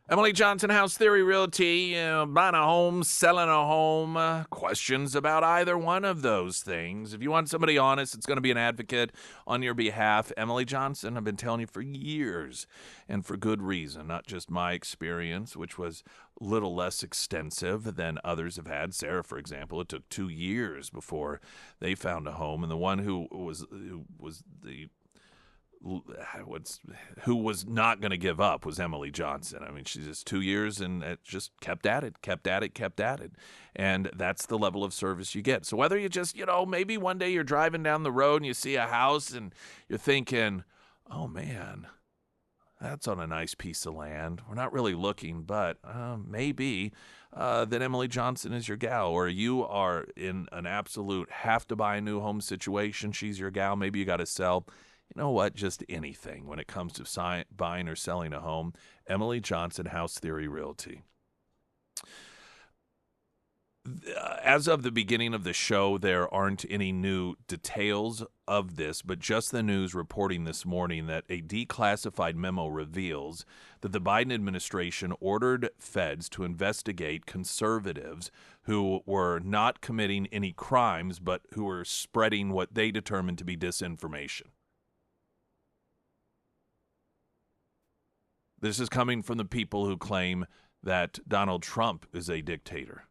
Emily Johnson, House Theory Realty, buying a home, selling a home, questions about either one of those things. If you want somebody honest, it's going to be an advocate on your behalf. Emily Johnson, I've been telling you for years, and for good reason, not just my experience, which was a little less extensive than others have had. Sarah, for example, it took 2 years before they found a home, and the one who was not going to give up was Emily Johnson. I mean, she's just 2 years and it just kept at it. And that's the level of service you get. So whether you just, maybe one day you're driving down the road and you see a house and you're thinking, oh man, that's on a nice piece of land. We're not really looking, but maybe that Emily Johnson is your gal, or you are in an absolute have to buy a new home situation. She's your gal. Maybe you got to sell. You know what? Just anything when it comes to buying or selling a home. Emily Johnson, House Theory Realty. As of the beginning of the show, there aren't any new details of this, but just the news reporting this morning that a declassified memo reveals that the Biden administration ordered feds to investigate conservatives who were not committing any crimes, but who were spreading what they determined to be disinformation. This is coming from the people who claim that Donald Trump is a dictator,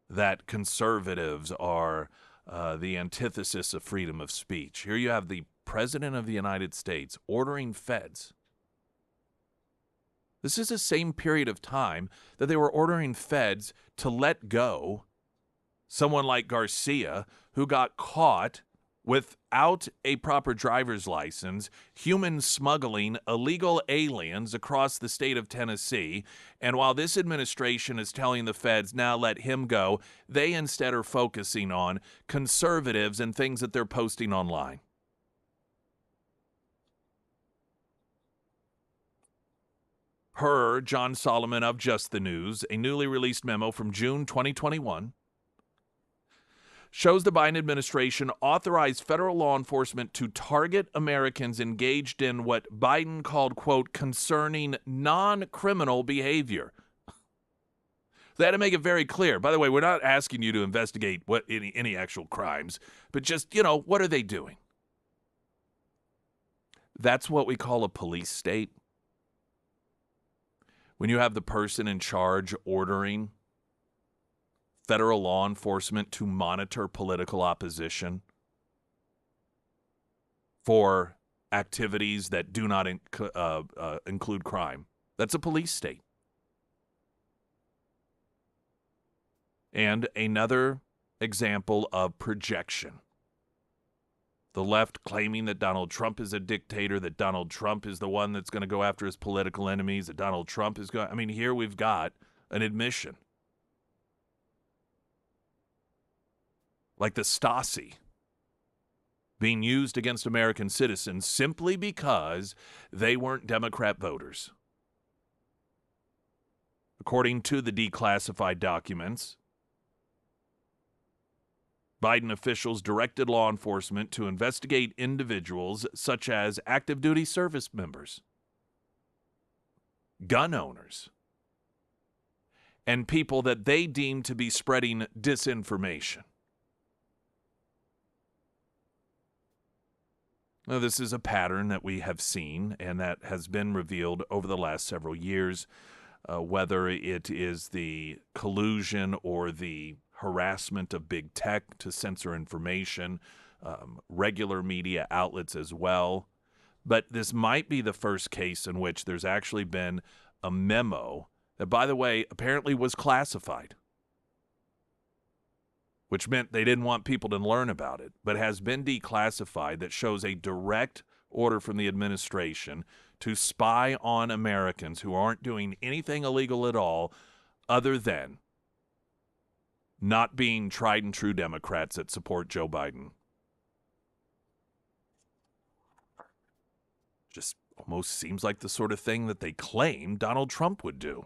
that conservatives are the antithesis of freedom of speech. Here you have the President of the United States ordering feds. This is the same period of time that they were ordering feds to let go someone like Garcia, who got caught without a proper driver's license, human smuggling illegal aliens across the state of Tennessee. And while this administration is telling the feds, now let him go, they instead are focusing on conservatives and things that they're posting online. Per John Solomon of Just the News, a newly released memo from June 2021 shows the Biden administration authorized federal law enforcement to target Americans engaged in what Biden called, quote, concerning non-criminal behavior. They had to make it very clear. By the way, we're not asking you to investigate any actual crimes, but just, what are they doing? That's what we call a police state. When you have the person in charge ordering federal law enforcement to monitor political opposition for activities that do not include crime. That's a police state. And another example of projection. The left claiming that Donald Trump is a dictator, that Donald Trump is the one that's going to go after his political enemies, that Donald Trump is going... I mean, here we've got an admission. Like the Stasi being used against American citizens simply because they weren't Democrat voters. According to the declassified documents, Biden officials directed law enforcement to investigate individuals such as active duty service members, gun owners, and people that they deemed to be spreading disinformation. Now, this is a pattern that we have seen and that has been revealed over the last several years, whether it is the collusion or the harassment of big tech to censor information, regular media outlets as well. But this might be the first case in which there's actually been a memo that, by the way, apparently was classified, which meant they didn't want people to learn about it, but has been declassified, that shows a direct order from the administration to spy on Americans who aren't doing anything illegal at all other than not being tried and true Democrats that support Joe Biden. Just almost seems like the sort of thing that they claim Donald Trump would do.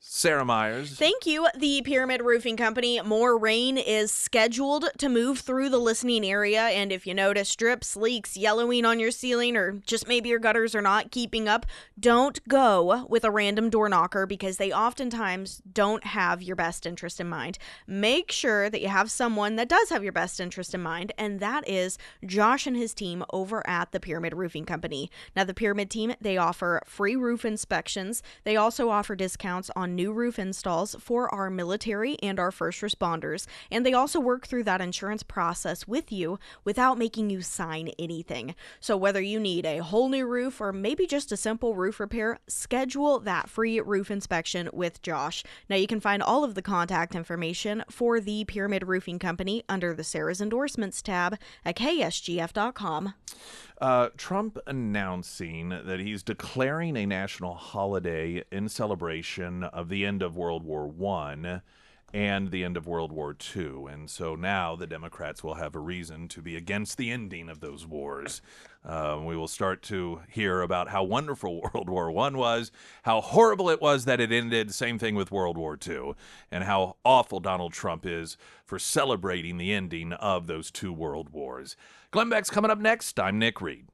Sarah Myers.
Thank you. The Pyramid Roofing Company. More rain is scheduled to move through the listening area, and if you notice drips, leaks, yellowing on your ceiling, or just maybe your gutters are not keeping up, don't go with a random door knocker because they oftentimes don't have your best interest in mind. Make sure that you have someone that does have your best interest in mind, and that is Josh and his team over at the Pyramid Roofing Company. Now, the Pyramid team, they offer free roof inspections. They also offer discounts on new roof installs for our military and our first responders, and they also work through that insurance process with you without making you sign anything. So whether you need a whole new roof or maybe just a simple roof repair, schedule that free roof inspection with Josh. Now you can find all of the contact information for the Pyramid Roofing Company under the Sarah's Endorsements tab at ksgf.com.
Trump announcing that he's declaring a national holiday in celebration of the end of World War I and the end of World War II. And so now the Democrats will have a reason to be against the ending of those wars. We will start to hear about how wonderful World War I was, how horrible it was that it ended, same thing with World War II, and how awful Donald Trump is for celebrating the ending of those two world wars. Glenn Beck's coming up next. I'm Nick Reed.